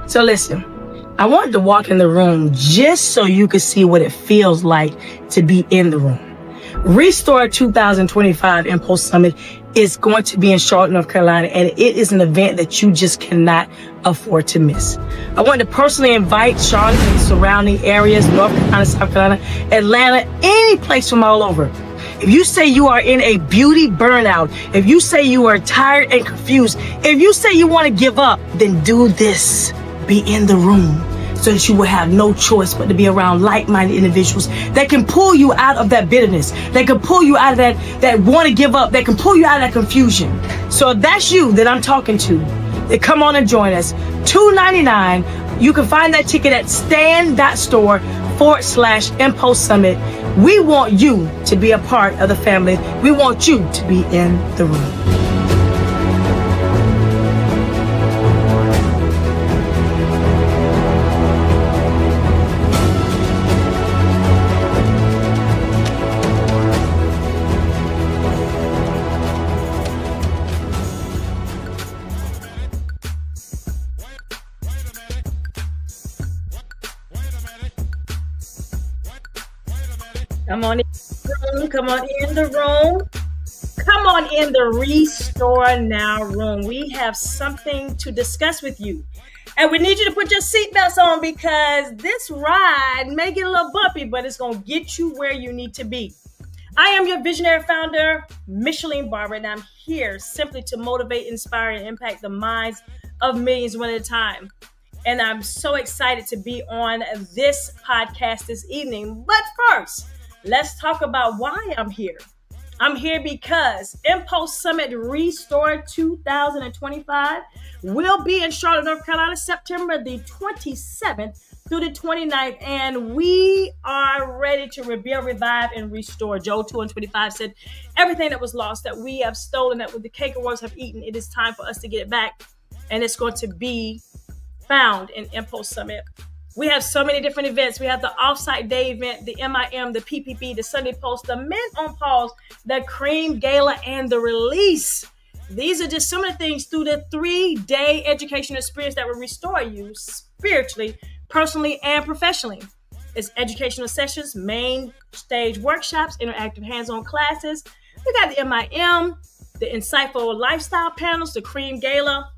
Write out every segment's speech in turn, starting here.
So listen, I wanted to walk in the room just so you could see what it feels like to be in the room. Restore 2025 Impulse Summit is going to be in Charlotte, North Carolina, and it is an event that you just cannot afford to miss. I want to personally invite Charlotte and surrounding areas, North Carolina, South Carolina, Atlanta, any place from all over. If you say you are in a beauty burnout, if you say you are tired and confused, if you say you want to give up, then do this. Be in the room so that you will have no choice but to be around like-minded individuals that can pull you out of that bitterness, that can pull you out of that want to give up, that can pull you out of that confusion. So if that's you that I'm talking to, then come on and join us. $2.99. You can find that ticket at stand.store/Impulse Summit. We want you to be a part of the family. We want you to be in the room. Come on in the room. Come on in the room. Come on in the Restore Now room. We have something to discuss with you. And we need you to put your seatbelts on because this ride may get a little bumpy, but it's going to get you where you need to be. I am your visionary founder, Micheline Barber, and I'm here simply to motivate, inspire, and impact the minds of millions one at a time. And I'm so excited to be on this podcast this evening. But first, let's talk about why I'm here. I'm here because Impulse Summit Restore 2025 will be in Charlotte, North Carolina, September the 27th through the 29th. And we are ready to rebuild, revive, and restore. Joel 2:25 said, everything that was lost, that we have stolen, that the cankerworms have eaten, it is time for us to get it back. And it's going to be found in Impulse Summit. We have so many different events. We have the Offsite Day event, the MIM, the PPP, the Sunday Post, the Men on Pause, the Cream Gala, and the Release. These are just some of the things through the 3-day educational experience that will restore you spiritually, personally, and professionally. It's educational sessions, main stage workshops, interactive hands-on classes. We got the MIM, the insightful lifestyle panels, the Cream Gala.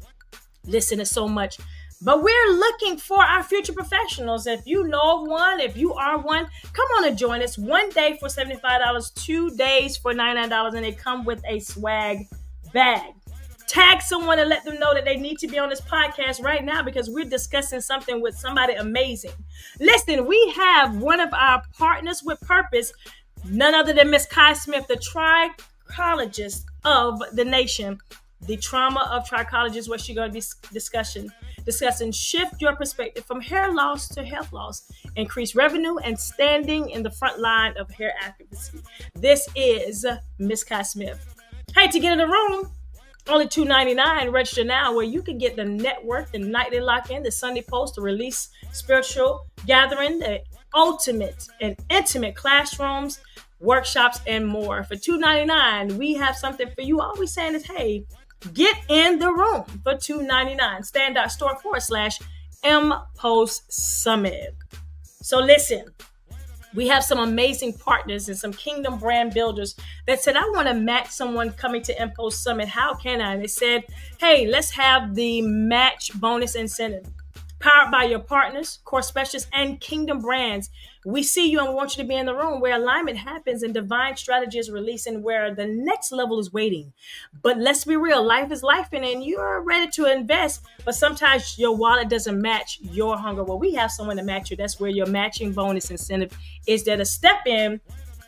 Listen, it's so much. But we're looking for our future professionals. If you know of one, if you are one, come on and join us. 1 day for $75, 2 days for $99, and they come with a swag bag. Tag someone and let them know that they need to be on this podcast right now because we're discussing something with somebody amazing. Listen, we have one of our partners with purpose, none other than Miss Kai Smith, the trichologist of the nation. The trauma of trichology, what she's going to be discussing shift your perspective from hair loss to health loss, increase revenue, and standing in the front line of hair advocacy. This is Miss Kai Smith. Hey, to get in the room, only $2.99. Register now, where you can get the network, the nightly lock-in, the Sunday Post, the Release spiritual gathering, the ultimate and intimate classrooms, workshops, and more. For $2.99, we have something for you. All we're saying is, hey, get in the room for $2.99. Stand.store/Impulse Summit. So listen, we have some amazing partners and some kingdom brand builders that said, I want to match someone coming to Impulse Summit. How can I? And they said, hey, let's have the match bonus incentive. Powered by your partners, core specialists, and kingdom brands. We see you and want you to be in the room where alignment happens and divine strategy is released and where the next level is waiting. But let's be real, life is life and you're ready to invest, but sometimes your wallet doesn't match your hunger. Well, we have someone to match you. That's where your matching bonus incentive is there to step in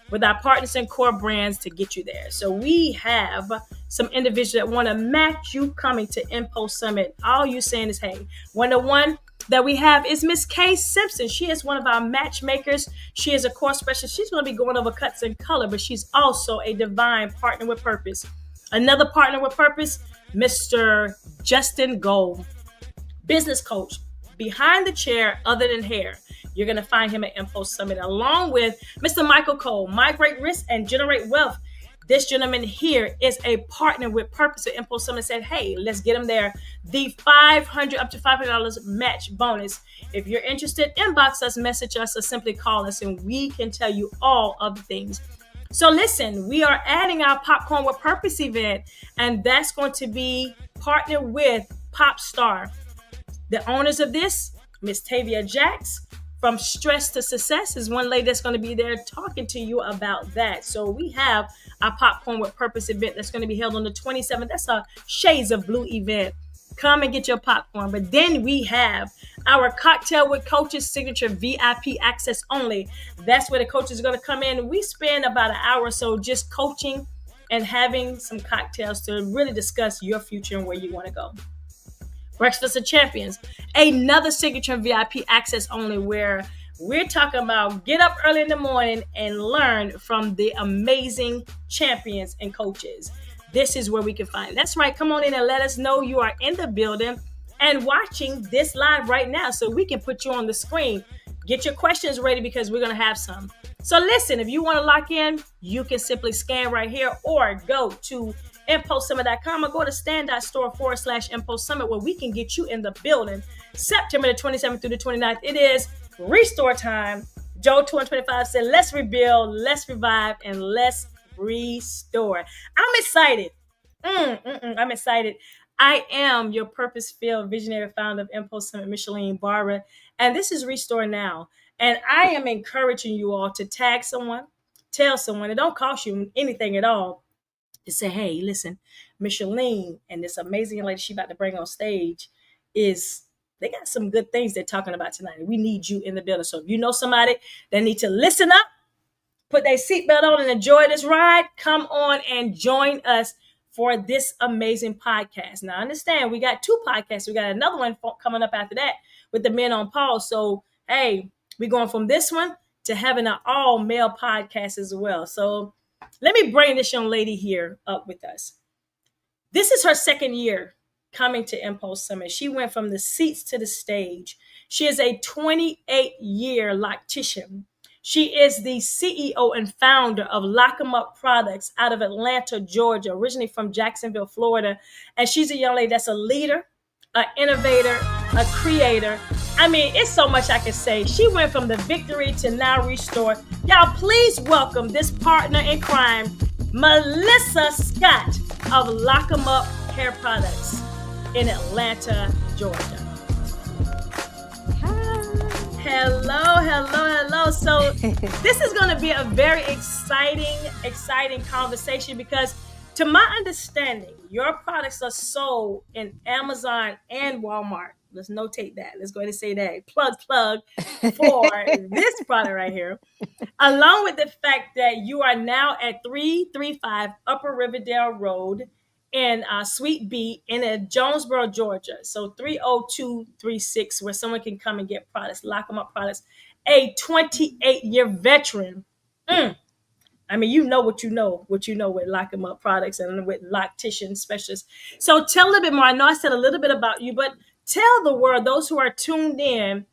with our partners and core brands to get you there. So we have some individuals that want to match you coming to Impulse Summit. All you saying is, hey, one that we have is Miss Kay Simpson. She is one of our matchmakers. She is a core specialist. She's going to be going over cuts and color, but she's also a divine partner with purpose. Another partner with purpose, Mr. Justin Gold, business coach, behind the chair other than hair. You're going to find him at Impulse Summit, along with Mr. Michael Cole, Migrate Risk and Generate Wealth. This gentleman here is a partner with Purpose at Impulse Summit. Said, hey, let's get him there. The up to $500 match bonus. If you're interested, inbox us, message us, or simply call us, and we can tell you all of the things. So listen, we are adding our Popcorn with Purpose event, and that's going to be partnered with Pop Star. The owners of this, Miss Tavia Jacks, from Stress to Success, is one lady that's going to be there talking to you about that. So we have our Popcorn with Purpose event that's going to be held on the 27th. That's a Shades of Blue event. Come and get your popcorn. But then we have our Cocktail with Coaches signature VIP access only. That's where the coaches are going to come in. We spend about an hour or so just coaching and having some cocktails to really discuss your future and where you want to go. Breakfast of Champions, another signature VIP access only, where we're talking about get up early in the morning and learn from the amazing champions and coaches. This is where we can find it. That's right. Come on in and let us know you are in the building and watching this live right now so we can put you on the screen. Get your questions ready because we're going to have some. So listen, if you want to lock in, you can simply scan right here or go to impulsesummit.com or go to stand.store/Impulse Summit where we can get you in the building. September the 27th through the 29th. It is restore time. Joe 225 said, let's rebuild, let's revive, and let's restore. I'm excited. I'm excited. I am your purpose-filled visionary founder of Impulse Summit, Micheline Barra, and this is Restore Now. And I am encouraging you all to tag someone, tell someone. It don't cost you anything at all to say, hey, listen, Micheline and this amazing lady she about to bring on stage they got some good things they're talking about tonight. We need you in the building. So if you know somebody that need to listen up, put their seatbelt on and enjoy this ride, come on and join us for this amazing podcast. Now, understand, we got 2 podcasts. We got another one coming up after that with the Men on Pause. So, hey, we're going from this one to having an all-male podcast as well. So let me bring this young lady here up with us. This is her 2nd year coming to Impulse Summit. She went from the seats to the stage. She is a 28-year loctician. She is the CEO and founder of Loc Em Up Products out of Atlanta, Georgia, originally from Jacksonville, Florida. And she's a young lady that's a leader, an innovator, a creator. I mean, it's so much I can say. She went from the victory to now restore. Y'all, please welcome this partner in crime, Melissa Scott of Loc Em Up Hair Products in Atlanta, Georgia. Hello. So this is going to be a very exciting conversation because to my understanding, your products are sold in Amazon and Walmart. Let's notate that. Let's go ahead and say that. Plug for this product right here. Along with the fact that you are now at 335 Upper Riverdale Road in Suite B in Jonesboro, Georgia. So 30236, where someone can come and get products, Loc Em Up Products. A 28-year veteran. I mean, you know what you know with Loc Em Up Products and with loctician specialists. So tell a little bit more. I know I said a little bit about you, but tell the world, those who are tuned in,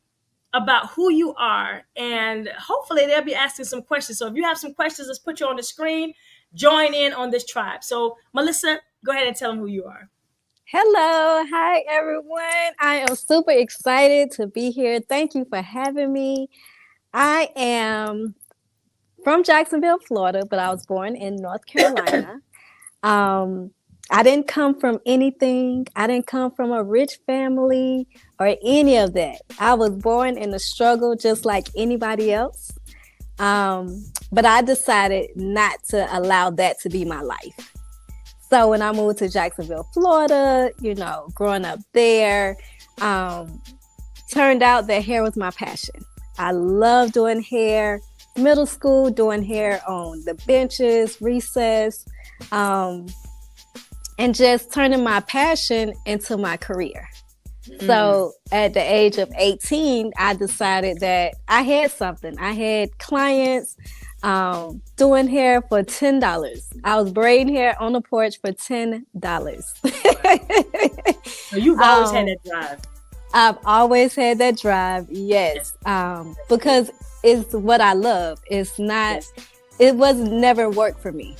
about who you are, and hopefully they'll be asking some questions. So if you have some questions, let's put you on the screen. Join in on this tribe. So Melissa, go ahead and tell them who you are. Hello. Hi, everyone. I am super excited to be here. Thank you for having me. I am from Jacksonville, Florida, but I was born in North Carolina. I didn't come from anything. I didn't come from a rich family or any of that. I was born in a struggle just like anybody else. But I decided not to allow that to be my life. So when I moved to Jacksonville, Florida, growing up there, turned out that hair was my passion. I love doing hair. Middle school, doing hair on the benches, recess, and just turning my passion into my career. So at the age of 18, I decided that I had something. I had clients doing hair for $10. I was braiding hair on the porch for $10. So you've always had that drive. I've always had that drive, yes. Because it's what I love. It's not, it was never work for me.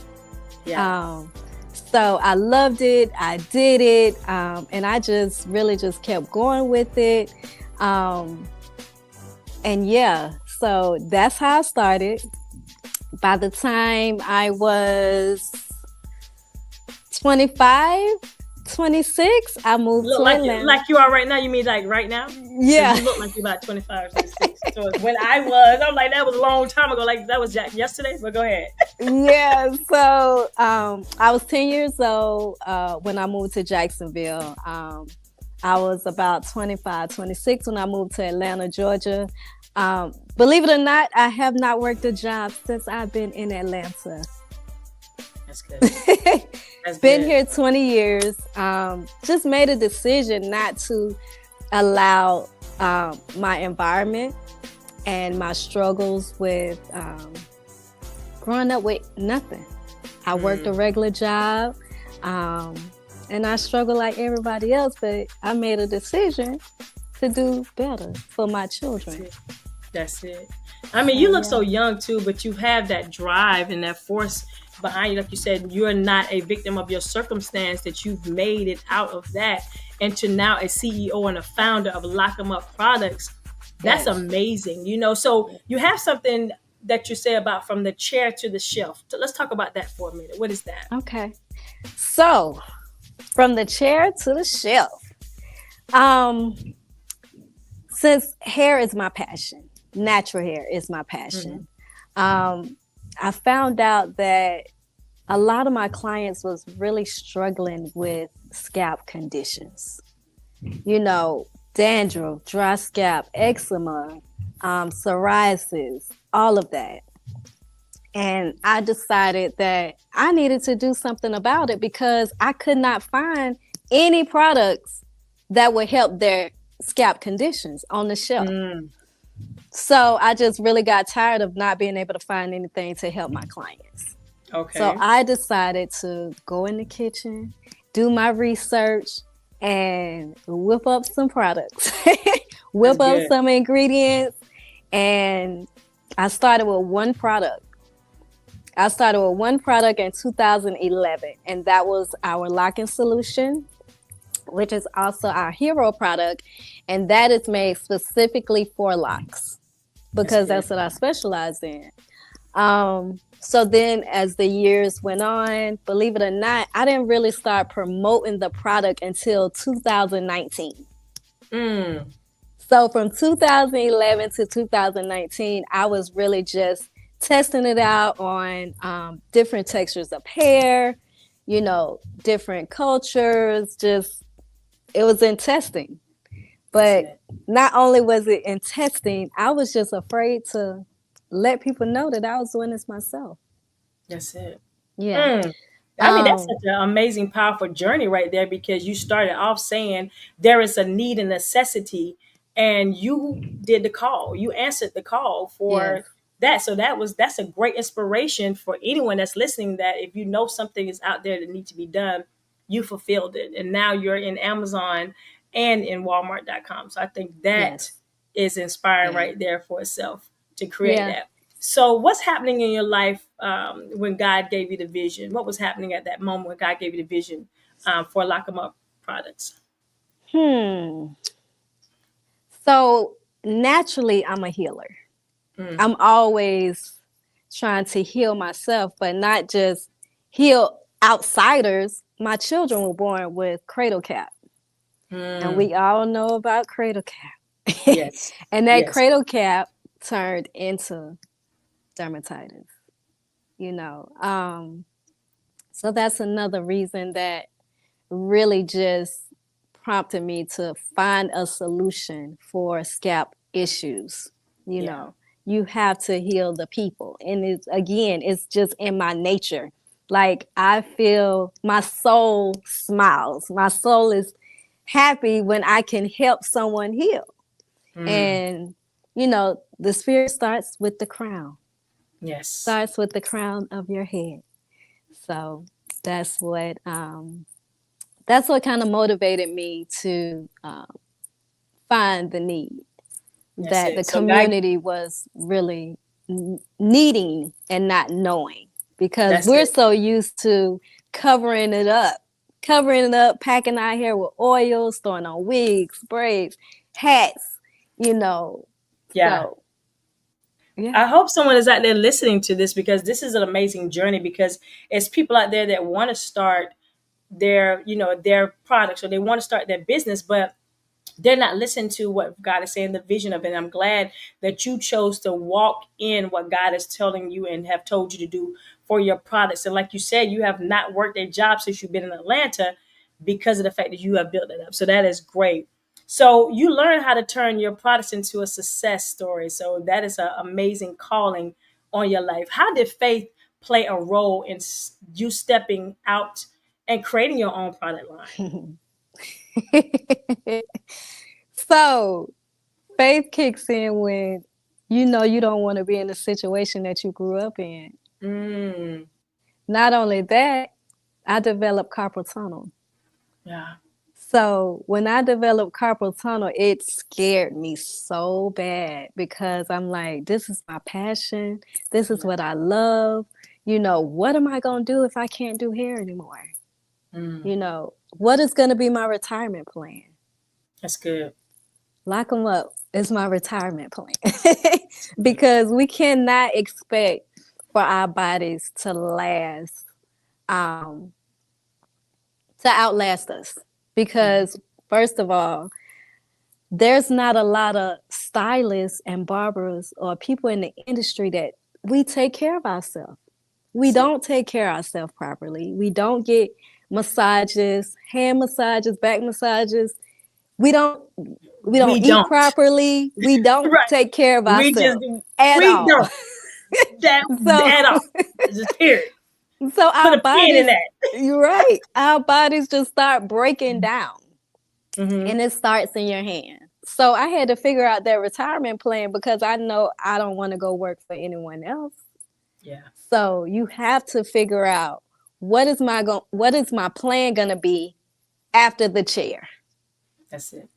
Yeah. Um, so I loved it. I did it. And I just really just kept going with it. Um, and yeah, so that's how I started. By the time I was 25, 26, I moved Look to like Atlanta. you are right now. You mean like right now? Because Yeah. you look like you're about 25 or 26. So when I'm like, that was a long time ago. Like that was Jack yesterday. But go ahead. Yeah. So I was 10 years old when I moved to Jacksonville. I was about 25, 26 when I moved to Atlanta, Georgia. Believe it or not, I have not worked a job since I've been in Atlanta. That's good. That's Been good. here 20 years. Just made a decision not to allow my environment and my struggles with growing up with nothing. I worked a regular job and I struggled like everybody else, but I made a decision to do better for my children. That's it. I mean, you look so young too, but you have that drive and that force behind you. Like you said, you're not a victim of your circumstance, that you've made it out of that into now a CEO and a founder of Loc Em Up Products. That's amazing. So you have something that you say about from the chair to the shelf. So let's talk about that for a minute. What is that? Okay. So from the chair to the shelf. Since hair is my passion, natural hair is my passion. I found out that a lot of my clients was really struggling with scalp conditions. Dandruff, dry scalp, eczema, psoriasis, all of that. And I decided that I needed to do something about it because I could not find any products that would help their scalp conditions on the shelf. So I just really got tired of not being able to find anything to help my clients. Okay. So I decided to go in the kitchen, do my research, and whip up some products, whip up some ingredients. And I started with one product. I started with one product in 2011, and that was our locking solution, which is also our hero product. And that is made specifically for locks because that's what I specialize in. So then as the years went on, believe it or not, I didn't really start promoting the product until 2019. So from 2011 to 2019, I was really just testing it out on different textures of hair, different cultures, it was in testing. But not only was it in testing, I was just afraid to let people know that I was doing this myself. That's it. Yeah. I mean, that's such an amazing, powerful journey right there because you started off saying there is a need and necessity, and you did the call. You answered the call for that. So that's a great inspiration for anyone that's listening, that if you know something is out there that needs to be done, you fulfilled it. And now you're in Amazon and in Walmart.com. So I think that is inspiring right there for itself to create that. So what's happening in your life when God gave you the vision? What was happening at that moment when God gave you the vision for Loc Em Up Products? So naturally, I'm a healer. I'm always trying to heal myself, but not just heal outsiders. My children were born with cradle cap. And we all know about cradle cap. Yes. And that cradle cap turned into dermatitis, So that's another reason that really just prompted me to find a solution for scalp issues. You have to heal the people. And it's just in my nature. Like I feel my soul smiles. My soul is happy when I can help someone heal. And, the spirit starts with the crown. Yes. Starts with the crown of your head. So that's what kind of motivated me to find the need that the community was really needing and not knowing. because That's we're it. so used to covering it up, covering it up, packing our hair with oils, throwing on wigs, braids, hats, you know. Yeah. So, yeah. I hope someone is out there listening to this, because this is an amazing journey, because it's people out there that want to start their products, or they want to start their business, but they're not listening to what God is saying, the vision of it. And I'm glad that you chose to walk in what God is telling you and have told you to do for your products. And like you said, you have not worked a job since you've been in Atlanta, because of the fact that you have built it up. So that is great. So you learn how to turn your products into a success story. So that is an amazing calling on your life. How did faith play a role in you stepping out and creating your own product line? So, faith kicks in when you know you don't want to be in the situation that you grew up in. Mm, Not only that, I developed carpal tunnel. yeah. So when I developed carpal tunnel, it scared me so bad because I'm like, this is my passion. This is Yeah. what I love. What am I going to do if I can't do hair anymore? Mm, What is going to be my retirement plan? that's good. Lock them up is my retirement plan That's good. because we cannot expect for our bodies to last, um, to outlast us. Mhm. Because, first of all, there's not a lot of stylists and barbers or people in the industry that we take care of ourselves. We That's it. don't take care of ourselves properly. We don't get massages, hand massages, back massages. We don't we don't We eat don't. properly. We don't Right. take care of We just ourselves at we all. don't. That So at all. Just period. so Put our a pin in bodies, that. you're right. Our bodies just start breaking down Mm-hmm. and it starts in your hand. So I had to figure out that retirement plan because I know I don't want to go work for anyone else. Yeah, So you have to figure out what is my plan going to be after the chair. that's it.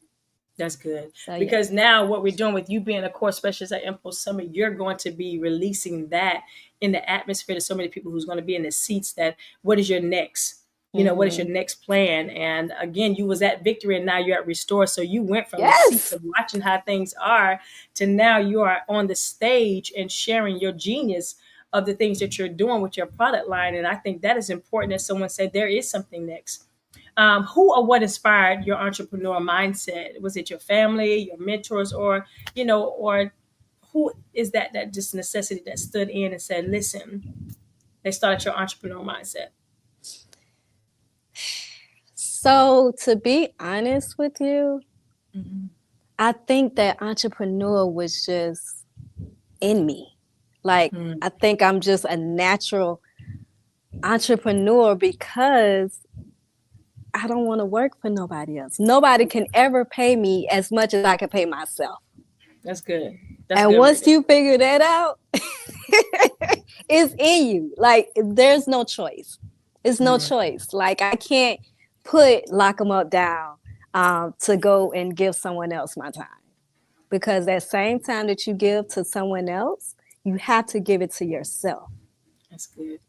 That's good. So yeah. Because now what we're doing with you being a core specialist at Impulse Summit, you're going to be releasing that in the atmosphere to so many people who's going to be in the seats, that what is your next? What is your Mm-hmm. next plan? And again, you was at Victory and now you're at Restore. So you went from the seats Yes. of watching how things are to now you are on the stage and sharing your genius of the things that you're doing with your product line. And I think that is important, as someone said, there is something next. Who or what inspired your entrepreneur mindset? Was it your family, your mentors, or who is that just necessity that stood in and said, listen, they started your entrepreneur mindset? So to be honest with you, Mm-hmm. I think that entrepreneur was just in me. Like Mm, I think I'm just a natural entrepreneur because I don't want to work for nobody else. Nobody can ever pay me as much as I can pay myself. that's good. That's And good right once there. you figure that out, it's in you. Like there's no choice. It's no Mm, choice. Like I can't put lock them up down to go and give someone else my time because that same time that you give to someone else, you have to give it to yourself. that's good.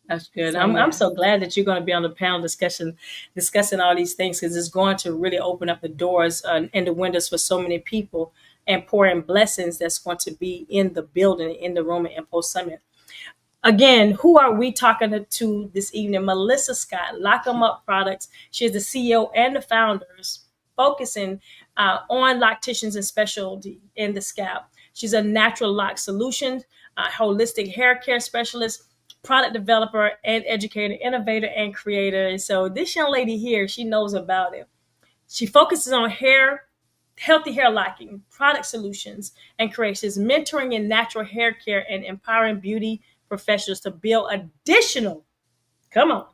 That's good. So I'm yeah. so glad that you're going to be on the panel discussing all these things, because it's going to really open up the doors and the windows for so many people and pour in blessings that's going to be in the building, in the room at Impulse Summit. Again, who are we talking to this evening? Melissa Scott, Loc Em Up Products. She is the CEO and the founders, focusing on locticians and specialty in the scalp. She's a natural lock solution, holistic hair care specialist, product developer, and educator, innovator, and creator. And so this young lady here, she knows about it. She focuses on hair, healthy hair locking, product solutions, and creations, mentoring in natural hair care, and empowering beauty professionals to build additional, come on,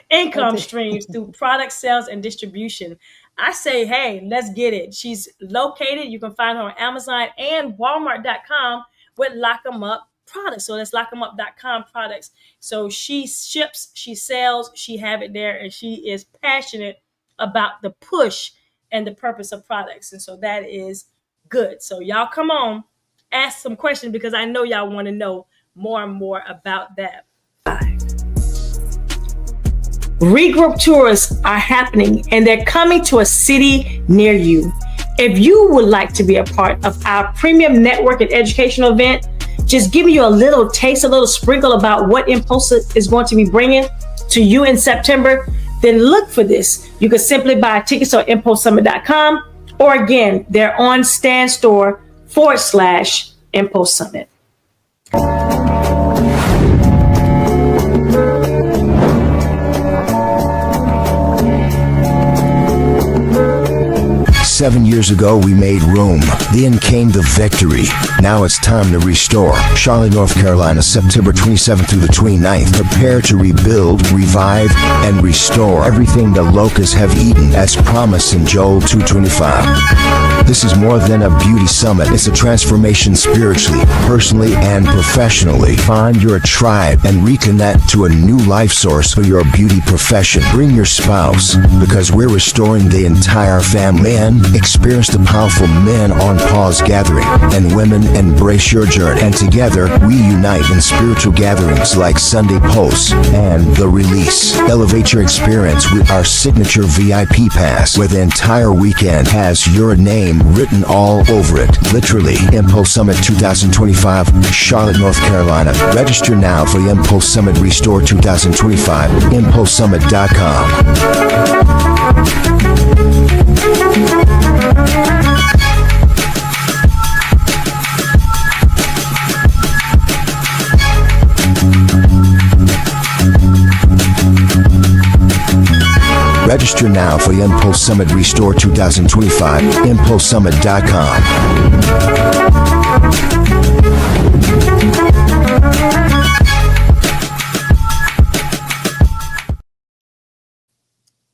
income streams through product sales and distribution. I say, hey, let's get it. She's located. You can find her on Amazon and Walmart.com with Lock 'em Up products. So that's lockemup.com products. So she ships, she sells, she have it there, and she is passionate about the push and the purpose of products. And so that is good. So y'all come on, ask some questions, because I know y'all want to know more and more about that. 2025. Regroup tours are happening and they're coming to a city near you. If you would like to be a part of our premium network and educational event, just giving you a little taste, a little sprinkle about what Impulse is going to be bringing to you in September, then look for this. You can simply buy tickets on impulsesummit.com, or again, they're on Stand Store /Impulse Summit. 7 years ago, we made room. Then came the victory. Now it's time to restore. Charlotte, North Carolina, September 27th through the 29th. Prepare to rebuild, revive, and restore everything the locusts have eaten, as promised in Joel 2:25. This is more than a beauty summit. It's a transformation spiritually, personally, and professionally. Find your tribe and reconnect to a new life source for your beauty profession. Bring your spouse, because we're restoring the entire family. Men, experience the powerful Men on Pause gathering, and women, embrace your journey. And together, we unite in spiritual gatherings like Sunday Post and The Release. Elevate your experience with our signature VIP pass, where the entire weekend has your name written all over it. Literally. Impulse Summit 2025, Charlotte, North Carolina. Register now for the Impulse Summit Restore 2025. ImpulseSummit.com. Register now for the Impulse Summit Restore 2025. ImpulseSummit.com.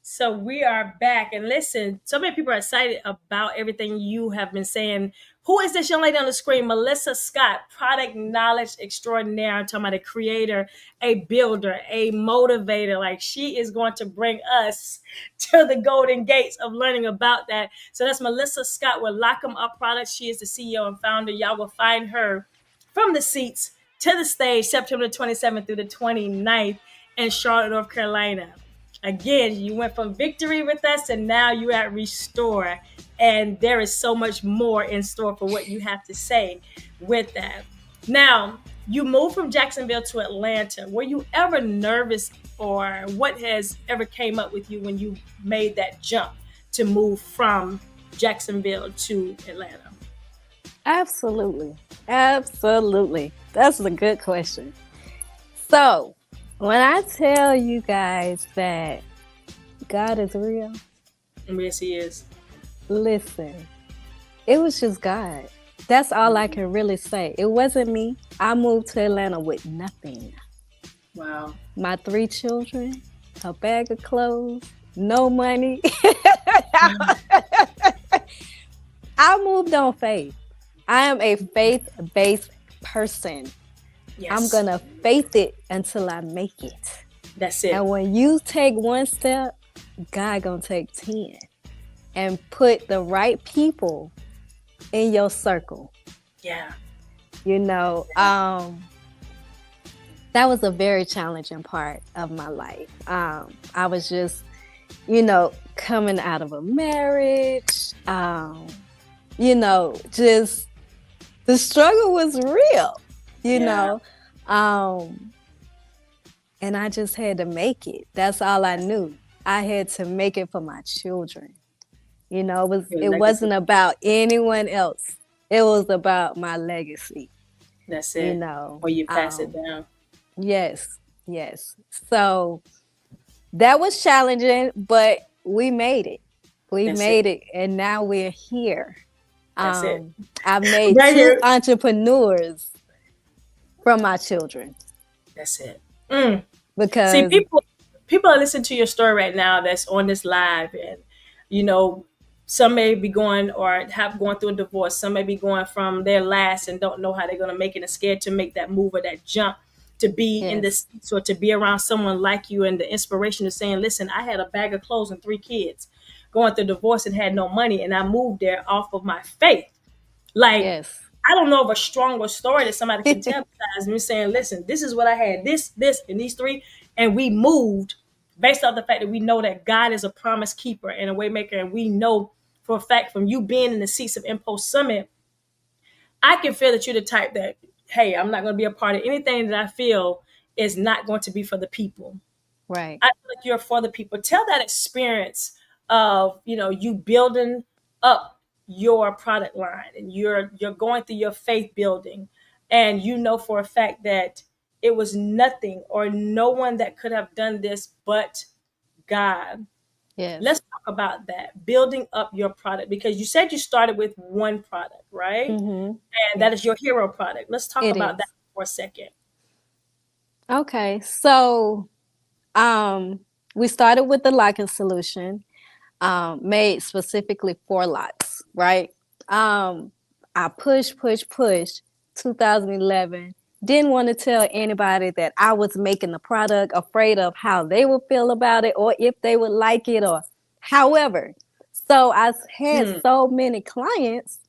So we are back, and listen, so many people are excited about everything you have been saying. Who is this young lady on the screen? Melissa Scott, product knowledge extraordinaire. I'm talking about a creator, a builder, a motivator. Like, she is going to bring us to the golden gates of learning about that. So that's Melissa Scott with Loc Em Up Products. She is the CEO and founder. Y'all will find her from the seats to the stage September 27th through the 29th in Charlotte, North Carolina. Again, you went from victory with us and now you're at restore. And there is so much more in store for what you have to say with that. Now, you moved from Jacksonville to Atlanta. Were you ever nervous, or what has ever came up with you when you made that jump to move from Jacksonville to Atlanta? Absolutely. Absolutely. That's a good question. So, when I tell you guys that God is real, Yes, he is. listen, it was just God. That's all I can really say. It wasn't me. I moved to Atlanta with nothing. Wow. My 3 children, a bag of clothes, no money. I moved on faith. I am a faith-based person. Yes. I'm going to faith it until I make it. That's it. And when you take one step, God going to take 10. And put the right people in your circle. Yeah. You know, that was a very challenging part of my life. I was just, coming out of a marriage, just the struggle was real, you know. And I just had to make it. That's all I knew. I had to make it for my children. You know, it wasn't about anyone else. It was about my legacy. That's it. Or you pass it down. Yes. So that was challenging, but we made it. We made it, and now we're here. That's it. I've made 2 entrepreneurs from my children. That's it. Because see, people are listening to your story right now that's on this live, and some may be going or have gone through a divorce. Some may be going from their last and don't know how they're going to make it and scared to make that move or that jump to be in this, or to be around someone like you, and the inspiration of saying, listen, I had a bag of clothes and 3 kids going through divorce and had no money, and I moved there off of my faith. Like, I don't know of a stronger story that somebody can tell besides me saying, listen, this is what I had, this, and these three, and we moved based off the fact that we know that God is a promise keeper and a way maker, and we know for a fact from you being in the seats of Impulse Summit, I can feel that you're the type that, hey, I'm not going to be a part of anything that I feel is not going to be for the people. Right. I feel like you're for the people. Tell that experience of, you building up your product line, and you're going through your faith building, and you know for a fact that it was nothing or no one that could have done this but God. Yes. Let's talk about that, building up your product, because you said you started with one product, right? Mm-hmm. And that is Yes, your hero product. Let's talk it about that is. for a second. Okay. So um we started with the locking solution, made specifically for locks, right? Um I push 2011. Didn't want to tell anybody that I was making the product, afraid of how they would feel about it or if they would like it or however. So I had Mm, so many clients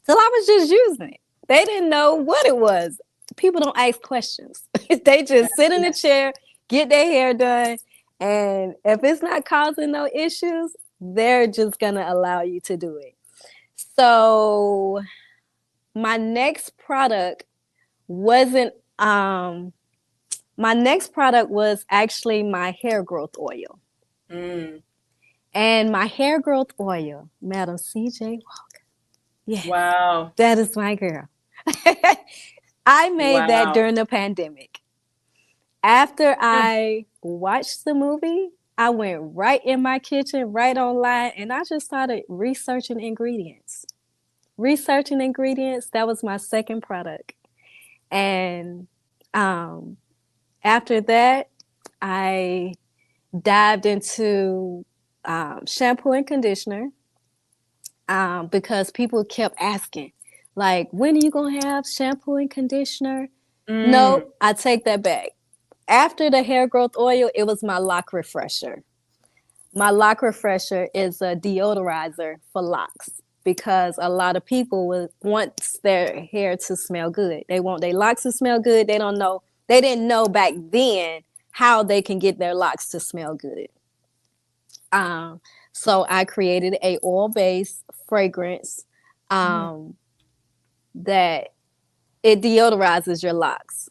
till I was just using it. They didn't know what it was. People don't ask questions. They just sit in the yes. chair, get their hair done, and if it's not causing no issues, they're just gonna allow you to do it. So my next product wasn't my next product was actually my hair growth oil. Mm, And my hair growth oil, Madam CJ, yes, wow. that is my girl. I made that Wow. during the pandemic. After Mm, I watched the movie, I went right in my kitchen, right online, and I just started researching ingredients. Researching ingredients, that was my second product. And um, after that, I dived into shampoo and conditioner because people kept asking, like, when are you going to have shampoo and conditioner? mm, No, I take that back. After the hair growth oil, it was my lock refresher. My lock refresher is a deodorizer for locks because a lot of people will want their hair to smell good. They want their locks to smell good. They don't know, they didn't know back then how they can get their locks to smell good. Um, so I created a oil-based fragrance mm, um, that it deodorizes your locks.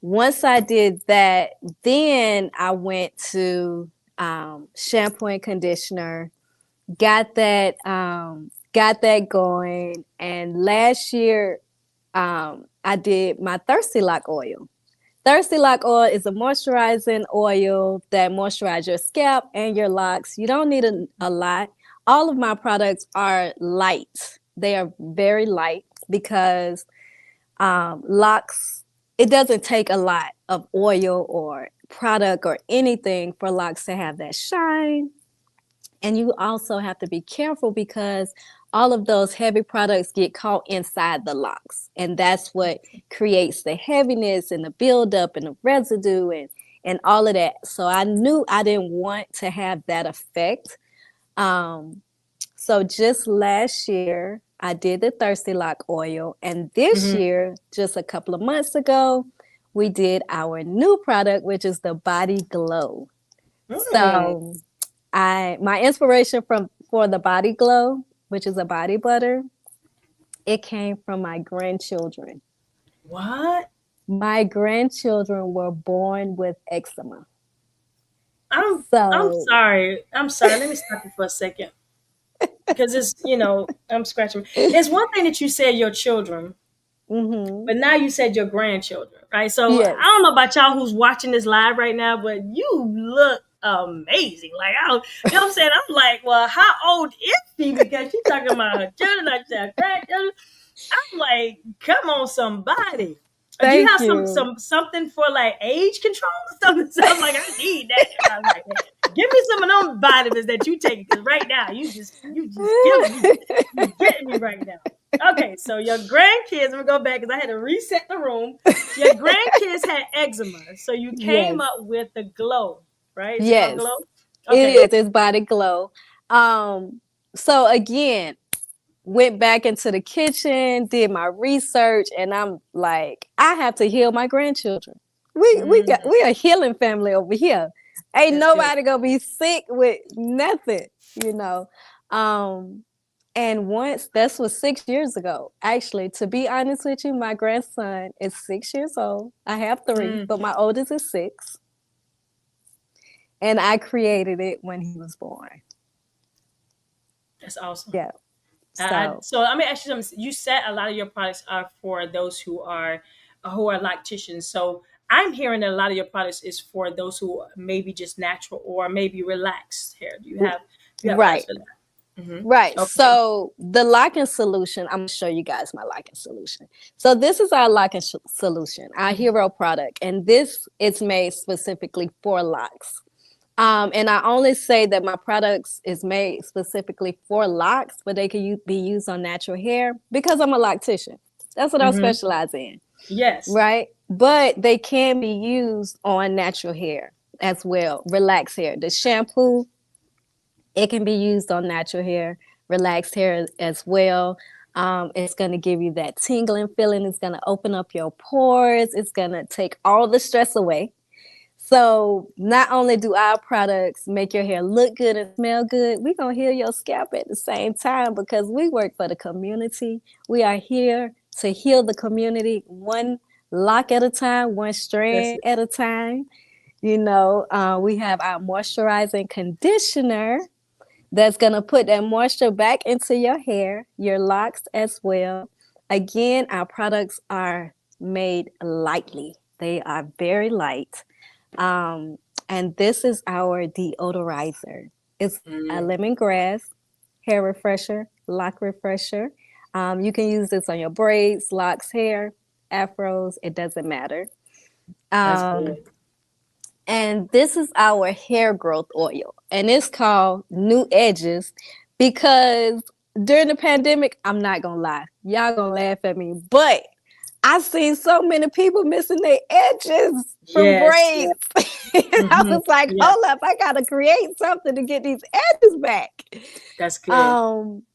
Once I did that, then I went to shampoo and conditioner, got that going, and last year I did my Thirsty Lock oil. Thirsty Lock oil is a moisturizing oil that moisturizes your scalp and your locks. You don't need a lot. All of my products are light. They are very light because locks, it doesn't take a lot of oil or product or anything for locks to have that shine. And you also have to be careful because all of those heavy products get caught inside the locks. And that's what creates the heaviness and the buildup and the residue and all of that. So I knew I didn't want to have that effect. Um, so just last year, I did the Thirsty Lock oil. And this mhm, year, just a couple of months ago, we did our new product, which is the Body Glow. mm. So I my inspiration from for the Body Glow, which is a body butter, it came from my grandchildren. What? My grandchildren were born with eczema. I'm I'm So, sorry. I'm sorry. Let me stop you for a second. Because I'm scratching. It's one thing that you said your children, mm-hmm. but now you said your grandchildren, right? So I don't Yes. know about y'all who's watching this live right now, but you look amazing. Like I don't, you know what I'm saying? I'm like, well, how old is she? Because she's talking about her children, like her grandchildren. I'm like, come on, somebody. Do you Thank have you. something for like age control or something? So I'm like, I need that. I'm like, give me some of them vitamins that you take because right now you just killing me. You getting me right now. Okay, so your grandkids, I'm gonna go back because I had to reset the room. Your grandkids had eczema, so you came Yes. up with the glow, right? Is it called Yes. glow? It Okay. is. It's Body Glow. Um, so again, went back into the kitchen, did my research, and I'm like, I have to heal my grandchildren. We a healing family over here. Ain't That's good. nobody gonna be sick with nothing, you know. Um, and once this was 6 years ago. Actually, to be honest with you, my grandson is 6 years old. I have three, Mm, but my oldest is six. And I created it when he was born. that's awesome. Yeah. So So let me ask you something. You said a lot of your products are for those who are lacticians. So I'm hearing that a lot of your products is for those who maybe just natural or maybe relaxed hair. Do you have products right. for that? Right. Okay. So the locking solution, I'm gonna show you guys my locking solution. So this is our locking solution, our hero product, and this is made specifically for locks. And I only say that my products is made specifically for locks, but they can be used on natural hair because I'm a loctician. That's what I Mm-hmm. specialize in, Yes. right? But they can be used on natural hair as well, relaxed hair. The shampoo, it can be used on natural hair, relaxed hair as well. It's going to give you that tingling feeling. It's going to open up your pores. It's going to take all the stress away. So not only do our products make your hair look good and smell good, we're going to heal your scalp at the same time because we work for the community. We are here to heal the community one lock at a time, one That's strand it. at a time. We have our moisturizing conditioner that's going to put that moisture back into your hair, your locks as well. Again, our products are made lightly, they are very light. Um, and this is our deodorizer. It's a Mm, lemongrass hair refresher, lock refresher. You can use this on your braids, locks, hair, afros, it doesn't matter. that's Um, good. and this is our hair growth oil, and it's called New Edges because during the pandemic, I'm not gonna lie, y'all gonna laugh at me, but I've seen so many people missing their edges from Yes. Yeah. braids. And I Mm-hmm. was like, Yeah. hold up, I gotta create something to get these edges back. That's good.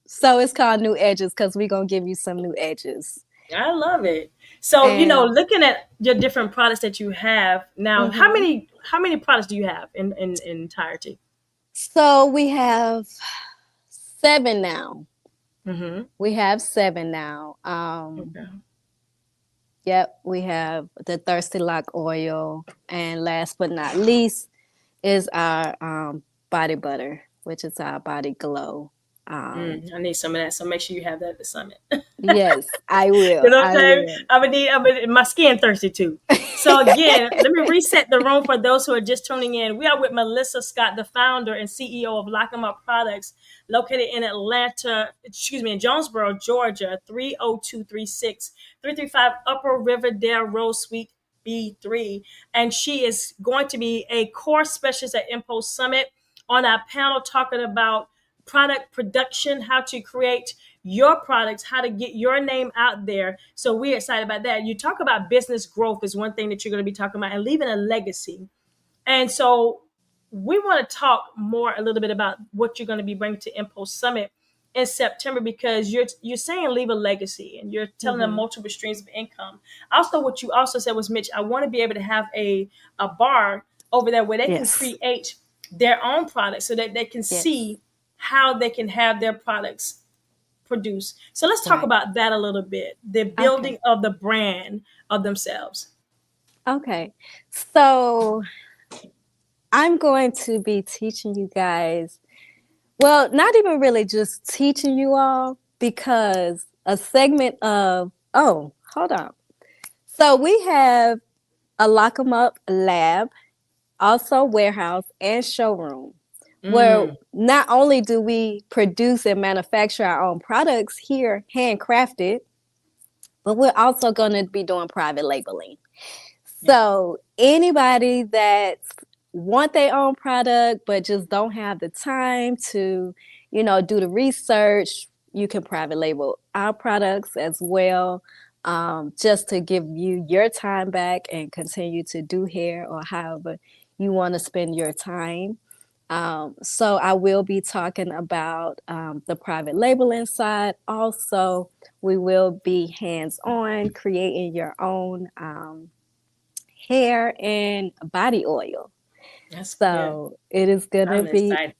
So it's called New Edges because we're gonna give you some new edges. I love it. So, And looking at your different products that you have now, mhm. how many products do you have in entirety? So we have seven now. Mm-hmm. We have seven now. Okay. Yep, we have the Thirsty Lock oil, and last but not least is our body butter, which is our body glow. Um, I need some of that. So make sure you have that at the summit. yes, I You will. know what I'm I saying? will. My skin thirsty too. So again, let me reset the room for those who are just tuning in. We are with Melissa Scott, the founder and CEO of Loc Em Up Products, located in in Jonesboro, Georgia, 30236 335 Upper Riverdale Road, Suite B3. And she is going to be a core specialist at Impulse Summit on our panel talking about product production, how to create your products, how to get your name out there. So we're excited about that. You talk about business growth is one thing that you're going to be talking about and leaving a legacy. And so we want to talk more a little bit about what you're going to be bringing to Impulse Summit in September because you're saying leave a legacy and you're telling them Hmm. multiple streams of income. Also, what you also said was, Mitch, I want to be able to have a bar over there where they can Yes, create their own products so that they can yes, see how they can have their products produced. So let's talk right. about that a little bit. The building Okay, of the brand of themselves. okay. So I'm going to be teaching you guys. Well, not even really just teaching you all because a segment of hold on. So we have a lock 'em up lab, also warehouse and showroom, where Mm, not only do we produce and manufacture our own products here, handcrafted, but we're also going to be doing private labeling. yeah. So anybody that want their own product but just don't have the time to, do the research, you can private label our products as well. Just to give you your time back and continue to do hair or however you want to spend your time. So I will be talking about the private labeling side. Also, we will be hands-on creating your own hair and body oil. That's good. So it is going to I'm be excited.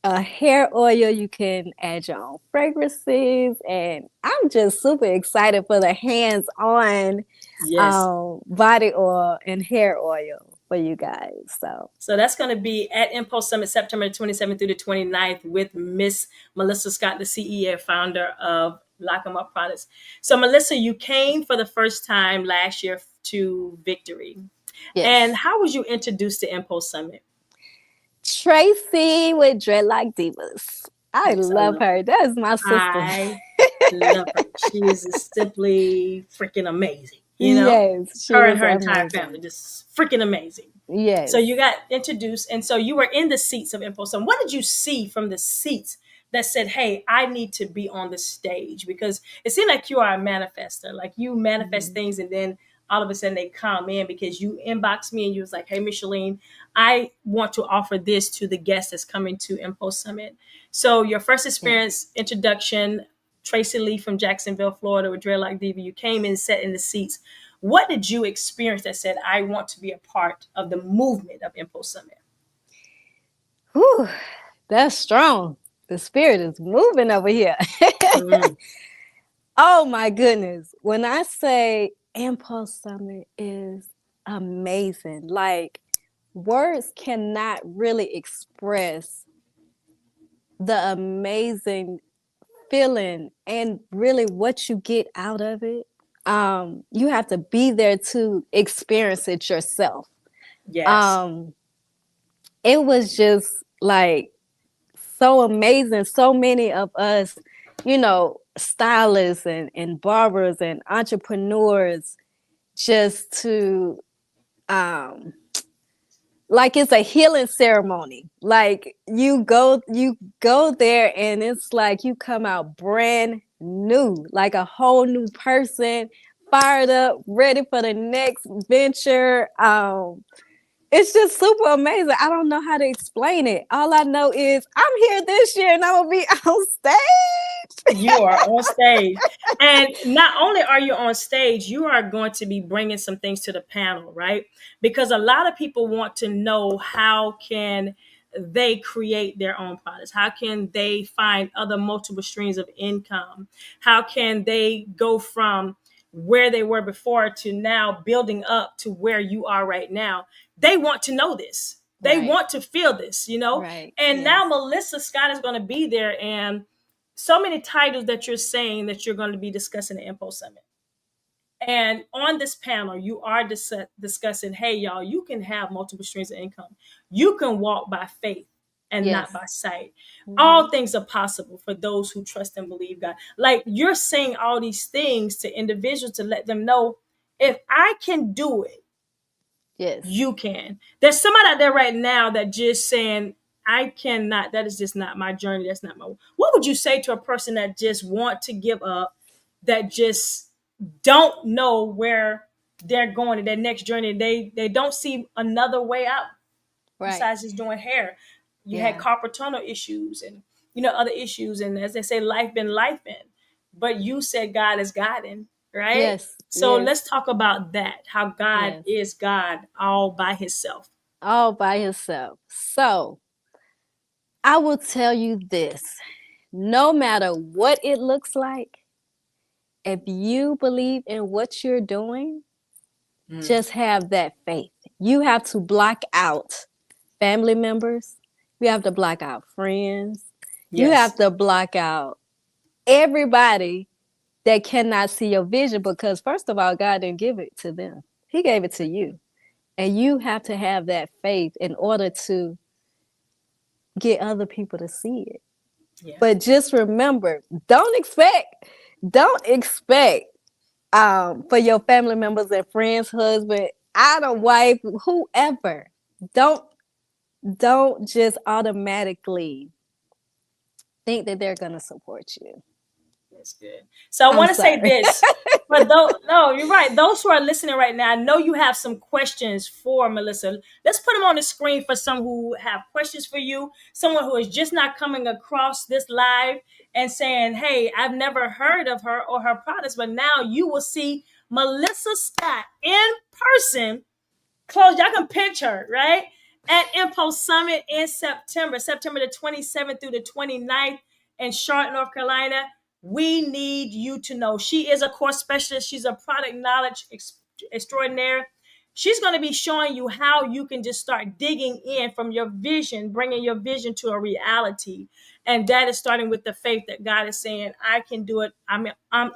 a hair oil. You can add your own fragrances, and I'm just super excited for the hands-on Yes. body oil and hair oil for you guys. So So that's going to be at Impulse Summit September 27th through the 29th with Miss Melissa Scott, the CEO founder of Loc Em Up Products. So, Melissa, you came for the first time last year to Victory. And yes, how was you introduced to Impulse Summit? Tracy with Dreadlock Divas. I Yes, I love love her. her. That is my sister. I love her. She is simply freaking amazing. You know, Yes, she her and is her entire family amazing. just freaking amazing. So Yes. you got introduced, and so you were in the seats of Impulse. And what did you see from the seats that said, "Hey, I need to be on the stage"? Because it seemed like you are a manifester. Like you manifest Mhm. things, and then all of a sudden they come in because you inboxed me and you was like, "Hey, Micheline, I want to offer this to the guest that's coming to Impulse Summit." So your first Yes. experience, introduction, Tracy Lee from Jacksonville, Florida, with Dreadlock Diva. You came in, sat in the seats. What did you experience that said, I want to be a part of the movement of Impulse Summit? Whew, that's strong. The spirit is moving over here. Mm, Oh my goodness. When I say Impulse Summit is amazing, like words cannot really express the amazing feeling and really what you get out of it. You have to be there to experience it yourself. yes, Um, it was just like so amazing. So many of us, stylists and barbers and entrepreneurs, just to um like it's a healing ceremony. Like you go there and it's like you come out brand new, like a whole new person, fired up, ready for the next venture. It's just super amazing. I don't know how to explain it. All I know is I'm here this year and I'm gonna be on stage. you are on stage. And not only are you on stage, you are going to be bringing some things to the panel, right? Because a lot of people want to know how can they create their own products? How can they find other multiple streams of income? How can they go from where they were before to now building up to where you are right now? They want to know this. They Right, want to feel this. right, And yes, now Melissa Scott is going to be there, and so many titles that you're saying that you're going to be discussing at Impulse Summit. And on this panel, you are discussing, hey, y'all, you can have multiple streams of income. You can walk by faith and not yes. by sight. Hmm. All things are possible for those who trust and believe God. Like you're saying all these things to individuals to let them know, if I can do it, Yes, you can. There's somebody out there right now that just saying, I cannot, that is just not my journey. That's not my, what would you say to a person that just want to give up, that just don't know where they're going in their next journey? They don't see another way out right. besides just doing hair. You had Yeah. carpal tunnel issues and other issues, and as they say, life been life in. But you said God is guiding, right? Yes, So yes, let's talk about that. How God yes. is God all by Himself. All by yourself. So I will tell you this, no matter what it looks like, if you believe in what you're doing, Mm. just have that faith. You have to block out family members. You have to block out friends. You have Yes. to block out everybody that cannot see your vision because, first of all, God didn't give it to them, He gave it to you. And you have to have that faith in order to get other people to see it. Yeah. But just remember, don't expect for your family members and friends, husband, either wife, whoever. Don't don't just automatically think that they're gonna support you. That's good. So I I'm want to say sorry. this. For those, no, you're right. Those who are listening right now, I know you have some questions for Melissa. Let's put them on the screen for some who have questions for you. Someone who is just not coming across this live and saying, "Hey, I've never heard of her or her products," but now you will see Melissa Scott in person. Close. Y'all can pinch her, right? At Impulse Summit in September the 27th through the 29th in Charlotte, North Carolina. We need you to know she is a course specialist. She's a product knowledge extraordinaire. She's going to be showing you how you can just start digging in from your vision, bringing your vision to a reality. And that is starting with the faith that God is saying, I can do it. I'm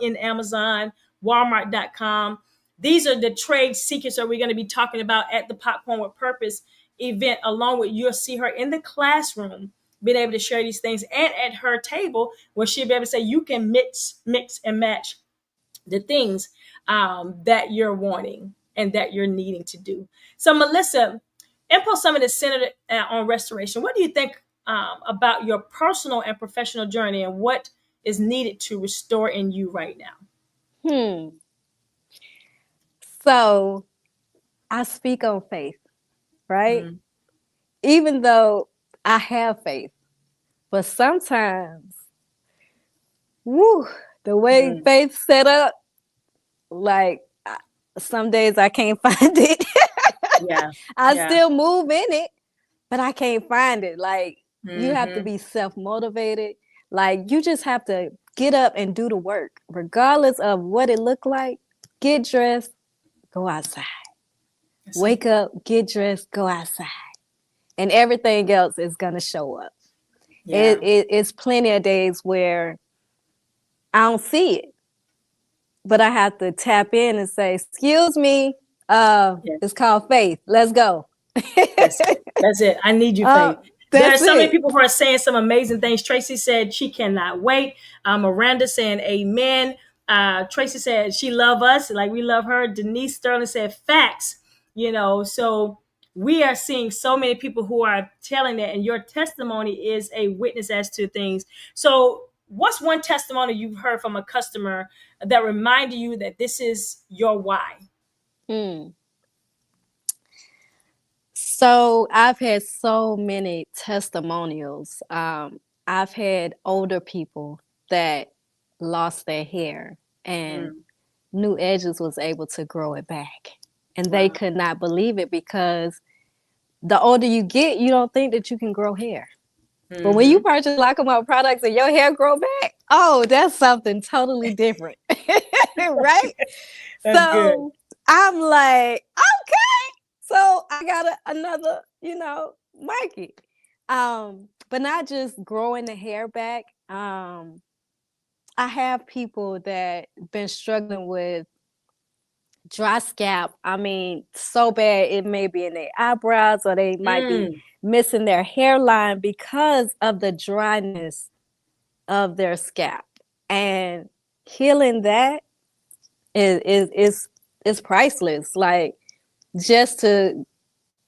in Amazon, Walmart.com. These are the trade secrets that we're going to be talking about at the Popcorn with Purpose event, along with you'll see her in the classroom being able to share these things, and at her table where she'll be able to say you can mix and match the things that you're wanting and that you're needing to do. So Melissa, Impulse Summit is centered on restoration. What do you think about your personal and professional journey, and what is needed to restore in you right now? So I speak on faith, right? Even though I have faith, but sometimes, the way faith set up, like some days I can't find it. Yeah. I still move in it, but I can't find it. Like you have to be self-motivated. Like you just have to get up and do the work, regardless of what it looked like. Get dressed, go outside. Wake up, get dressed, go outside. And everything else is going to show up. Yeah. It's plenty of days where I don't see it, but I have to tap in and say, excuse me, it's called faith. Let's go. That's it. I need you, faith. There are so many people who are saying some amazing things. Tracy said she cannot wait. Miranda saying amen. Tracy said she love us like we love her. Denise Sterling said facts. So we are seeing so many people who are telling that, and your testimony is a witness as to things. So what's one testimony you've heard from a customer that reminded you that this is your why? So I've had so many testimonials. I've had older people that lost their hair and New Edges was able to grow it back. And they could not believe it, because the older you get, you don't think that you can grow hair. But when you purchase Loc Em Up products and your hair grow back, oh, that's something totally different. Right? That's good. I'm like, okay. So I got another, market. But not just growing the hair back. I have people that been struggling with dry scalp. I mean, so bad it may be in their eyebrows, or they might be missing their hairline because of the dryness of their scalp. And healing that is priceless. Like, just to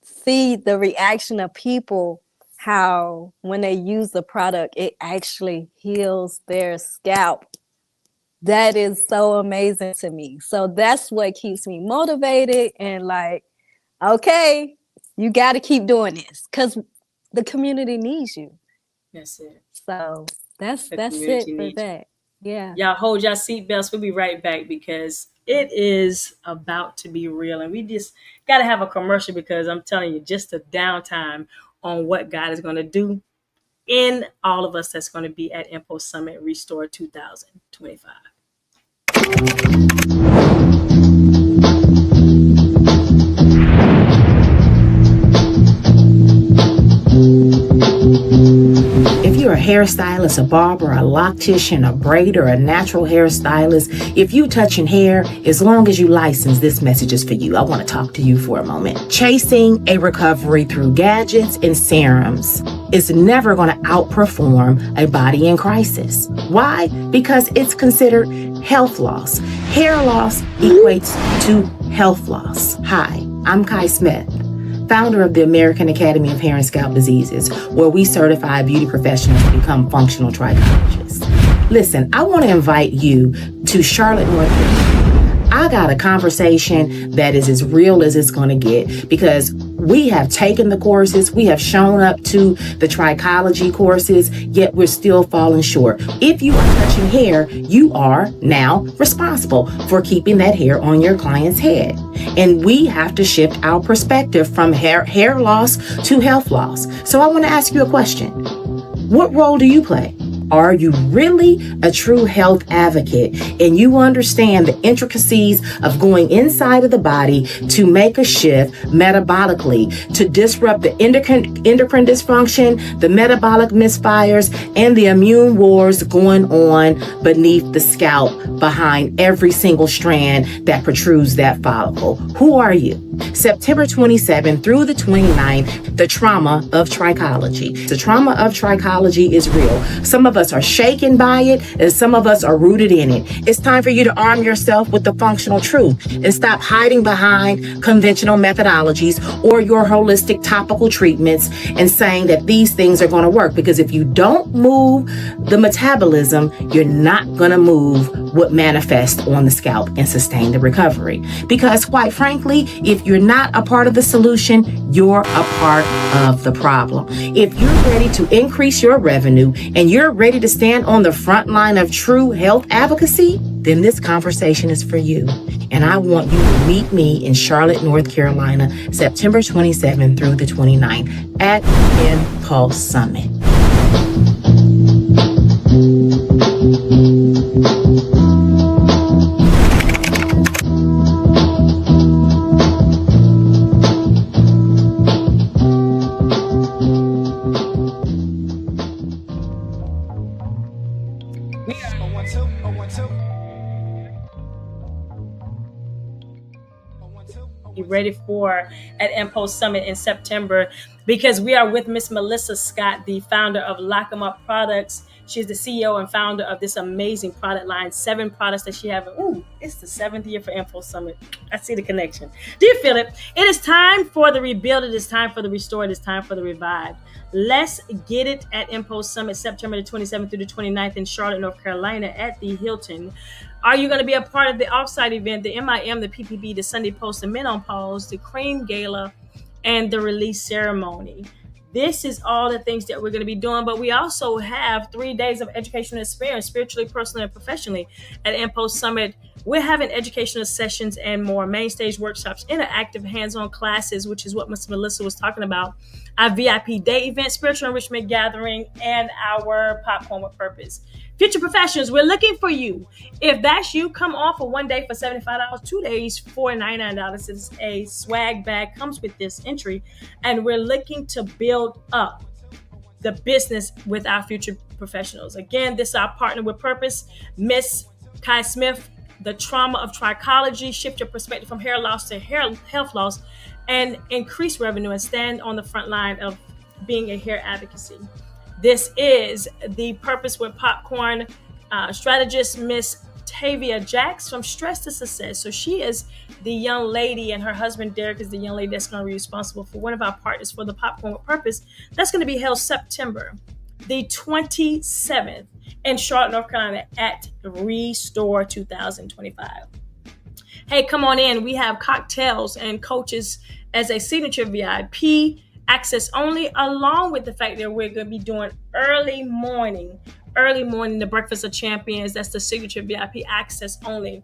see the reaction of people, how when they use the product, it actually heals their scalp. That is so amazing to me. So that's what keeps me motivated and like, okay, you got to keep doing this, because the community needs you. That's it. So that's it for that. Yeah. Y'all hold your seatbelts. We'll be right back, because it is about to be real. And we just got to have a commercial, because I'm telling you, just a downtime on what God is going to do in all of us that's going to be at Impulse Summit Restore 2025. If you're a hairstylist, a barber, a loctician, a braider, a natural hairstylist, if you touching hair, as long as you license, this message is for you. I want to talk to you for a moment. Chasing a recovery through gadgets and serums is never going to outperform a body in crisis. Why? Because it's considered health loss. Hair loss equates to health loss. Hi, I'm Kai Smith, founder of the American Academy of Hair and Scalp Diseases, where we certify beauty professionals to become functional trichologists. Listen, I want to invite you to Charlotte, North Carolina. I got a conversation that is as real as it's going to get, because we have taken the courses, we have shown up to the trichology courses, yet we're still falling short. If you are touching hair, you are now responsible for keeping that hair on your client's head. And we have to shift our perspective from hair loss to health loss. So I want to ask you a question. What role do you play? Are you really a true health advocate and you understand the intricacies of going inside of the body to make a shift metabolically, to disrupt the endocrine dysfunction, the metabolic misfires, and the immune wars going on beneath the scalp behind every single strand that protrudes that follicle? Who are you? September 27th through the 29th, the trauma of trichology. The trauma of trichology is real. Some of us are shaken by it, and some of us are rooted in it. It's time for you to arm yourself with the functional truth and stop hiding behind conventional methodologies or your holistic topical treatments and saying that these things are going to work. Because if you don't move the metabolism, you're not going to move what manifests on the scalp and sustain the recovery. Because quite frankly, if you're not a part of the solution, you're a part of the problem. If you're ready to increase your revenue and you're ready to stand on the front line of true health advocacy, then this conversation is for you. And I want you to meet me in Charlotte, North Carolina, September 27th through the 29th at Impulse Summit. Be ready for at Impulse Summit in September, because we are with Miss Melissa Scott, the founder of Loc Em Up Products. She's the CEO and founder of this amazing product line, 7 products that she has. Ooh, it's the 7th year for Impulse Summit. I see the connection. Do you feel it? It is time for the rebuild. It is time for the restore. It is time for the revive. Let's get it at Impulse Summit, September the 27th through the 29th in Charlotte, North Carolina at the Hilton. Are you going to be a part of the offsite event, the MIM, the PPB, the Sunday Post, the Men on Pause, the Cream Gala, and the release ceremony? This is all the things that we're going to be doing, but we also have 3 days of educational experience, spiritually, personally, and professionally at Impulse Summit. We're having educational sessions and more, main stage workshops, interactive hands-on classes, which is what Ms. Melissa was talking about, our VIP day event, spiritual enrichment gathering, and our popcorn with purpose. Future professionals, we're looking for you. If that's you, come on for 1 day for $75, 2 days for $99. It's a swag bag, comes with this entry, and we're looking to build up the business with our future professionals. Again, this is our partner with purpose, Miss Kai Smith, the trauma of trichology, shift your perspective from hair loss to health loss, and increase revenue and stand on the front line of being a hair advocacy. This is the Purpose with Popcorn strategist, Miss Tavia Jacks from Stress to Success. So she is the young lady, and her husband Derek is the young lady that's going to be responsible for one of our partners for the Popcorn with Purpose. That's going to be held September the 27th in Charlotte, North Carolina at Restore 2025. Hey, come on in. We have cocktails and coaches as a signature VIP, access only, along with the fact that we're going to be doing early morning, the Breakfast of Champions. That's the signature VIP, access only.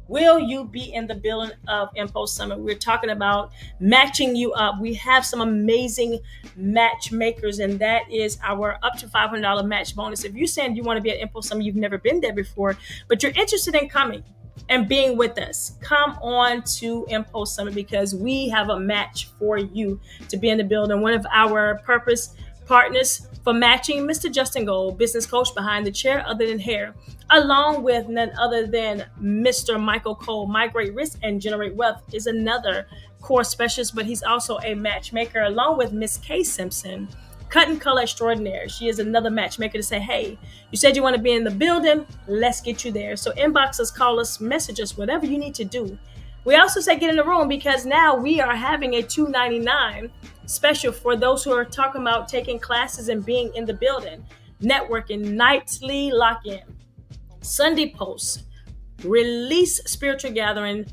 Will you be in the building of Impulse Summit? We're talking about matching you up. We have some amazing matchmakers, and that is our up to $500 match bonus. If you're saying you want to be at Impulse Summit, you've never been there before, but you're interested in coming and being with us, come on to Impulse Summit, because we have a match for you to be in the building. One of our purpose partners for matching, Mr. Justin Gold, business coach behind the chair other than hair, along with none other than Mr. Michael Cole. Migrate Risk and Generate Wealth is another core specialist, but he's also a matchmaker, along with Miss Kay Simpson, Cut and Color Extraordinaire. She is another matchmaker to say, hey, you said you want to be in the building, let's get you there. So inbox us, call us, message us, whatever you need to do. We also say get in the room, because now we are having a $299 special for those who are talking about taking classes and being in the building. networking nightly lock-in, Sunday posts, release spiritual gathering,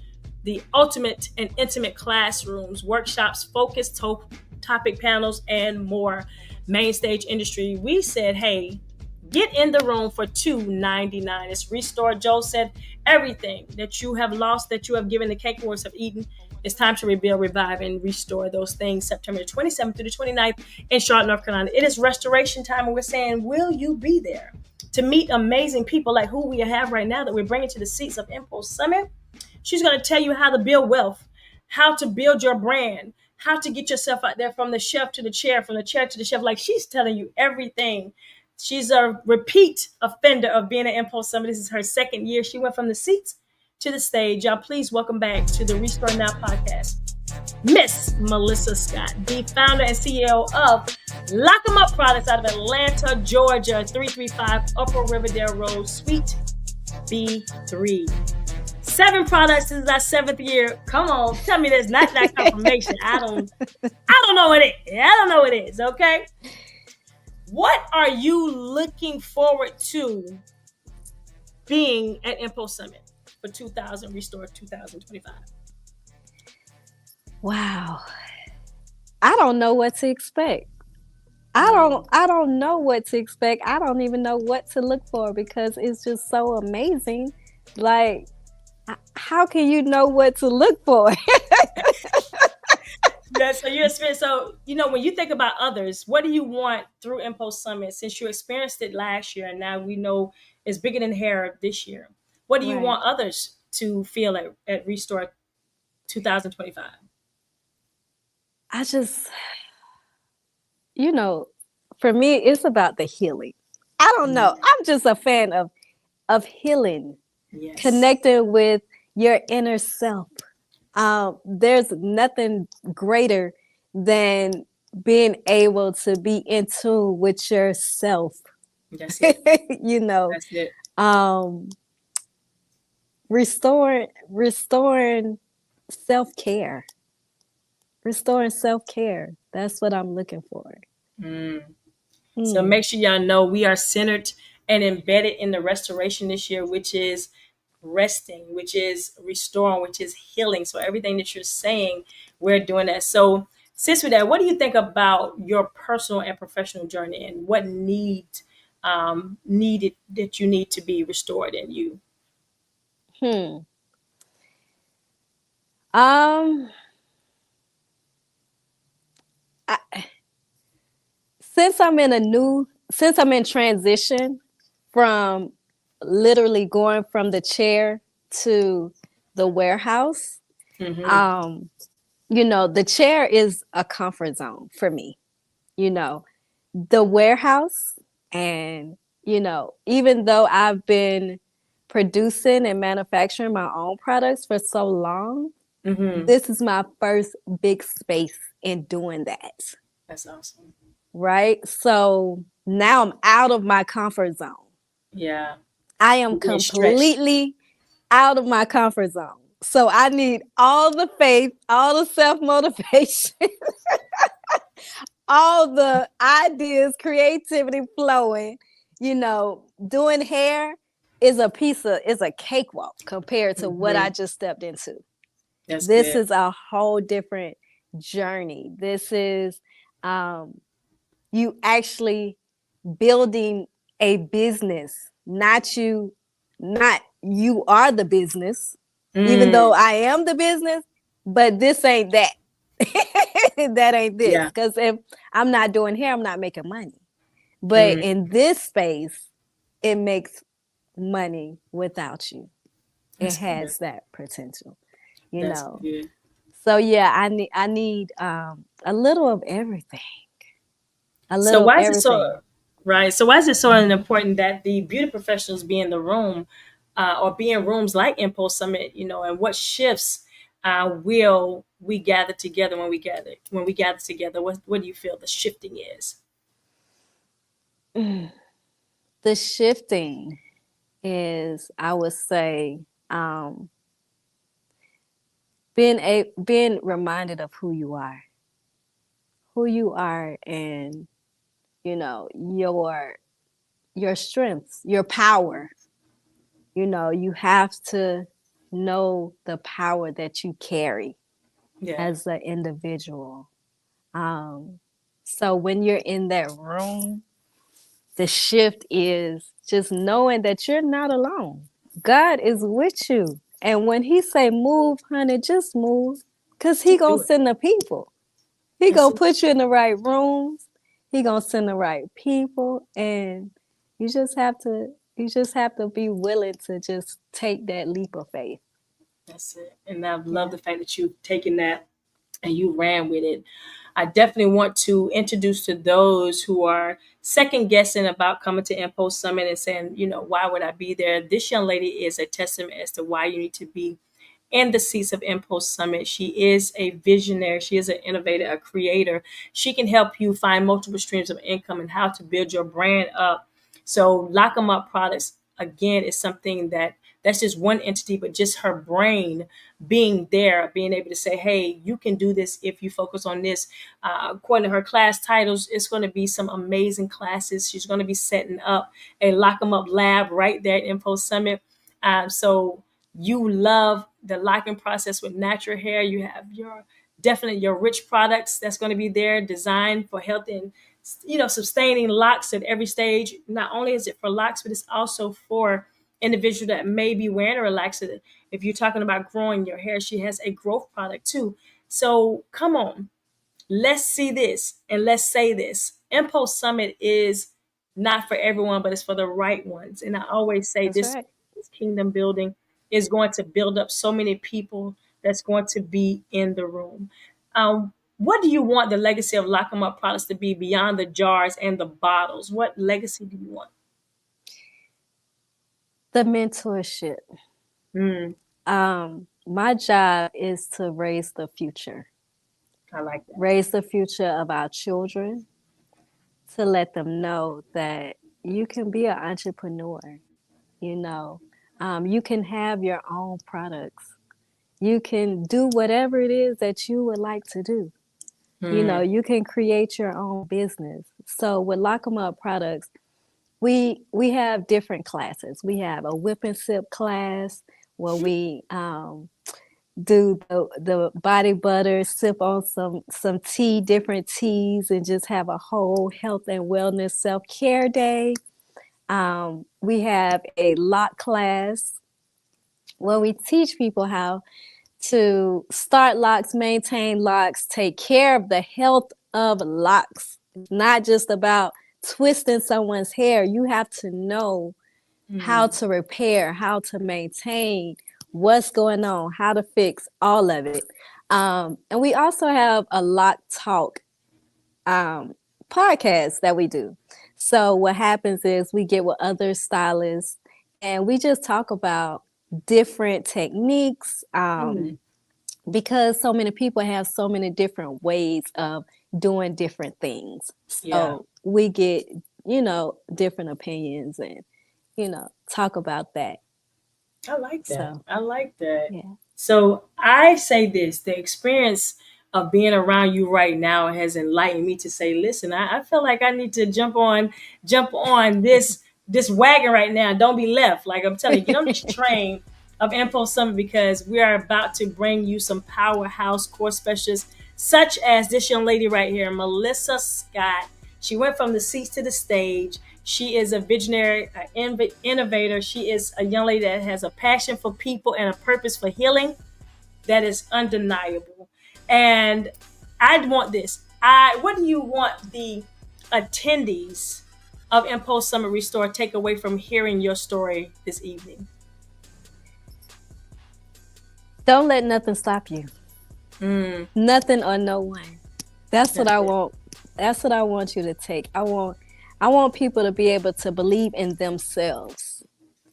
the ultimate and intimate classrooms, workshops, focused topic panels, and more. Main stage industry. We said, hey, get in the room for $2.99. It's Restore. Joe said, everything that you have lost, that you have given the cake wars have eaten, it's time to rebuild, revive, and restore those things. September 27th through the 29th in Charlotte, North Carolina. It is restoration time, and we're saying, will you be there to meet amazing people like who we have right now that we're bringing to the seats of Impulse Summit? She's going to tell you how to build wealth, how to build your brand, how to get yourself out there from the shelf to the chair, from the chair to the shelf. Like, she's telling you everything. She's a repeat offender of being an Impulse Summit. This is her second year. She went from the seats to the stage. Y'all, please welcome back to the Restore Now podcast, Miss Melissa Scott, the founder and CEO of Loc Em Up Products out of Atlanta, Georgia, 335 Upper Riverdale Road, Suite B3. 7 products. This is our 7th year. Come on, tell me there's not that confirmation. I don't know what it is. I don't know what it is. Okay. What are you looking forward to being at Impulse Summit for 2000 Restore 2025? Wow. I don't know what to expect. I don't know what to expect. I don't even know what to look for because it's just so amazing. Like, how can you know what to look for? Yeah, so you experience. So when you think about others, what do you want through Impulse Summit? Since you experienced it last year, and now we know it's bigger than hair this year. What do you Right. want others to feel at Restore 2025? I just, for me, it's about the healing. I don't know. I'm just a fan of healing, Yes. connecting with your inner self. There's nothing greater than being able to be in tune with yourself. That's it. That's it. Um, restoring self-care. Restoring self-care. That's what I'm looking for. So make sure y'all know we are centered and embedded in the restoration this year, which is resting, which is restoring, which is healing. So everything that you're saying, we're doing that. So since with that, what do you think about your personal and professional journey, and what needed that you need to be restored in you? Um, I, since I'm in transition from literally going from the chair to the warehouse, Mm-hmm. the chair is a comfort zone for me. The warehouse, and even though I've been producing and manufacturing my own products for so long, Mm-hmm. this is my first big space in doing that. That's awesome. Right? So now I'm out of my comfort zone. Yeah. I am You're being stretched. completely out of my comfort zone. So I need all the faith, all the self-motivation, all the ideas, creativity flowing. Doing hair is a cakewalk compared to what I Mm-hmm. just stepped into. That's This good. is a whole different journey. This is you actually building a business, not you are the business, even though Mm. I am the business, but this ain't that. That ain't this. Yeah. Because if I'm not doing hair, I'm not making money. But Mm. in this space, it makes money without you. It That's good. has that potential, you That's know. good. So yeah, I need a little of everything. A So little of why is it everything. so right? So why is it so important that the beauty professionals be in the room, or be in rooms like Impulse Summit? And what shifts will we gather together when we gather together? What do you feel the shifting is? The shifting is, I would say, um, being reminded of who you are, and your your strengths, your power. You have to know the power that you carry Yeah. as an individual. So when you're in that room, the shift is just knowing that you're not alone. God is with you. And when he say move, honey, just move. Cause he Just gonna do it. send the people. He That's gonna it. put you in the right rooms. He gonna send the right people. And you just have to be willing to just take that leap of faith. That's it. And I love Yeah, the fact that you've taken that and you ran with it. I definitely want to introduce to those who are second guessing about coming to Impulse Summit and saying, why would I be there? This young lady is a testament as to why you need to be in the seats of Impulse Summit. She is a visionary. She is an innovator, a creator. She can help you find multiple streams of income and how to build your brand up. So Loc Em Up Products, again, is something that's just one entity, but just her brain being there, being able to say, hey, you can do this if you focus on this. According to her class titles, it's going to be some amazing classes. She's going to be setting up a Loc Em Up lab right there at Impulse Summit. So you love the locking process with natural hair. You have your rich products that's going to be there, designed for health and sustaining locks at every stage. Not only is it for locks, but it's also for individual that may be wearing a relaxer. If you're talking about growing your hair, she has a growth product too. So come on, let's see this and let's say this. Impulse Summit is not for everyone, but it's for the right ones. And I always say that's this, right. this kingdom building is going to build up so many people that's going to be in the room. What do you want the legacy of Loc Em Up products to be beyond the jars and the bottles? What legacy do you want? The mentorship. Mm, My job is to raise the future, I like that. raise the future of our children, to let them know that you can be an entrepreneur. You know, you can have your own products. You can do whatever it is that you would like to do. Mm, You can create your own business. So with Loc 'em Up Products, we have different classes. We have a whip and sip class where we do the body butter, sip on some tea, different teas, and just have a whole health and wellness self care day. We have a lock class where we teach people how to start locks, maintain locks, take care of the health of locks. It's not just about twisting someone's hair. You have to know how mm, to repair, how to maintain, what's going on, how to fix all of it. And we also have a lock talk um, podcast that we do. So what happens is we get with other stylists and we just talk about different techniques, mm. because so many people have so many different ways of doing different things. Yeah. So we get, different opinions and, talk about that. I like that. So, I like that. yeah. So I say this, the experience of being around you right now has enlightened me to say, listen, I feel like I need to jump on this wagon right now. Don't be left. Like I'm telling you, get on this train of Impulse Summit because we are about to bring you some powerhouse course specialists, such as this young lady right here, Melissa Scott. She went from the seats to the stage. She is a visionary, an innovator. She is a young lady that has a passion for people and a purpose for healing that is undeniable. And I'd want this. What do you want the attendees of Impulse Summit Restore take away from hearing your story this evening? Don't let nothing stop you. Mm, Nothing or no one. That's what that's I it. want. That's what I want you to take. I want people to be able to believe in themselves,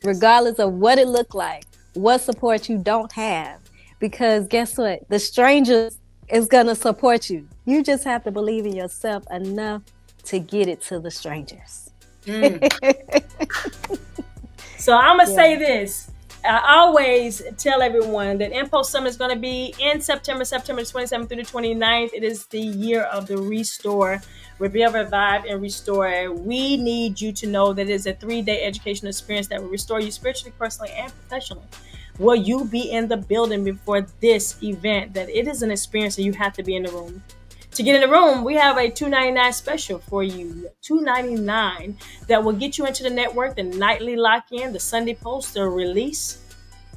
That's it. regardless of what it looked like, what support you don't have. Because guess what? The strangers is gonna support you. You just have to believe in yourself enough to get it to the strangers. Mm. So I'm gonna Yeah. say this. I always tell everyone that Impulse Summit is going to be in September 27th through the 29th. It is the year of the restore. Rebuild, Revive, and Restore. We need you to know that it is a 3-day educational experience that will restore you spiritually, personally, and professionally. Will you be in the building before this event? That it is an experience and you have to be in the room. To get in the room, we have a $2.99 special for you. $2.99 that will get you into the network, the nightly lock-in, the Sunday post, the release.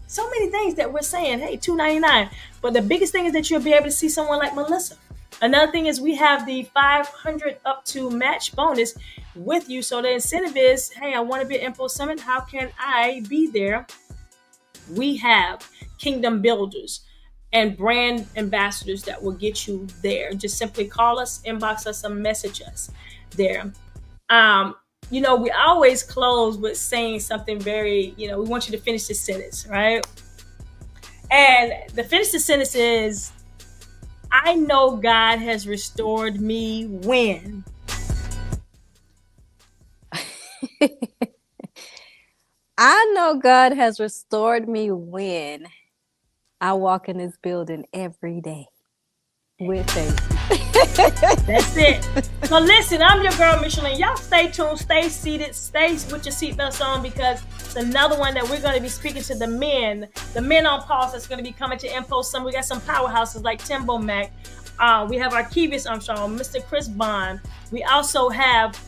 So many things that we're saying, hey, $2.99. But the biggest thing is that you'll be able to see someone like Melissa. Another thing is we have the 500 up to match bonus with you. So the incentive is, hey, I want to be at Info Summit. How can I be there? We have Kingdom Builders and brand ambassadors that will get you there. Just simply call us, inbox us, or message us there. We always close with saying something very, we want you to finish this sentence, right? And the finish the sentence is, I know God has restored me when. I know God has restored me when I walk in this building every day with faith. That's it. So listen, I'm your girl, Micheline. Y'all stay tuned, stay seated, stay with your seatbelts on, because it's another one that we're going to be speaking to the men on pause that's going to be coming to Info Summit. We got some powerhouses like Timbo Mac. We have our Kevis Armstrong, Mr. Chris Bond. We also have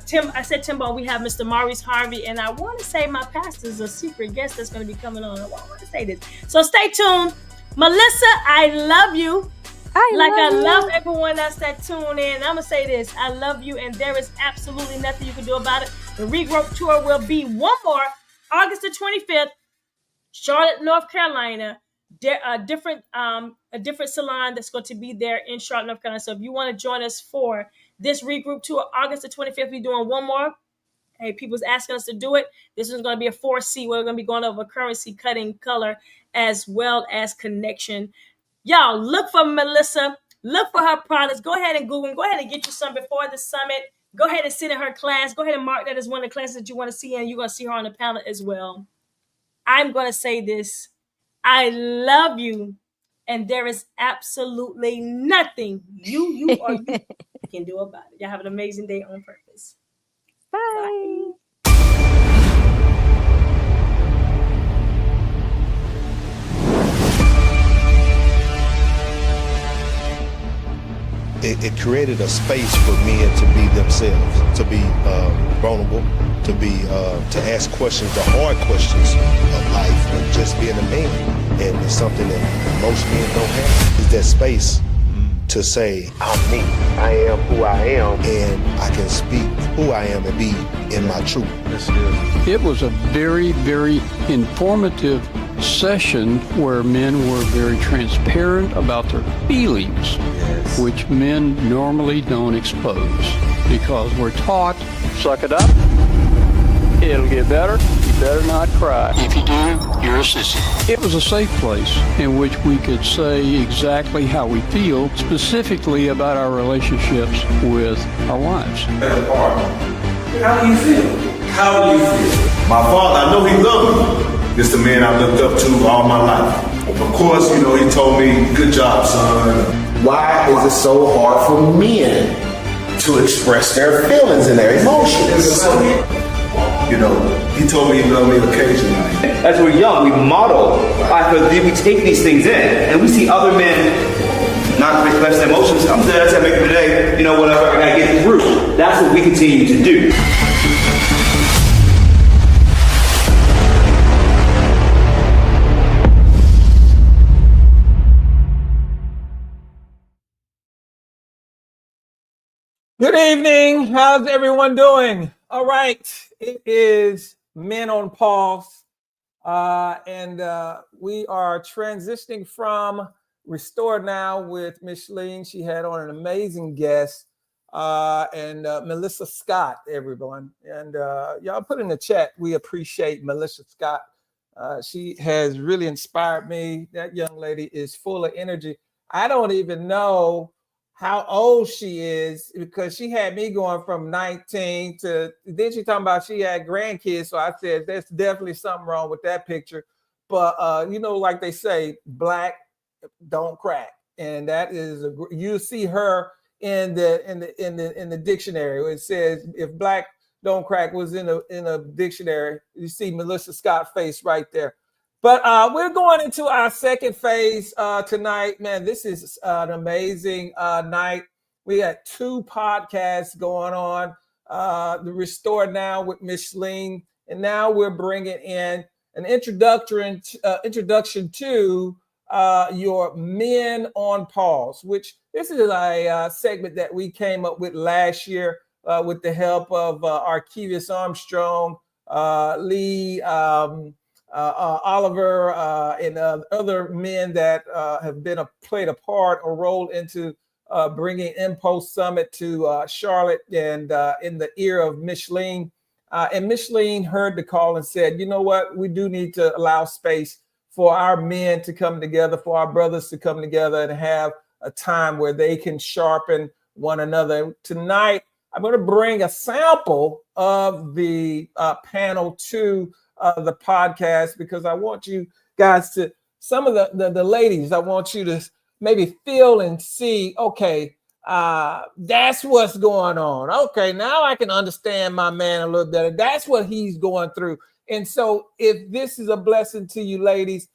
Timbo. We have Mr. Maurice Harvey, and I want to say my pastor's a secret guest that's going to be coming on. I want to say this. So stay tuned. Melissa, I love you. I love everyone that's tuned in. I'm going to say this. I love you, and there is absolutely nothing you can do about it. The Regroup Tour will be one more, August the 25th, Charlotte, North Carolina. A different salon that's going to be there in Charlotte, North Carolina. So if you want to join us for this Regroup Tour, August the 25th, we're doing one more. Hey, people's asking us to do it. This is going to be a 4C. We're going to be going over currency, cutting, color, as well as connection. Y'all, look for Melissa. Look for her products. Go ahead and Google. Go ahead and get you some before the summit. Go ahead and sit in her class. Go ahead and mark that as one of the classes that you want to see, and you're going to see her on the panel as well. I'm going to say this. I love you, and there is absolutely nothing you can do about it. Y'all have an amazing day on purpose. Bye. It created a space for men to be themselves, to be vulnerable, to ask questions, the hard questions of life, and just being a man. And it's something that most men don't have, is that space to say, I'm me, I am who I am, and I can speak who I am and be in my truth. It was a very, very informative session where men were very transparent about their feelings, which men normally don't expose, because we're taught, suck it up, it'll get better, you better not cry. If you do, you're a sissy. It was a safe place in which we could say exactly how we feel, specifically about our relationships with our wives. How do you feel? How do you feel? My father, I know he loved me. This the man I looked up to all my life. Of course, he told me, good job, son. Why is it so hard for men to express their feelings and their emotions? He told me he loved me occasionally. As we're young, we model. We take these things in, and we see other men not express their emotions. I'm there, that's how I make it today. Whatever, I gotta get through. That's what we continue to do. Good evening. How's everyone doing? All right. It is Men on Pulse. And we are transitioning from Restore Now with Micheline. She had on an amazing guest. And Melissa Scott, everyone. And y'all put in the chat, we appreciate Melissa Scott. She has really inspired me. That young lady is full of energy. I don't even know how old she is, because she had me going from 19 to, then she talking about she had grandkids. So I said, there's definitely something wrong with that picture. But, like they say, black don't crack. And that is, you see her in the dictionary. It says if black don't crack was in a dictionary. You see Melissa Scott face right there. But we're going into our second phase tonight. Man, this is an amazing night. We got 2 podcasts going on. The Restore Now with Micheline, and now we're bringing in an introduction to your Men on Pause, which this is a segment that we came up with last year with the help of Arkevius Armstrong, Lee, Oliver, and other men that have played a part or role into bringing Impulse Summit to Charlotte, and in the ear of Micheline. And Micheline heard the call and said, you know what, we do need to allow space for our men to come together, for our brothers to come together and have a time where they can sharpen one another. Tonight, I'm going to bring a sample of the panel to the podcast, because I want you guys to, some of the ladies, I want you to maybe feel and see, okay, that's what's going on. Okay, now I can understand my man a little better. That's what he's going through. And so if this is a blessing to you ladies,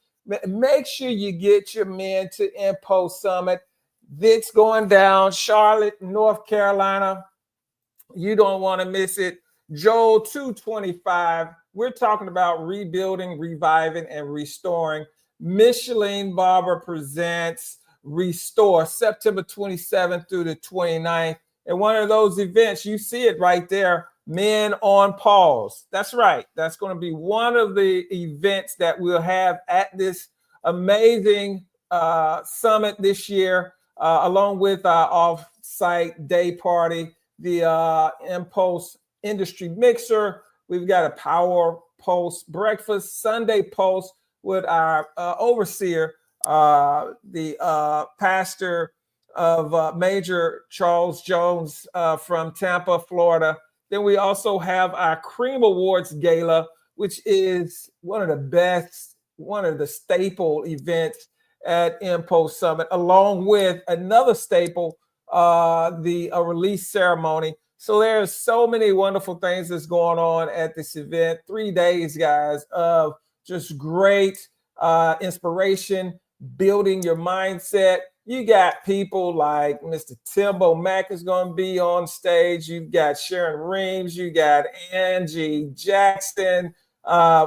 make sure you get your men to Impulse Summit. It's going down Charlotte, North Carolina. You don't want to miss it. Joel 2:25. We're talking about rebuilding, reviving, and restoring. Micheline Barber presents Restore, September 27th through the 29th. And one of those events, you see it right there, Men on Pause. That's right. That's going to be one of the events that we'll have at this amazing summit this year, along with our off-site day party, the Impulse Industry Mixer. We've got a Power Pulse breakfast, Sunday Pulse with our overseer, the pastor of Major Charles Jones from Tampa, Florida. Then we also have our Cream Awards Gala, which is one of the best, one of the staple events at Impulse Summit, along with another staple, the release ceremony. So there's so many wonderful things that's going on at this event. 3 days, guys, of just great inspiration, building your mindset. You got people like Mr. Timbo Mack is going to be on stage. You've got Sharon Reams. You got Angie Jackson.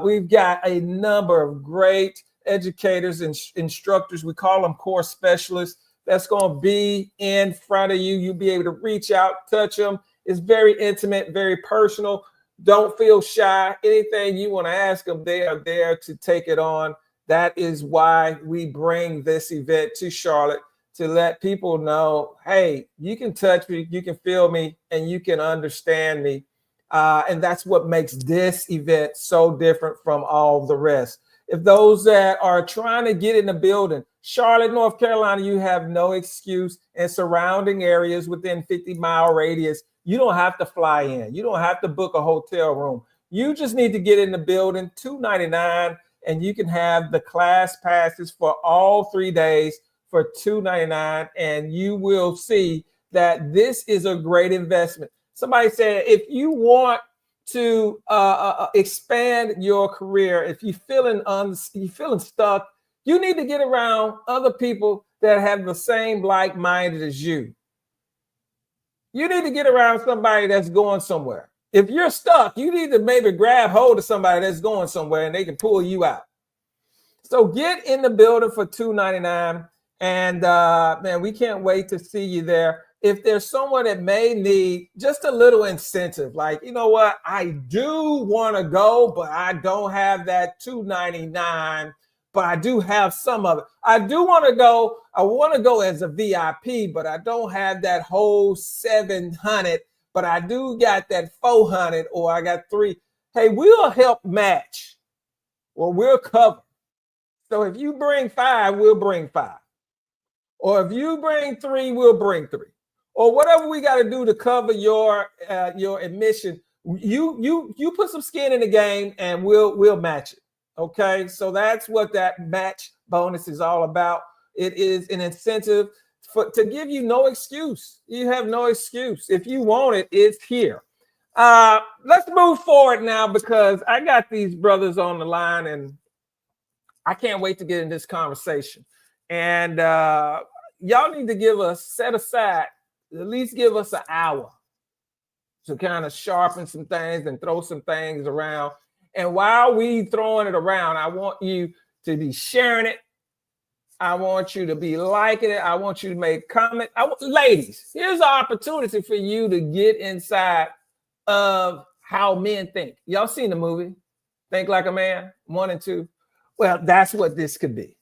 We've got a number of great educators and instructors. We call them core specialists. That's going to be in front of you. You'll be able to reach out, touch them. It's very intimate, very personal. Don't feel shy. Anything you want to ask them, they are there to take it on. That is why we bring this event to Charlotte, to let people know, hey, you can touch me, you can feel me, and you can understand me. And that's what makes this event so different from all the rest. If those that are trying to get in the building, Charlotte, North Carolina, you have no excuse, and surrounding areas within 50-mile radius, you don't have to fly in. You don't have to book a hotel room. You just need to get in the building, $299, and you can have the class passes for all 3 days for $299, and you will see that this is a great investment. Somebody said, if you want to expand your career, if you're feeling stuck, you need to get around other people that have the same like-minded as you. You need to get around somebody that's going somewhere. If you're stuck, you need to maybe grab hold of somebody that's going somewhere and they can pull you out. So get in the building for $299. And man, we can't wait to see you there. If there's someone that may need just a little incentive, like, you know what, I do want to go, but I don't have that $299, but I do have some of it. I do want to go. I want to go as a VIP, but I don't have that whole $700, but I do got that $400, or I got $300. Hey, we'll help match, or we'll cover. So if you bring $5, we'll bring $5. Or if you bring $3, we'll bring $3. Or whatever we got to do to cover your admission. You put some skin in the game, and we'll match it. Okay, so that's what that match bonus is all about. It is an incentive to give you no excuse. You have no excuse. If you want it, it's here. Let's move forward now because I got these brothers on the line and I can't wait to get in this conversation. And y'all need to set aside, at least give us an hour to kind of sharpen some things and throw some things around. And while we throwing it around, I want you to be sharing it. I want you to be liking it. I want you to make comments. Ladies, here's an opportunity for you to get inside of how men think. Y'all seen the movie, Think Like a Man, 1 and 2? Well, that's what this could be.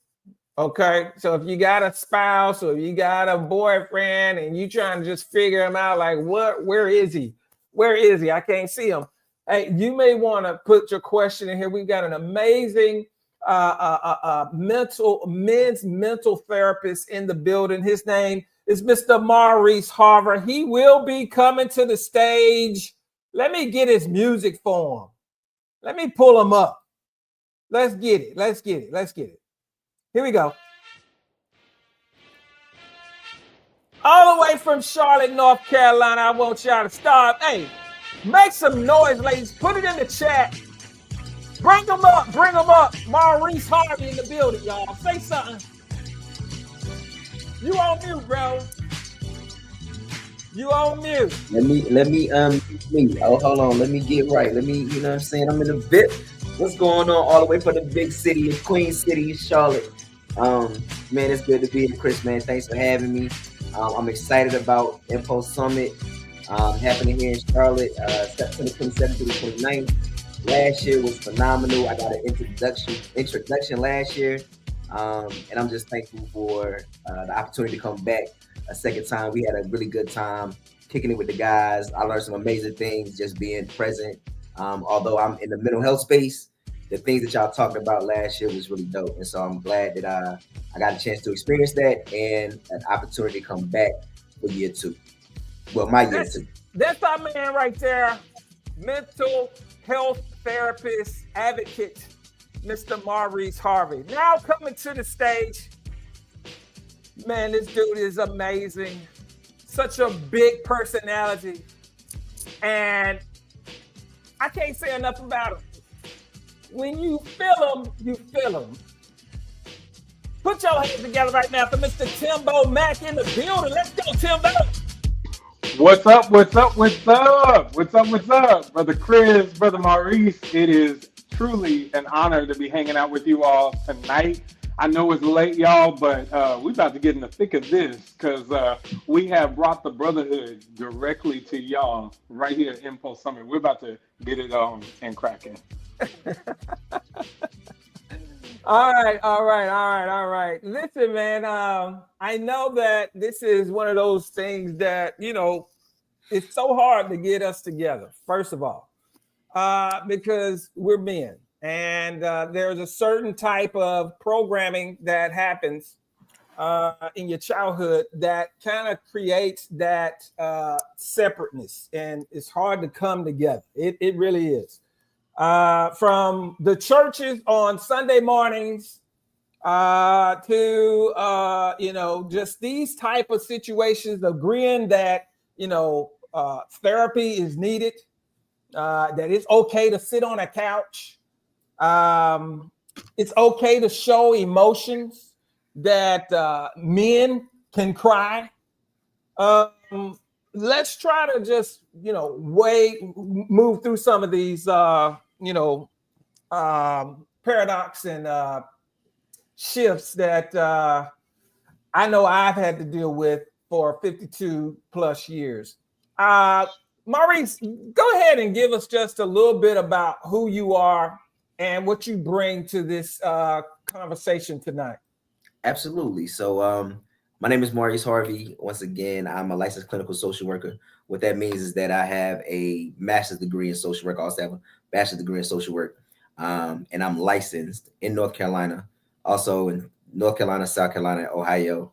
Okay, so if you got a spouse or you got a boyfriend and you trying to just figure him out, like where is he? Where is he? I can't see him. Hey, you may want to put your question in here. We've got an amazing men's mental therapist in the building. His name is Mr. Maurice Harver. He will be coming to the stage. Let me get his music for him. Let me pull him up. Let's get it. Let's get it. Let's get it. Here we go. All the way from Charlotte, North Carolina, I want y'all to start. Hey, make some noise, ladies. Put it in the chat. Bring them up. Bring them up. Maurice Harvey in the building, y'all. Say something. You on mute, bro. You on mute. Let me oh, hold on. Let me get right. Let me, you know what I'm saying? I'm in the VIP. What's going on all the way from the big city of Queen City, Charlotte? Man, it's good to be here, Chris, man. Thanks for having me. I'm excited about Impulse Summit happening here in Charlotte, September 27th to the 29th. Last year was phenomenal. I got an introduction last year. And I'm just thankful for the opportunity to come back a second time. We had a really good time kicking it with the guys. I learned some amazing things just being present. Although I'm in the mental health space, the things that y'all talked about last year was really dope. And so I'm glad that I got a chance to experience that and an opportunity to come back for year 2. Well, my year 2. That's our man right there. Mental health therapist, advocate, Mr. Maurice Harvey. Now coming to the stage. Man, this dude is amazing. Such a big personality. And I can't say enough about him. When you feel him, you feel him. Put your hands together right now for Mr. Timbo Mack in the building. Let's go, Timbo. What's up? What's up? What's up? What's up? What's up? Brother Chris, Brother Maurice, it is truly an honor to be hanging out with you all tonight. I know it's late, y'all, but we're about to get in the thick of this because we have brought the brotherhood directly to y'all right here at Impulse Summit. We're about to get it on and cracking. All right. Listen, man, I know that this is one of those things that, you know, it's so hard to get us together, first of all, because we're men. And there's a certain type of programming that happens in your childhood that kind of creates that separateness. And it's hard to come together. It really is. From the churches on Sunday mornings to, you know, just these type of situations, agreeing that, you know, therapy is needed, that it's okay to sit on a couch. It's okay to show emotions, that men can cry. Let's try to just, you know, move through some of these, you know, paradox and shifts that I know I've had to deal with for 52 plus years. Maurice, go ahead and give us just a little bit about who you are and what you bring to this conversation tonight. Absolutely. So my name is Maurice Harvey. Once again, I'm a licensed clinical social worker. What that means is that I have a master's degree in social work. I also have a bachelor's degree in social work. And I'm licensed in North Carolina, also in North Carolina, South Carolina, Ohio,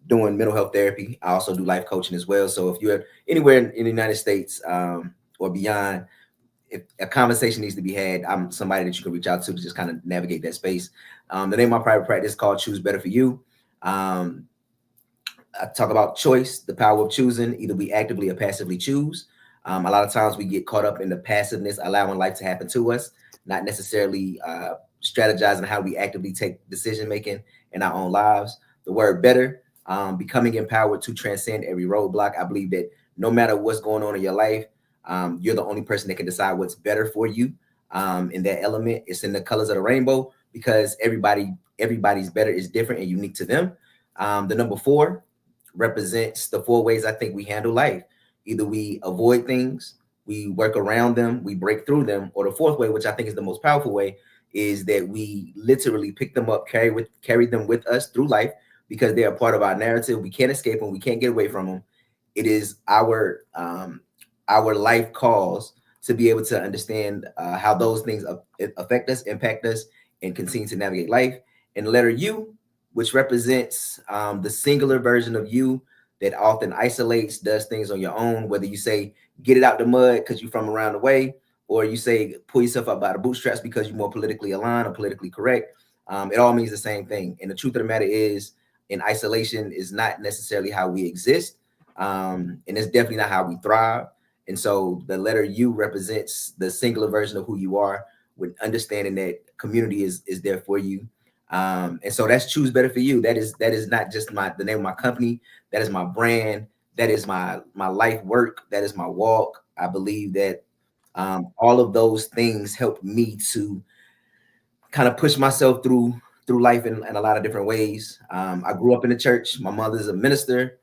doing mental health therapy. I also do life coaching as well. So if you're anywhere in the United States or beyond, if a conversation needs to be had, I'm somebody that you can reach out to just kind of navigate that space. The name of my private practice is called Choose Better For You. I talk about choice, the power of choosing. Either we actively or passively choose. A lot of times we get caught up in the passiveness, allowing life to happen to us, not necessarily strategizing how we actively take decision making in our own lives. The word better, becoming empowered to transcend every roadblock. I believe that no matter what's going on in your life, you're the only person that can decide what's better for you. In that element, it's in the colors of the rainbow because everybody's better is different and unique to them. The number 4 represents the 4 ways I think we handle life. Either we avoid things, we work around them, we break through them, or the 4th way, which I think is the most powerful way, is that we literally pick them up, carry them with us through life because they are part of our narrative. We can't escape them, we can't get away from them. It is our life calls to be able to understand how those things affect us, impact us, and continue to navigate life. And letter U, which represents the singular version of you that often isolates, does things on your own, whether you say get it out the mud because you're from around the way, or you say pull yourself up by the bootstraps because you're more politically aligned or politically correct. It all means the same thing. And the truth of the matter is, in isolation is not necessarily how we exist. And it's definitely not how we thrive. And so the letter U represents the singular version of who you are, with understanding that community is there for you. And so that's choose better for you. That is not just the name of my company. That is my brand. That is my life work. That is my walk. I believe that all of those things help me to kind of push myself through life in a lot of different ways. I grew up in the church. My mother's a minister.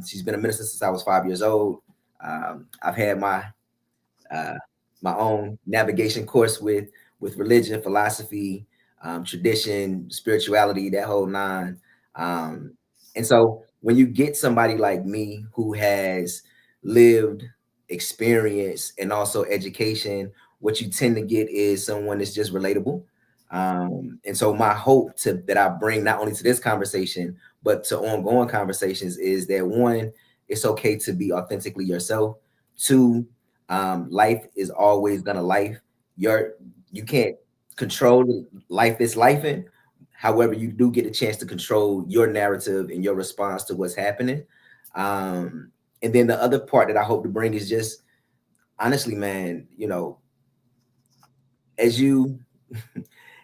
She's been a minister since I was 5 years old. I've had uh, my own navigation course with religion, philosophy, tradition, spirituality, that whole nine. And so when you get somebody like me who has lived experience and also education, what you tend to get is someone that's just relatable. And so my hope that I bring not only to this conversation, but to ongoing conversations is that, one, it's okay to be authentically yourself. Two, life is always gonna life. You can't control life that's life in. However, you do get a chance to control your narrative and your response to what's happening. And then the other part that I hope to bring is just honestly, man, as you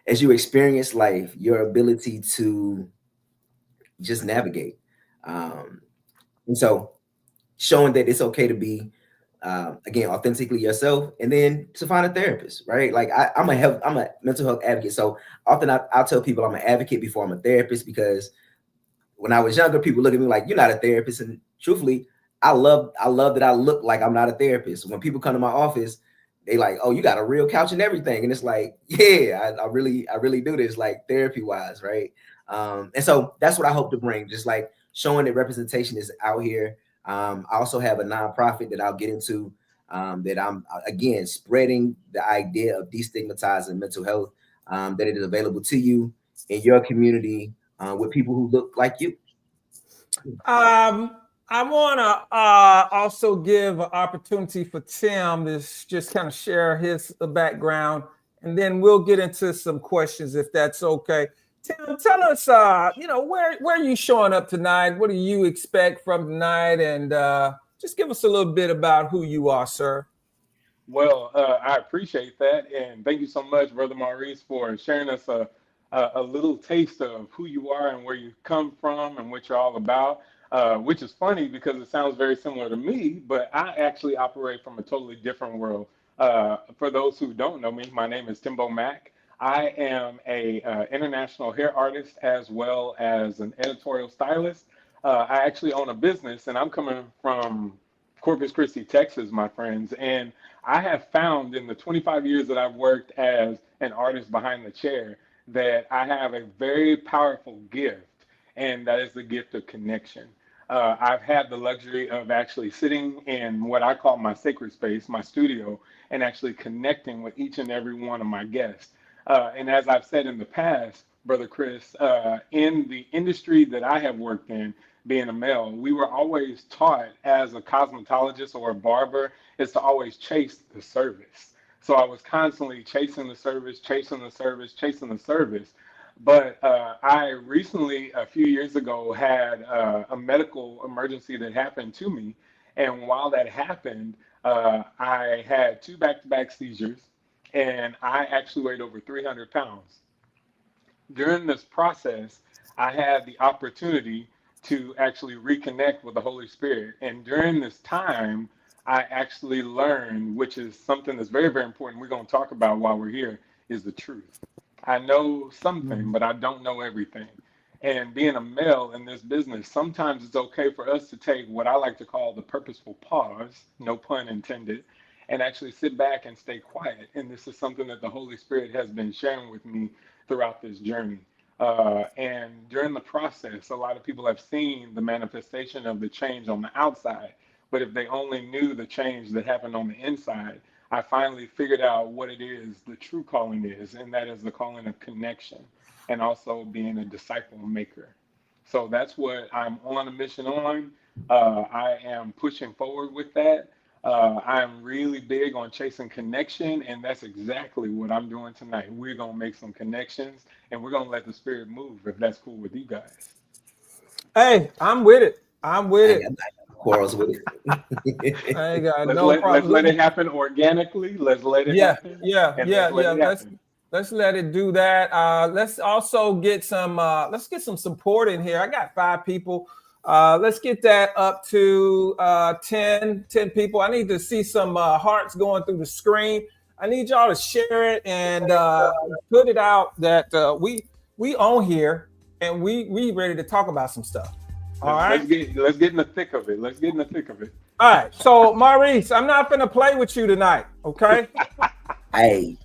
as you experience life, your ability to just navigate. Um, and so showing that it's okay to be again authentically yourself, and then to find a therapist, right? Like I'm a mental health advocate. So often I'll tell people I'm an advocate before I'm a therapist, because when I was younger, people look at me like, you're not a therapist. And truthfully, I love that I look like I'm not a therapist. When people come to my office, they like, oh, you got a real couch and everything. And it's like, yeah, I really do this, like, therapy wise, right? And so that's what I hope to bring, just like showing that representation is out here. I also have a nonprofit that I'll get into, that I'm again spreading the idea of destigmatizing mental health, that it is available to you in your community, with people who look like you. I want to also give an opportunity for Tim to just kind of share his background, and then we'll get into some questions if that's okay. Tim, tell us, where are you showing up tonight? What do you expect from tonight? And just give us a little bit about who you are, sir. Well, I appreciate that, and thank you so much, Brother Maurice, for sharing us a little taste of who you are and where you come from and what you're all about. Which is funny because it sounds very similar to me, but I actually operate from a totally different world. For those who don't know me, my name is Timbo Mack. I am a international hair artist as well as an editorial stylist. I actually own a business, and I'm coming from Corpus Christi, Texas, my friends. And I have found in the 25 years that I've worked as an artist behind the chair that I have a very powerful gift, and that is the gift of connection. I've had the luxury of actually sitting in what I call my sacred space, my studio, and actually connecting with each and every one of my guests. And as I've said in the past, Brother Chris, in the industry that I have worked in, being a male, we were always taught as a cosmetologist or a barber is to always chase the service. So I was constantly chasing the service, chasing the service, chasing the service. But I recently, a few years ago, had a medical emergency that happened to me. And while that happened, I had two back-to-back seizures, and I actually weighed over 300 pounds. During this process, I had the opportunity to actually reconnect with the Holy Spirit. And during this time, I actually learned, which is something that's very, very important, we're going to talk about while we're here, is the truth. I know something, but I don't know everything. And being a male in this business, sometimes it's okay for us to take what I like to call the purposeful pause, no pun intended, and actually sit back and stay quiet. And this is something that the Holy Spirit has been sharing with me throughout this journey. And during the process, a lot of people have seen the manifestation of the change on the outside. But if they only knew the change that happened on the inside, I finally figured out what it is the true calling is, and that is the calling of connection and also being a disciple maker. So that's what I'm on a mission on. I am pushing forward with that. I'm really big on chasing connection, and that's exactly what I'm doing tonight. We're going to make some connections, and we're going to let the Spirit move, if that's cool with you guys. Hey, I'm with it. I'm with it. Quarrels with it. I ain't got let's no let, problem. Let's let it happen organically. Let's let it happen. Let's let it do that. Let's also get some support in here. I got 5 people. Let's get that up to 10 people. I need to see some hearts going through the screen. I need y'all to share it and put it out that we own here and we ready to talk about some stuff. All right. Let's get in the thick of it. Let's get in the thick of it. All right. So Maurice, I'm not gonna play with you tonight. Okay. Hey,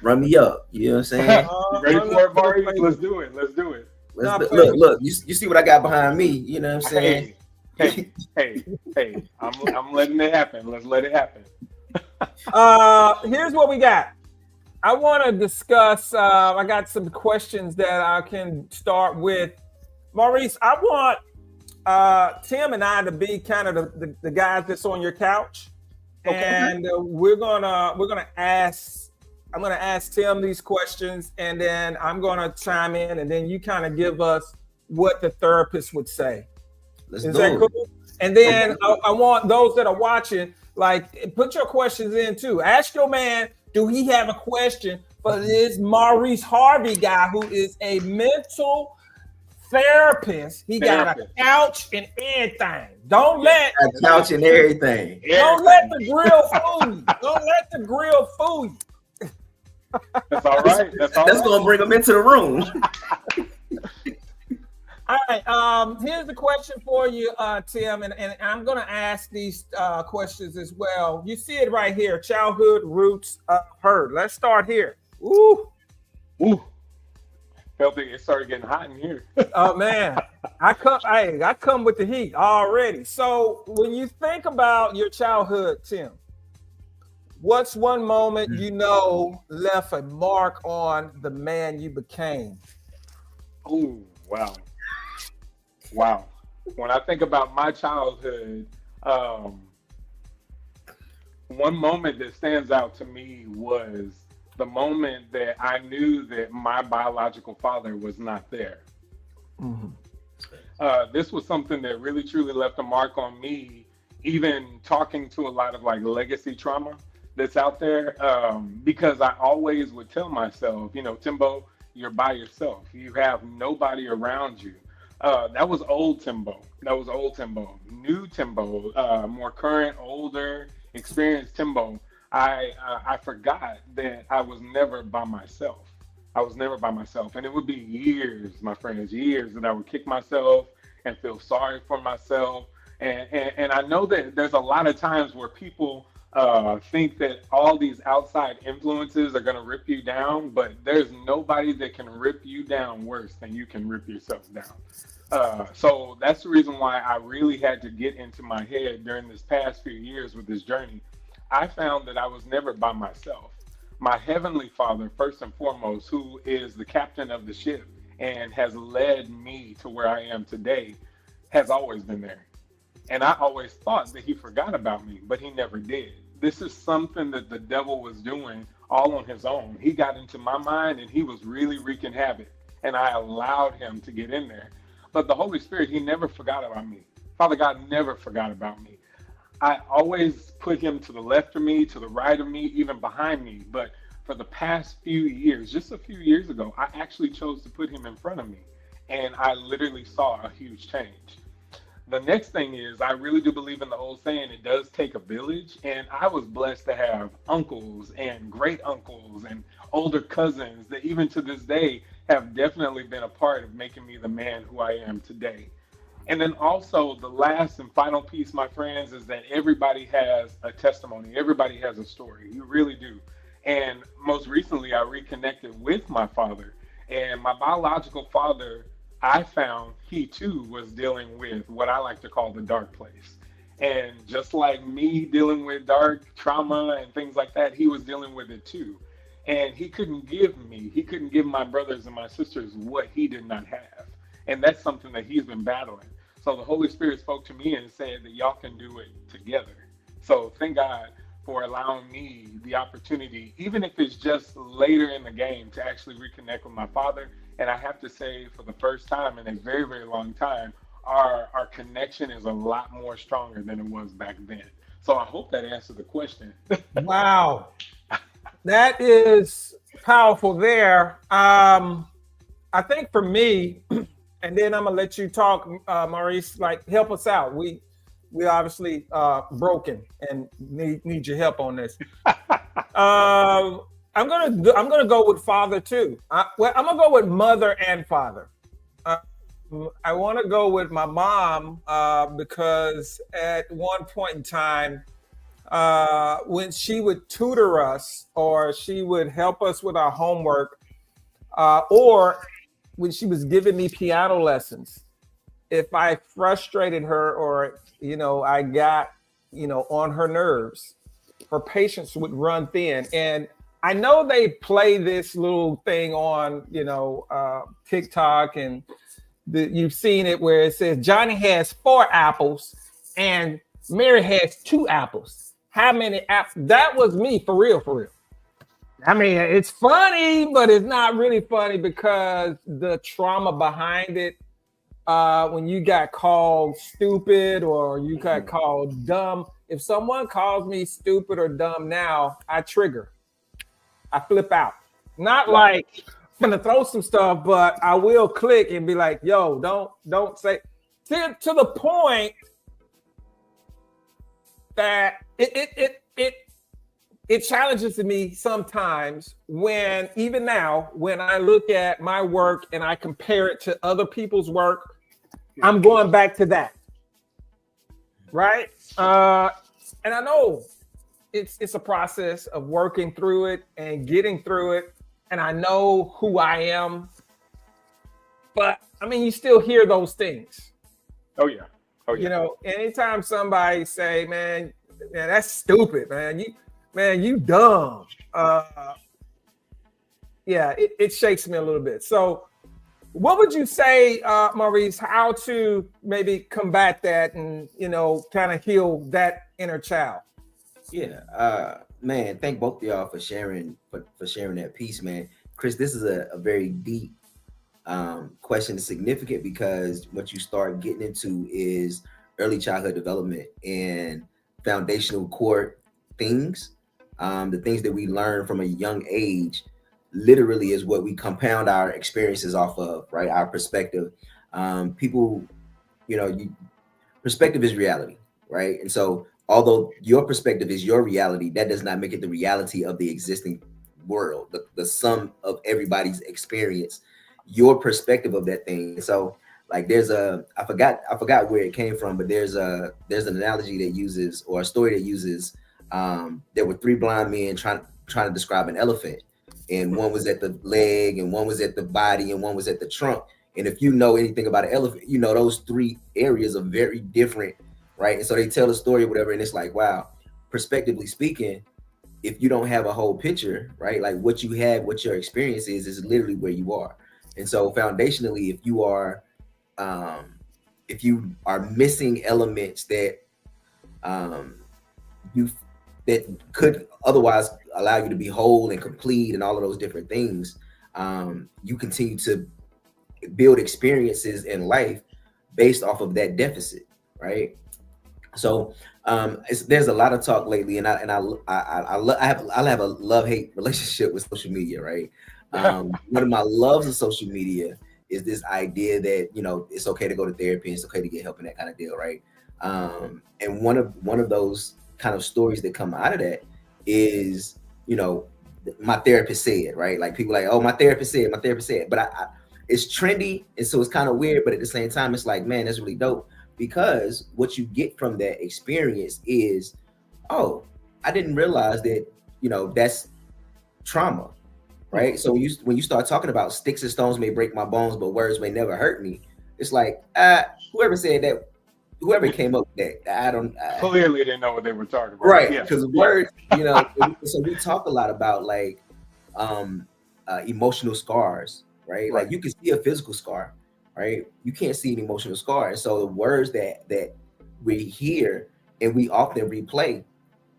run me up. You know what I'm saying? Ready for it, Maurice? Let's do it. Let's do it. Look. You see what I got behind me? You know what I'm saying? Hey. I'm letting it happen. Let's let it happen. Here's what we got. I want to discuss. I got some questions that I can start with. Maurice, I want Tim and I to be kind of the guys that's on your couch, and we're gonna ask. I'm gonna ask Tim these questions, and then I'm gonna chime in, and then you kind of give us what the therapist would say. Is that cool? And then I want those that are watching, like, put your questions in too. Ask your man, do he have a question for this Maurice Harvey guy who is a mental therapist? He got a couch and everything. Don't let a couch and everything. Don't let the grill fool you. Don't let the grill fool you. That's all right. That's gonna bring them into the room. All right. Here's the question for you, Tim, and I'm gonna ask these questions as well. You see it right here. Childhood roots heard. Let's start here. Ooh. Felt it started getting hot in here. Oh man, I come with the heat already. So when you think about your childhood, Tim, what's one moment you know left a mark on the man you became? Oh, wow. When I think about my childhood, one moment that stands out to me was the moment that I knew that my biological father was not there. Mm-hmm. This was something that really truly left a mark on me, even talking to a lot of like legacy trauma that's out there, because I always would tell myself, Timbo, you're by yourself. You have nobody around you. That was old Timbo. New Timbo, more current, older, experienced Timbo. I forgot that I was never by myself. And it would be years, my friends, years that I would kick myself and feel sorry for myself. And I know that there's a lot of times where people think that all these outside influences are going to rip you down, but there's nobody that can rip you down worse than you can rip yourself down. So that's the reason why I really had to get into my head during this past few years with this journey. I found that I was never by myself. My Heavenly Father, first and foremost, who is the captain of the ship and has led me to where I am today, has always been there. And I always thought that he forgot about me, but he never did. This is something that the devil was doing all on his own. He got into my mind and he was really wreaking havoc. and I allowed him to get in there. But the Holy Spirit, he never forgot about me. Father God never forgot about me. I always put him to the left of me, to the right of me, even behind me. But for the past few years, just a few years ago, I actually chose to put him in front of me. And I literally saw a huge change. The next thing is, I really do believe in the old saying, it does take a village. And I was blessed to have uncles and great uncles and older cousins that even to this day have definitely been a part of making me the man who I am today. And then also the last and final piece, my friends, is that everybody has a testimony. Everybody has a story. You really do. And most recently, I reconnected with my father. And my biological father, I found he too was dealing with what I like to call the dark place. And just like me dealing with dark trauma and things like that, he was dealing with it too. And he couldn't give my brothers and my sisters what he did not have. And that's something that he's been battling. So the Holy Spirit spoke to me and said that y'all can do it together. So thank God for allowing me the opportunity, even if it's just later in the game, to actually reconnect with my father. And I have to say, for the first time in a very, very long time, our connection is a lot more stronger than it was back then. So I hope that answered the question. Wow. That is powerful there. I think for me, and then I'm gonna let you talk, Maurice. Like, help us out. We obviously broken and need your help on this. I'm gonna go with father too. Well, I'm gonna go with mother and father. I want to go with my mom because at one point in time, when she would tutor us or she would help us with our homework, or when she was giving me piano lessons, if I frustrated her or, I got, on her nerves, her patience would run thin. And I know they play this little thing on, TikTok, and you've seen it where it says Johnny has 4 apples and Mary has 2 apples. How many apples? That was me, for real, for real. I mean, it's funny, but it's not really funny because the trauma behind it, when you got called stupid or you got called dumb. If someone calls me stupid or dumb now, I trigger. I flip out. Not like I'm gonna throw some stuff, but I will click and be like, yo, don't say to the point that it challenges me sometimes when, even now, when I look at my work and I compare it to other people's work, I'm going back to that. Right? And I know it's a process of working through it and getting through it. And I know who I am. But I mean, you still hear those things. Oh yeah. Anytime somebody say, man, that's stupid, man. You dumb. It shakes me a little bit. So what would you say, Maurice, how to maybe combat that and, kind of heal that inner child? Yeah. Man, thank both of y'all for sharing that piece, man. Chris, this is a very deep question. It's significant because what you start getting into is early childhood development and foundational core things. The things that we learn from a young age literally is what we compound our experiences off of, right? Our perspective. Perspective is reality, right? And so although your perspective is your reality, that does not make it the reality of the existing world, the sum of everybody's experience, your perspective of that thing. So like I forgot where it came from, but there's an analogy that uses, or a story that uses, there were 3 blind men trying to describe an elephant, and one was at the leg and one was at the body and one was at the trunk. And if you know anything about an elephant, those 3 areas are very different, right? And so they tell the story or whatever, and it's like, wow, perspectively speaking, if you don't have a whole picture, right, like what you have, what your experience is literally where you are. And so foundationally, if you are missing elements that that could otherwise allow you to be whole and complete and all of those different things, you continue to build experiences in life based off of that deficit, right? So there's a lot of talk lately, and I have a love hate relationship with social media, right? One of my loves of social media is this idea that it's okay to go to therapy, and it's okay to get help and that kind of deal, right? And one of those kind of stories that come out of that is my therapist said, right? Like people like, oh, my therapist said, but I it's trendy, and so it's kind of weird, but at the same time, it's like, man, that's really dope because what you get from that experience is, oh, I didn't realize that that's trauma, right? So when you start talking about sticks and stones may break my bones, but words may never hurt me, it's like whoever said that, whoever came up with that, I don't Clearly didn't know what they were talking about. right, Yeah. because words, so we talk a lot about like emotional scars, right? Like you can see a physical scar, right? You can't see an emotional scar. And so the words that we hear and we often replay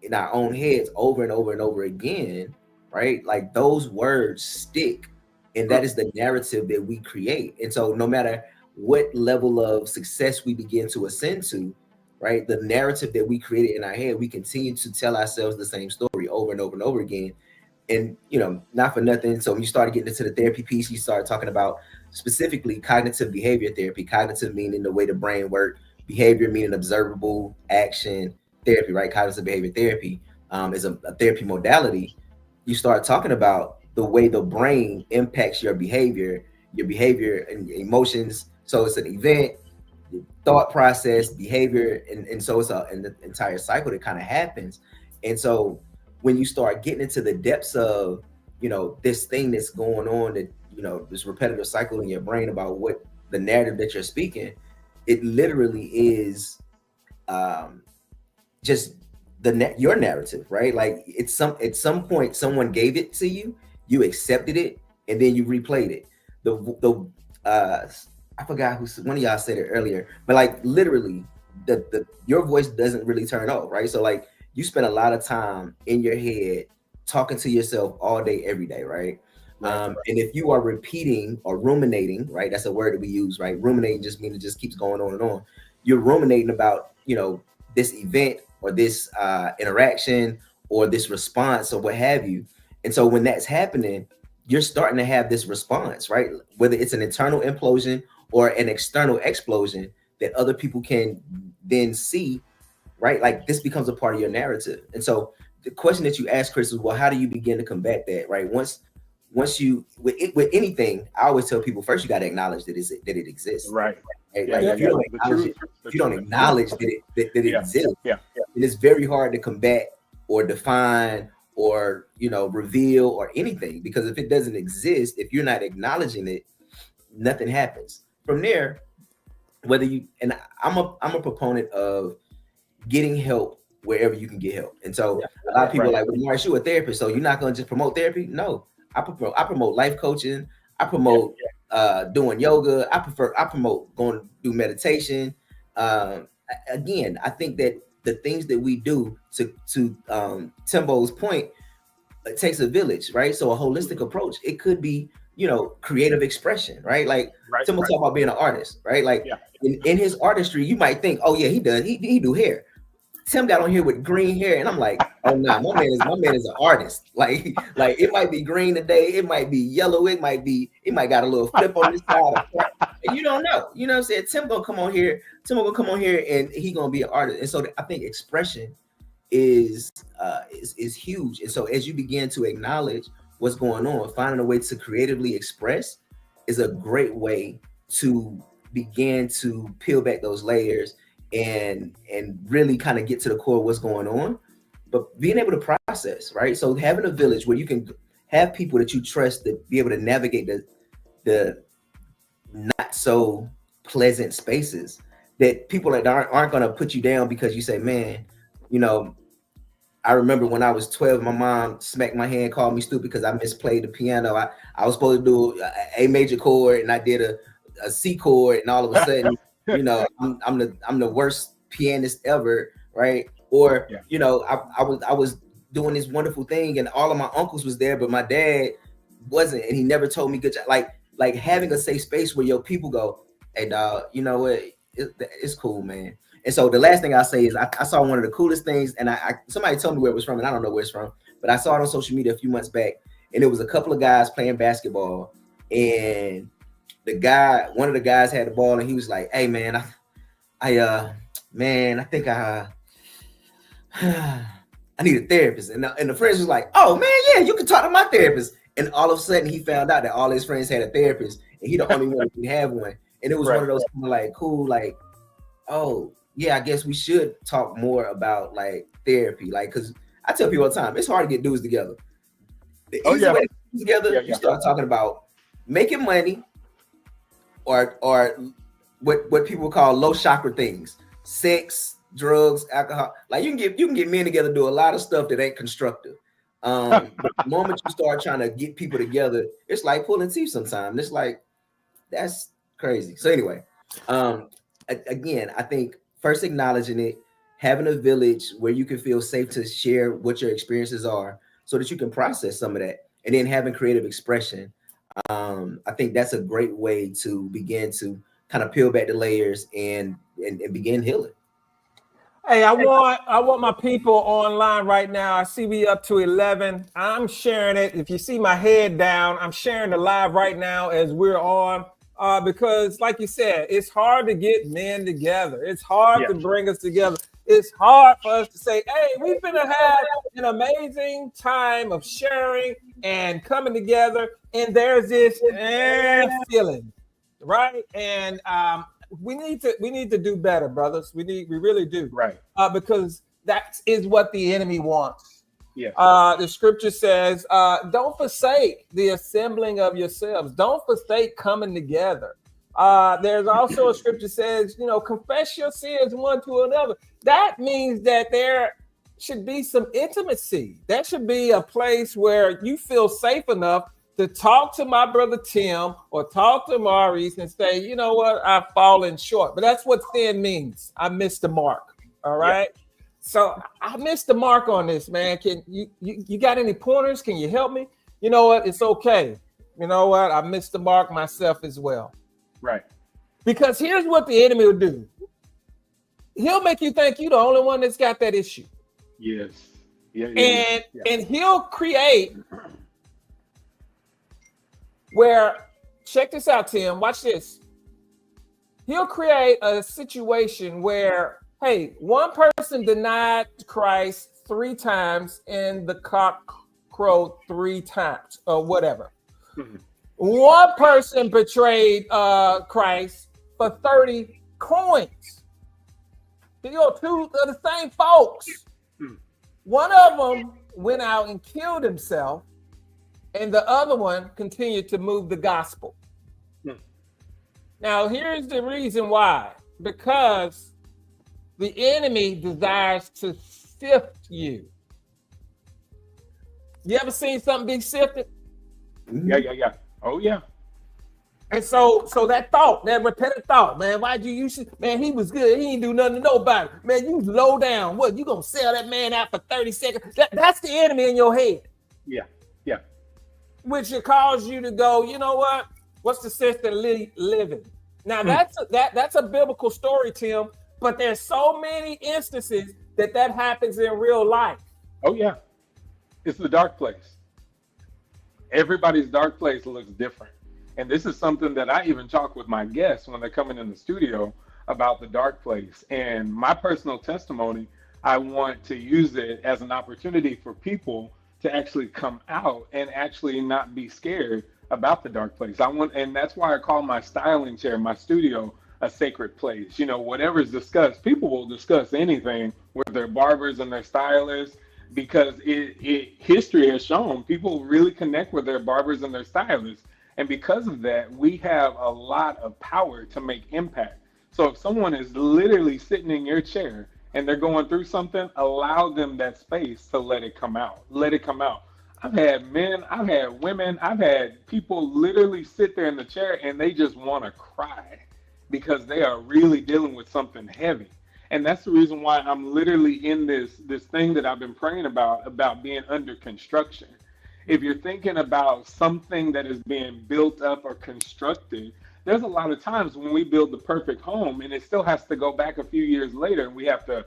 in our own heads over and over and over again, right? Like those words stick, and that is the narrative that we create. And so no matter what level of success we begin to ascend to, right, the narrative that we created in our head, we continue to tell ourselves the same story over and over and over again. And not for nothing, so when you started getting into the therapy piece, you started talking about specifically cognitive behavior therapy. Cognitive meaning the way the brain works, behavior meaning observable action, therapy, right? Cognitive behavior therapy is a therapy modality. You start talking about the way the brain impacts your behavior and emotions. So it's an event, thought process, behavior, and so it's an entire cycle that kind of happens. And so when you start getting into the depths of this thing that's going on, that this repetitive cycle in your brain about what the narrative that you're speaking, it literally is just your narrative, right? Like at some point someone gave it to you, you accepted it, and then you replayed it. I forgot one of y'all said it earlier, but like literally your voice doesn't really turn off, right? So like you spend a lot of time in your head talking to yourself all day, every day, right? And if you are repeating or ruminating, right? That's a word that we use, right? Ruminating just means it just keeps going on and on. You're ruminating about, this event or this interaction or this response or what have you. And so when that's happening, you're starting to have this response, right? Whether it's an internal implosion or an external explosion that other people can then see, right? Like this becomes a part of your narrative. And so the question that you asked, Chris, is, well, how do you begin to combat that, right? Once you with anything, I always tell people first you got to acknowledge that it exists. Right. Right? Like if you don't acknowledge that it exists, then it's very hard to combat or define or reveal or anything, because if it doesn't exist, if you're not acknowledging it, nothing happens. From there, whether you and I'm a proponent of getting help wherever you can get help. And so a lot of people are like, well, Nourish, you a therapist, so you're not going to just promote therapy? No, I promote life coaching. I promote doing yoga. I promote going to do meditation. Again, I think that the things that we do to Timbo's point, it takes a village, right? So a holistic approach, it could be, creative expression, right? Like Timbo talk about being an artist, right? Like in his artistry, you might think, oh yeah, he do hair. Tim got on here with green hair, and I'm like, oh no, my man is an artist. Like it might be green today, it might be yellow, it might got a little flip on this side. And you don't know. You know what I'm saying? Tim gonna come on here, and he gonna be an artist. And so I think expression is huge. And so as you begin to acknowledge what's going on, finding a way to creatively express is a great way to begin to peel back those layers and really kind of get to the core of what's going on, but being able to process, right? So having a village where you can have people that you trust to be able to navigate the not so pleasant spaces, that people that aren't going to put you down because you say, man, I remember when I was 12, my mom smacked my hand, called me stupid because I misplayed the piano. I was supposed to do a major chord and I did a C chord, and all of a sudden, I'm the worst pianist ever, right? Or I was doing this wonderful thing and all of my uncles was there, but my dad wasn't, and he never told me good job. Like like having a safe space where your people go, hey dog, you know what, it's cool, man. And so the last thing I'll say is I saw one of the coolest things, and I somebody told me where it was from, and I don't know where it's from, but I saw it on social media a few months back, and it was a couple of guys playing basketball, and one of the guys had the ball, and he was like, hey man, I think I need a therapist. And the friends was like, oh man, yeah, you can talk to my therapist. And all of a sudden he found out that all his friends had a therapist and he the only one who didn't have one. And it was one of those kind of like cool, like, oh yeah, I guess we should talk more about like therapy. Like, cause I tell people all the time, it's hard to get dudes together. The easy way to get dudes together, you start talking about making money or what people call low chakra things, sex, drugs, alcohol. Like you can get men together, do a lot of stuff that ain't constructive. But the moment you start trying to get people together, it's like pulling teeth sometimes. It's like, that's crazy. So anyway, again, I think first acknowledging it, having a village where you can feel safe to share what your experiences are so that you can process some of that, and then having creative expression. I think that's a great way to begin to kind of peel back the layers and begin healing. Hey, I want my people online right now. I see we up to 11. I'm sharing it. If you see my head down, I'm sharing the live right now as we're on. Because like you said, it's hard to get men together. It's hard to bring us together. It's hard for us to say, hey, we're gonna have an amazing time of sharing and coming together. And there's this feeling, right? And we need to do better, brothers. We really do. Right. Because that is what the enemy wants. Yeah. The scripture says, don't forsake the assembling of yourselves. Don't forsake coming together. There's also a scripture says, confess your sins one to another. That means that there should be some intimacy. That should be a place where you feel safe enough to talk to my brother Tim or talk to Maurice and say, you know what, I've fallen short. But that's what sin means. I missed the mark. All right. Yeah. So I missed the mark on this, man. Can you got any pointers? Can you help me? You know what? It's okay. You know what? I missed the mark myself as well. Right. Because here's what the enemy will do. He'll make you think you're the only one that's got that issue. Yes. And he'll create where, check this out, Tim, watch this. He'll create a situation where, hey, one person denied Christ 3 times and the cock crowed 3 times or whatever. Mm-hmm. One person betrayed Christ for 30 coins. Two of the same folks. Mm-hmm. One of them went out and killed himself, and the other one continued to move the gospel. Mm-hmm. Now, here's the reason why. Because the enemy desires to sift you. You ever seen something be sifted? Yeah. Oh, yeah. And so that thought, that repetitive thought, man, why'd you use it? Man, he was good. He ain't do nothing to nobody. Man, you low down. What, you gonna sell that man out for 30 seconds? That's the enemy in your head. Yeah. Which will cause you to go, you know what? What's the sense of living? Now, that's a biblical story, Tim. But there's so many instances that happens in real life. Oh, yeah. It's the dark place. Everybody's dark place looks different. And this is something that I even talk with my guests when they're coming in the studio about the dark place. And my personal testimony, I want to use it as an opportunity for people to actually come out and actually not be scared about the dark place. And that's why I call my styling chair, my studio, a sacred place. Whatever is discussed, people will discuss anything with their barbers and their stylists, because history has shown people really connect with their barbers and their stylists. And because of that, we have a lot of power to make impact. So if someone is literally sitting in your chair and they're going through something, allow them that space to let it come out. Let it come out. I've had men, I've had women, I've had people literally sit there in the chair and they just want to cry because they are really dealing with something heavy. And that's the reason why I'm literally in this thing that I've been praying about being under construction. If you're thinking about something that is being built up or constructed, there's a lot of times when we build the perfect home and it still has to go back a few years later and we have to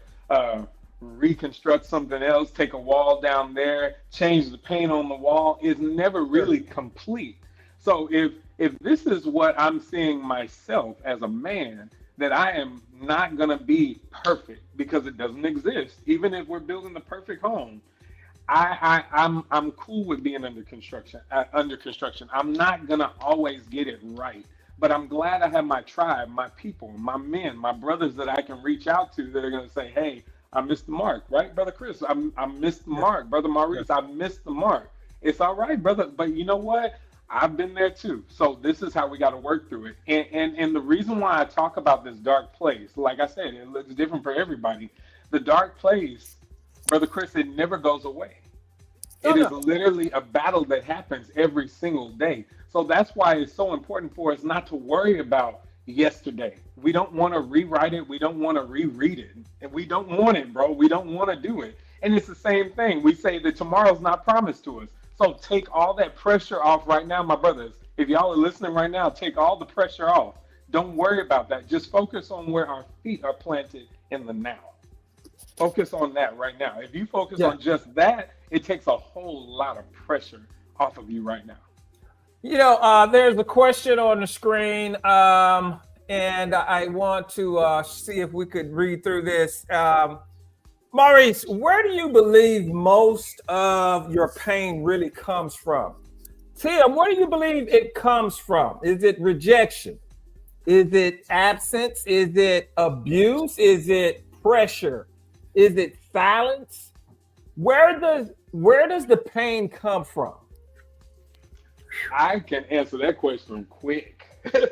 reconstruct something else, take a wall down there, change the paint on the wall, is never really complete. So if this is what I'm seeing myself as a man, that I am not gonna be perfect because it doesn't exist. Even if we're building the perfect home, I'm cool with being under construction. Under construction, I'm not gonna always get it right, but I'm glad I have my tribe, my people, my men, my brothers that I can reach out to that are gonna say, "Hey, I missed the mark," right, brother Chris? I missed the mark, brother Maurice. I missed the mark. It's all right, brother. But you know what? I've been there too. So this is how we got to work through it. And the reason why I talk about this dark place, like I said, it looks different for everybody. The dark place, brother Chris, it never goes away. It is literally a battle that happens every single day. So that's why it's so important for us not to worry about yesterday. We don't want to rewrite it. We don't want to reread it. And we don't want it, bro. We don't want to do it. And it's the same thing. We say that tomorrow's not promised to us. So take all that pressure off right now, my brothers. If y'all are listening right now, take all the pressure off. Don't worry about that. Just focus on where our feet are planted in the now. Focus on that right now. If you focus on just that, it takes a whole lot of pressure off of you right now. You know, there's a question on the screen, and I want to see if we could read through this. Maurice, where do you believe most of your pain really comes from? Tim, where do you believe it comes from? Is it rejection? Is it absence? Is it abuse? Is it pressure? Is it silence? Where does the pain come from? I can answer that question quick. Go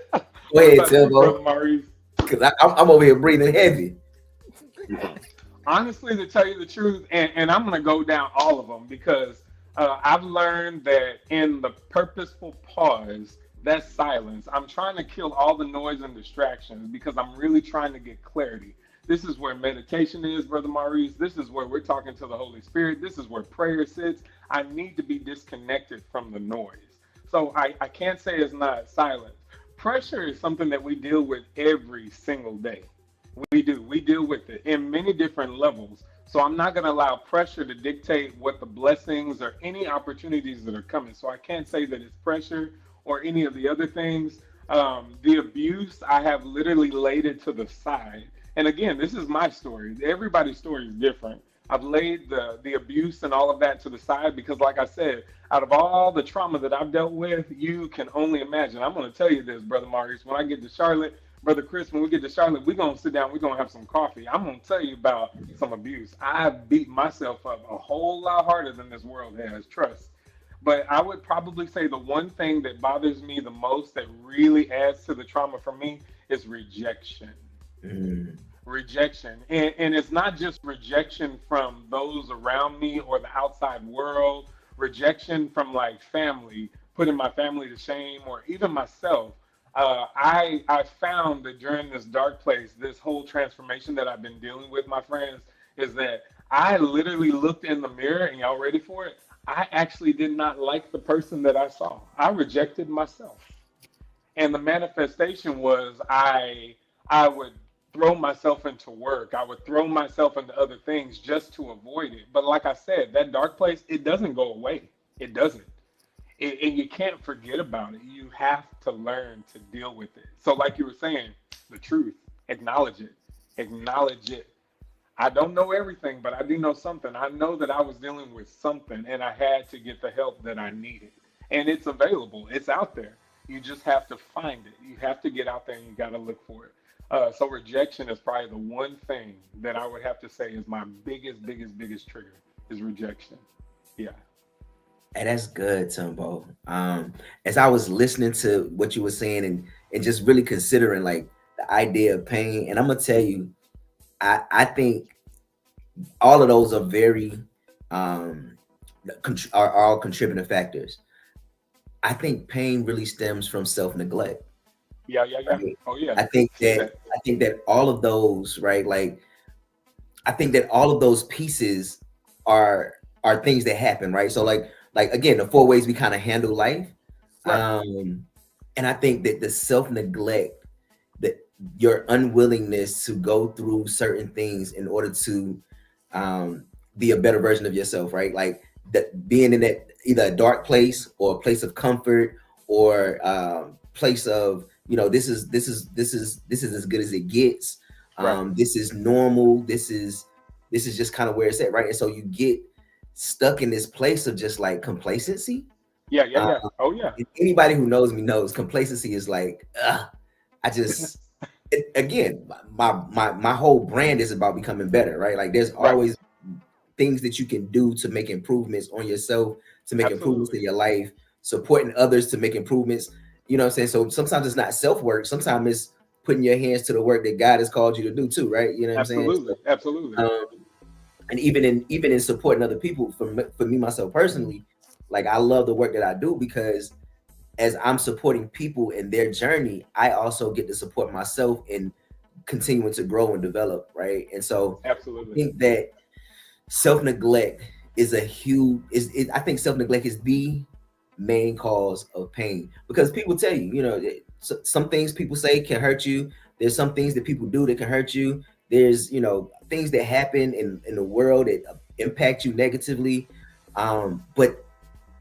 ahead, Timbo. Because I'm over here breathing heavy. Honestly, to tell you the truth, and I'm going to go down all of them because I've learned that in the purposeful pause, that's silence. I'm trying to kill all the noise and distractions because I'm really trying to get clarity. This is where meditation is, Brother Maurice. This is where we're talking to the Holy Spirit. This is where prayer sits. I need to be disconnected from the noise. So I can't say it's not silence. Pressure is something that we deal with every single day. We do. We deal with it in many different levels. So I'm not going to allow pressure to dictate what the blessings or any opportunities that are coming. So I can't say that it's pressure or any of the other things. The abuse, I have literally laid it to the side. And again, this is my story. Everybody's story is different. I've laid the abuse and all of that to the side because, like I said, out of all the trauma that I've dealt with, you can only imagine. I'm going to tell you this, Brother Maurice. When I get to Charlotte, Brother Chris, when we get to Charlotte, we're going to sit down, we're going to have some coffee. I'm going to tell you about some abuse. I've beat myself up a whole lot harder than this world has, trust. But I would probably say the one thing that bothers me the most that really adds to the trauma for me is rejection. Rejection. And it's not just rejection from those around me or the outside world, rejection from like family, putting my family to shame, or even myself. I found that during this dark place, this whole transformation that I've been dealing with, my friends, is that I literally looked in the mirror, and y'all ready for it? I actually did not like the person that I saw. I rejected myself. And the manifestation was I would throw myself into work. I would throw myself into other things just to avoid it. But like I said, that dark place, it doesn't go away. It doesn't. And you can't forget about it. You have to learn to deal with it. So like you were saying, the truth, acknowledge it. Acknowledge it. I don't know everything, but I do know something. I know that I was dealing with something and I had to get the help that I needed. And it's available. It's out there. You just have to find it. You have to get out there and you got to look for it. So rejection is probably the one thing that I would have to say is my biggest trigger is rejection. Yeah. And that's good, Timbo. As I was listening to what you were saying and just really considering like the idea of pain, and I'm gonna tell you, I think all of those are very are all contributing factors. I think pain really stems from self-neglect. Yeah. Right? Oh yeah. I think that all of those, right? Like, I think that all of those pieces are things that happen, right? So like like again, the 4 ways we kind of handle life. Right. And I think that the self-neglect, that your unwillingness to go through certain things in order to be a better version of yourself, right? Like that, being in that either a dark place or a place of comfort or place of, you know, this is as good as it gets. Right. This is normal. This is just kind of where it's at, right? And so you get stuck in this place of just like complacency. Yeah. Oh yeah. Anybody who knows me knows complacency is like, I just again, my whole brand is about becoming better, right? Like there's always things that you can do to make improvements on yourself, to make improvements in your life, supporting others to make improvements. You know what I'm saying? So sometimes it's not self-work. Sometimes it's putting your hands to the work that God has called you to do too, right? You know what I'm saying? So, Absolutely. And even in supporting other people, for me myself personally, like I love the work that I do because as I'm supporting people in their journey, I also get to support myself in continuing to grow and develop, right? And so Absolutely. I think that self-neglect is a huge, I think self-neglect is the main cause of pain, because people tell you, you know, some things people say can hurt you. There's some things that people do that can hurt you. There's, you know, things that happen in the world that impact you negatively. But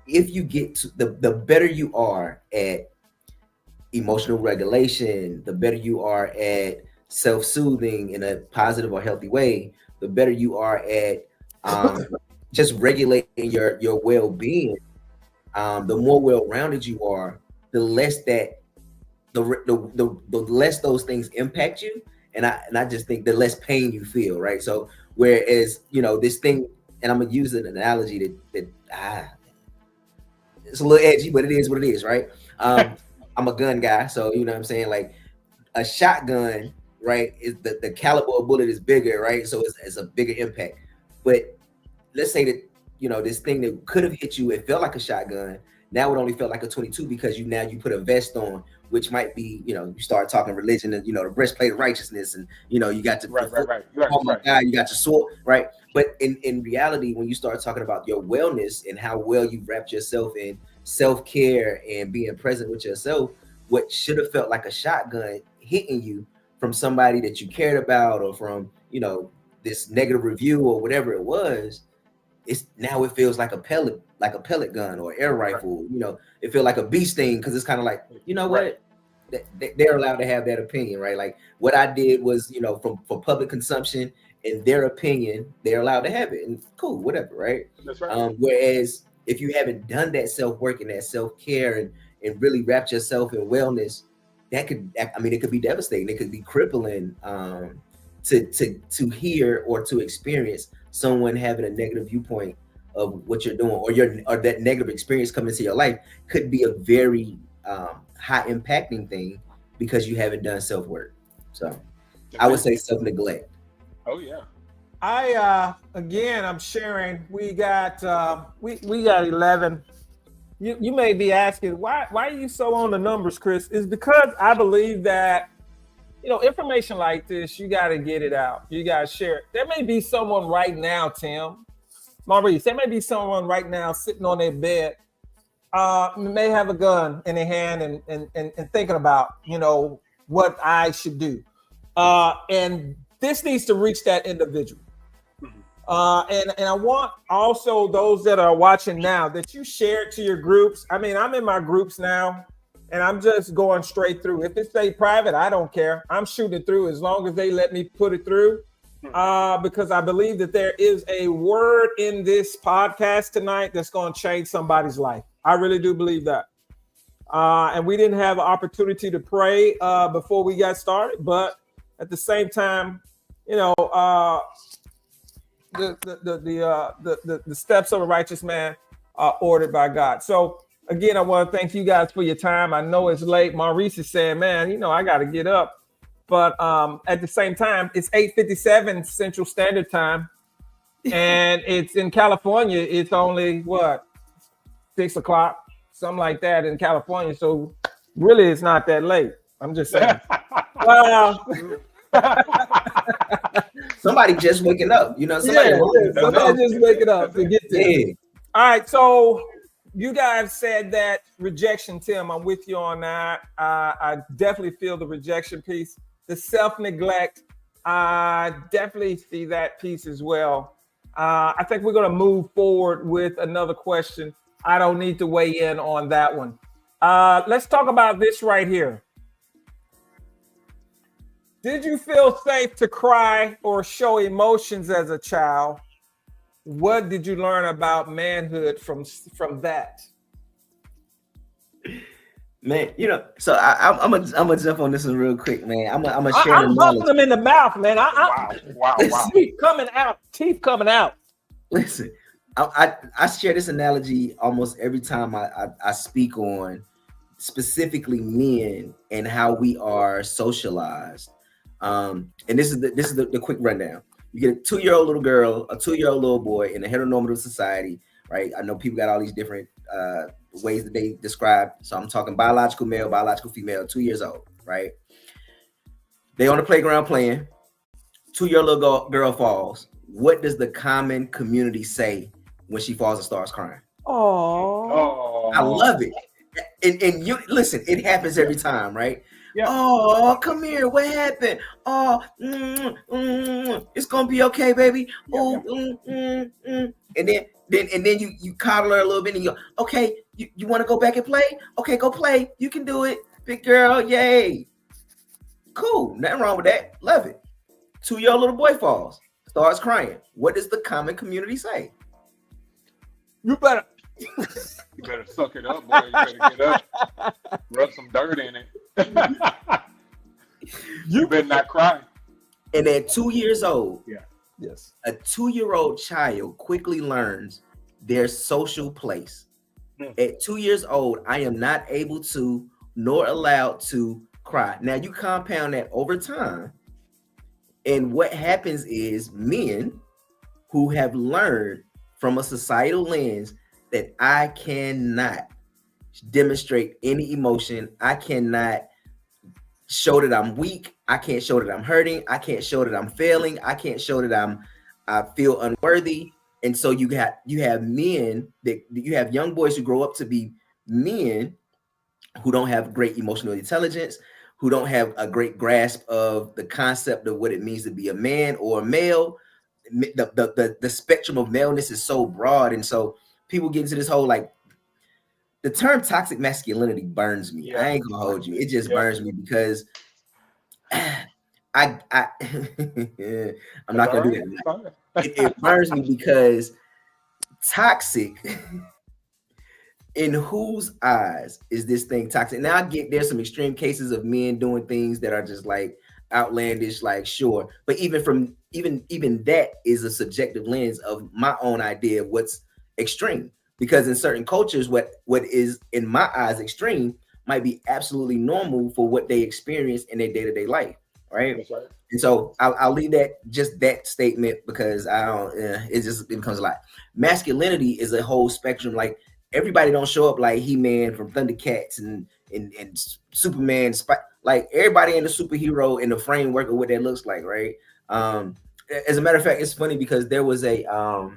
if you get to the better you are at emotional regulation, the better you are at self-soothing in a positive or healthy way, the better you are at just regulating your well-being, the more well-rounded you are, the less that the less those things impact you, and I just think the less pain you feel, right? So whereas, you know, this thing, and I'm gonna use an analogy that it's a little edgy, but it is what it is, right? I'm a gun guy, so you know what I'm saying, like a shotgun, right, is the caliber of bullet is bigger, right? So it's a bigger impact. But let's say that, you know, this thing that could have hit you, it felt like a shotgun. Now it only felt like a 22 because you put a vest on, which might be, you know, you start talking religion and, you know, the breastplate of righteousness, and, you know, you got to, oh my God, you got your sword, right? But in reality, when you start talking about your wellness and how well you wrapped yourself in self-care and being present with yourself, what should have felt like a shotgun hitting you from somebody that you cared about, or from, you know, this negative review or whatever it was, it feels like a pellet gun or air rifle. You know, it feels like a bee sting, because it's kind of like, you know what, they're allowed to have that opinion, right? Like what I did was, you know, for public consumption, in their opinion, they're allowed to have it, and cool, whatever, right? That's right. Whereas if you haven't done that self-work and that self-care and really wrapped yourself in wellness, it could be devastating. It could be crippling to hear or to experience someone having a negative viewpoint of what you're doing, or that negative experience coming into your life could be a very high impacting thing because you haven't done self-work. So I would say self-neglect. Oh yeah. I'm sharing. We got 11. You may be asking, why are you so on the numbers, Chris? It's because I believe that, you know, information like this, you got to get it out. You got to share it. There may be someone right now, Tim, Maurice, there may be someone right now sitting on their bed, may have a gun in their hand and thinking about, you know, what I should do. And this needs to reach that individual. And I want also those that are watching now that you share it to your groups. I mean, I'm in my groups now, and I'm just going straight through. If it stay private, I don't care. I'm shooting through as long as they let me put it through, because I believe that there is a word in this podcast tonight that's going to change somebody's life. I really do believe that. And we didn't have an opportunity to pray before we got started, but at the same time, you know, the steps of a righteous man are ordered by God. So again, I want to thank you guys for your time. I know it's late. Maurice is saying, man, you know, I got to get up. But at the same time, it's 8:57 Central Standard Time. And it's in California. It's only, 6 o'clock, something like that in California. So really, it's not that late. I'm just saying. Somebody just waking up, you know. Somebody just waking up to get there. All right, so you guys said that rejection, Tim. I'm with you on that. I definitely feel the rejection piece. The self-neglect, I definitely see that piece as well. I think we're going to move forward with another question. I don't need to weigh in on that one. Let's talk about this right here. Did you feel safe to cry or show emotions as a child? What did you learn about manhood from that? Man, so I'm gonna jump on this one real quick, man. I'm gonna share I'm the bumping knowledge. them in the mouth, man. Wow. Teeth coming out. Teeth coming out. Listen, I share this analogy almost every time I speak on specifically men and how we are socialized. And this is the quick rundown. You get a 2-year-old little girl, a 2-year-old little boy in a heteronormative society, right? I know people got all these different ways that they describe. So I'm talking biological male, biological female, 2 years old, right? They on the playground playing. 2-year-old little girl falls. What does the common community say when she falls and starts crying? Oh, I love it. And you listen, it happens every time, right? Yeah. Oh, come here. What happened? Oh, it's gonna be okay, baby. Oh, and then you coddle her a little bit and you go, okay, you want to go back and play? Okay, go play. You can do it, big girl. Yay. Cool. Nothing wrong with that. Love it. 2-year-old little boy falls, starts crying. What does the common community say? You better suck it up, boy. You better get up. Rub some dirt in it. You better not cry. And at 2 years old, yes, a 2-year-old child quickly learns their social place. At 2 years old, I am not able to nor allowed to cry. Now you compound that over time, and what happens is men who have learned from a societal lens that I cannot demonstrate any emotion, I cannot show that I'm weak, I can't show that I'm hurting, I can't show that I'm failing, I can't show that I feel unworthy. And so you have men that you have young boys who grow up to be men who don't have great emotional intelligence, who don't have a great grasp of the concept of what it means to be a man or a male. The spectrum of maleness is so broad, and so people get into this whole like the term toxic masculinity burns me. I ain't gonna hold you. It just burns me because I'm not gonna do that. It burns me because toxic. In whose eyes is this thing toxic? Now I get there's some extreme cases of men doing things that are just like outlandish, like sure, but even that is a subjective lens of my own idea of what's extreme. Because in certain cultures, what is in my eyes extreme might be absolutely normal for what they experience in their day-to-day life, right? That's right. And so I'll leave that statement because it becomes a lot. Masculinity is a whole spectrum. Like everybody don't show up like He-Man from Thundercats and Superman. Like everybody ain't a superhero in the framework of what that looks like, right? As a matter of fact, it's funny because there was a God,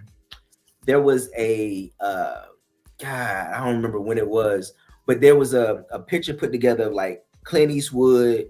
I don't remember when it was, but there was a picture put together of like Clint Eastwood,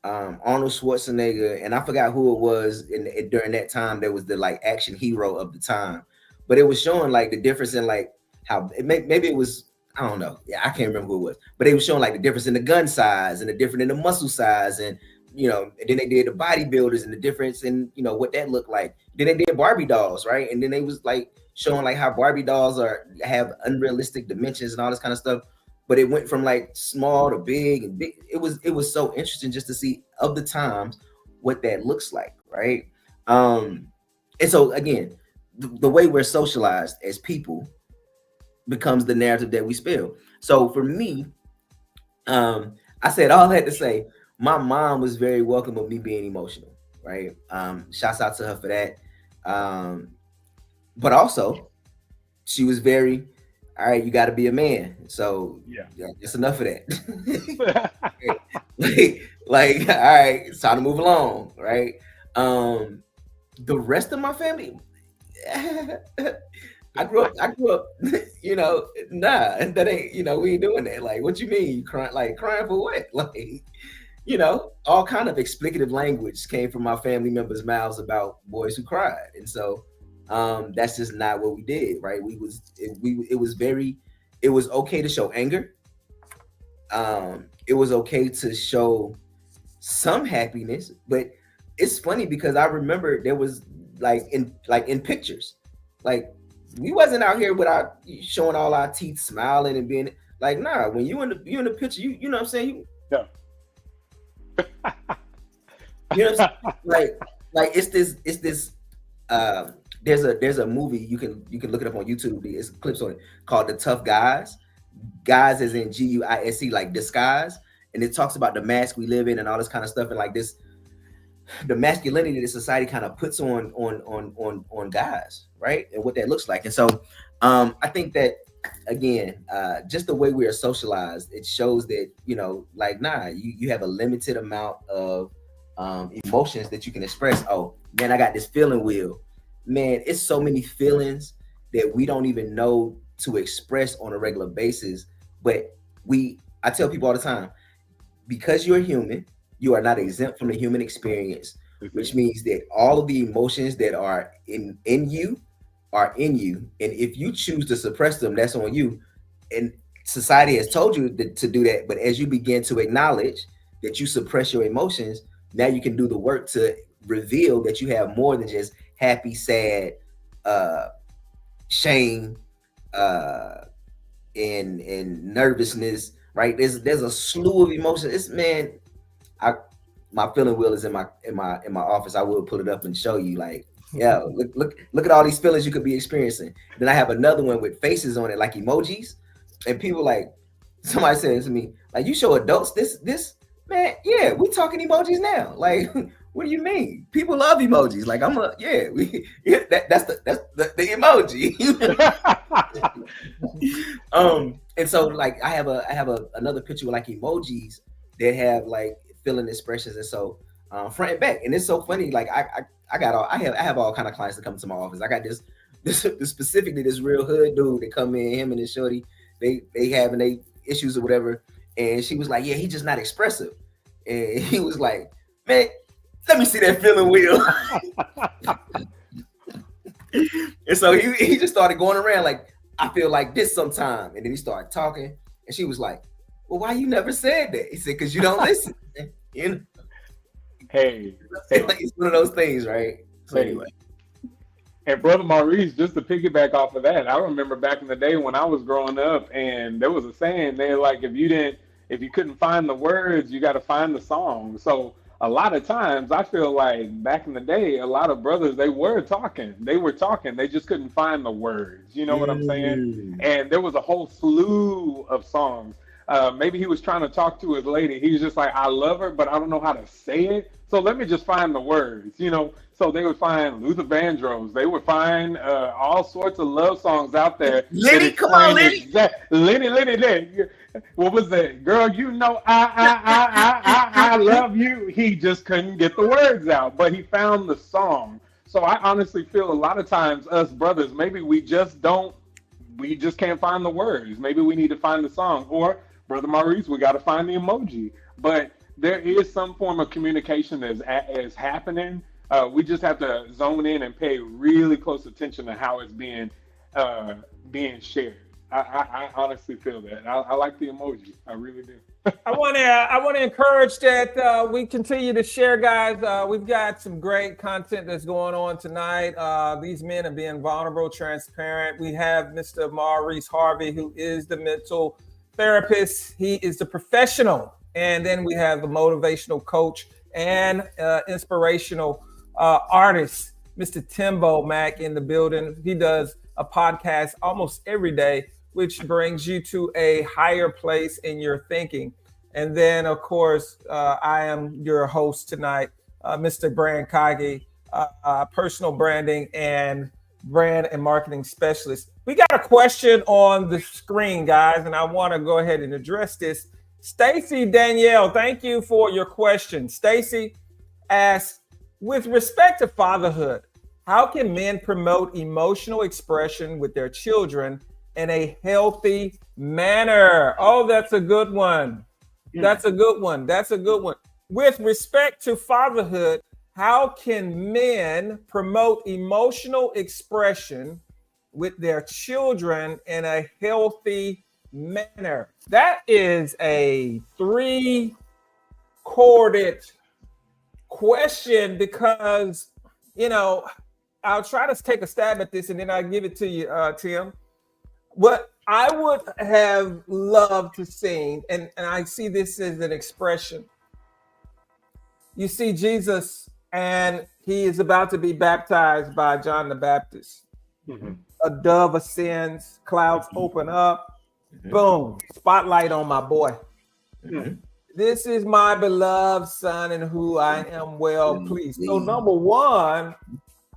Arnold Schwarzenegger, and I forgot who it was during that time. There was the like action hero of the time, but it was showing like the difference in like how maybe it was, I don't know. Yeah, I can't remember who it was, but they was showing like the difference in the gun size and the difference in the muscle size, and and then they did the bodybuilders and the difference in what that looked like. Then they did Barbie dolls, right? And then they was like showing like how Barbie dolls have unrealistic dimensions and all this kind of stuff. But it went from like small to big and big. It was so interesting just to see of the times what that looks like, right? And so again, the way we're socialized as people becomes the narrative that we spill. So for me, I said all that to say my mom was very welcome of me being emotional, right? Shouts out to her for that. But also she was very, all right, you got to be a man. So yeah, it's enough of that. like, all right, it's time to move along, right? The rest of my family, the I grew up, nah, that ain't, we ain't doing that. Like, what you mean? You crying for what? Like, all kind of explicative language came from my family members' mouths about boys who cried. And so that's just not what we did, right? It was okay to show anger. It was okay to show some happiness, but it's funny because I remember there was in pictures, like we wasn't out here without showing all our teeth, smiling and being like, nah. When you in the picture, you know what I'm saying? Yeah. You know what I'm saying? Like it's this. There's a movie you can look it up on YouTube. It's clips on it called The Tough Guys. Guys as in GUISE, like disguise, and it talks about the mask we live in and all this kind of stuff, and like this, the masculinity that society kind of puts on guys, right, and what that looks like. And so I think that again, just the way we are socialized, it shows that you have a limited amount of emotions that you can express. Oh man, I got this feeling wheel. Man, it's so many feelings that we don't even know to express on a regular basis. But I tell people all the time, because you're human, you are not exempt from the human experience, which means that all of the emotions that are in you are in you. And if you choose to suppress them, that's on you. And society has told you to do that. But as you begin to acknowledge that you suppress your emotions, now you can do the work to reveal that you have more than just happy, sad, shame, and nervousness, right? There's a slew of emotions. My feeling wheel is in my office. I will pull it up and show you, like, yeah, look at all these feelings you could be experiencing. Then I have another one with faces on it, like emojis, and people like, somebody said to me, like, you show adults this, man, yeah, we talking emojis now. Like, what do you mean? People love emojis. Like, that's the emoji. And so like I have another picture with like emojis that have like feeling expressions, and so front and back. And it's so funny. Like I have all kind of clients that come to my office. I got this specifically this real hood dude that come in, him and his shorty, they having they issues or whatever. And she was like, yeah, he's just not expressive. And he was like, man, let me see that feeling wheel. And so he just started going around like, I feel like this sometime. And then he started talking, and she was like, well, why you never said that? He said, because you don't listen. Hey. It's one of those things, right? So anyway. And Brother Maurice, just to piggyback off of that, I remember back in the day when I was growing up, and there was a saying, they're like, if you couldn't find the words, you got to find the song. So a lot of times I feel like back in the day, a lot of brothers, they were talking, they just couldn't find the words. You know what I'm saying? And there was a whole slew of songs. Maybe he was trying to talk to his lady. He was just like, I love her, but I don't know how to say it. So let me just find the words, So they would find Luther Vandross. They would find all sorts of love songs out there. Lenny, come on, Lenny. Lenny. What was that? Girl, I love you. He just couldn't get the words out, but he found the song. So I honestly feel a lot of times us brothers, maybe we just can't find the words. Maybe we need to find the song. Or, Brother Maurice, we got to find the emoji. But there is some form of communication that is happening. We just have to zone in and pay really close attention to how it's being shared. I honestly feel that. I like the emoji. I really do. I want to encourage that we continue to share, guys. We've got some great content that's going on tonight. These men are being vulnerable, transparent. We have Mr. Maurice Harvey, who is the mental therapist. He is the professional. And then we have the motivational coach and inspirational artist, Mr. Timbo Mack, in the building. He does a podcast almost every day, which brings you to a higher place in your thinking. And then, of course, I am your host tonight, Mr. Brand Kage, personal branding and brand and marketing specialist. We got a question on the screen, guys, and I want to go ahead and address this. Stacy Danielle, thank you for your question. Stacy asks, with respect to fatherhood, How can men promote emotional expression with their children in a healthy manner? Oh, that's a good one. That's a good one. That's a good one. With respect to fatherhood, how can men promote emotional expression with their children in a healthy manner? That is a three-chorded question because, I'll try to take a stab at this and then I'll give it to you, Tim. What I would have loved to see, and I see this as an expression. You see Jesus, and he is about to be baptized by John the Baptist. Mm-hmm. A dove ascends, clouds open up, boom, spotlight on my boy. Mm-hmm. This is my beloved son in who I am well pleased. So number one,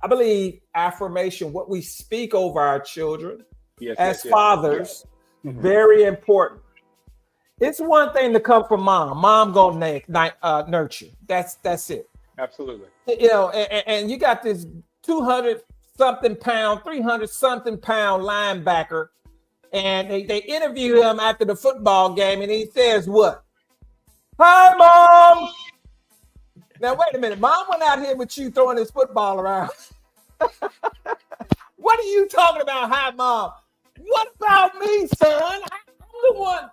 I believe affirmation, what we speak over our children as fathers, very important. It's one thing to come from mom. Mom gonna nurture. That's it. Absolutely. And you got this 200 something pound, 300 something pound linebacker, and they interview him after the football game, and he says what? Hi, Mom. Now wait a minute. Mom went out here with you throwing this football around. What are you talking about? Hi, Mom. What about me, son? I'm the one.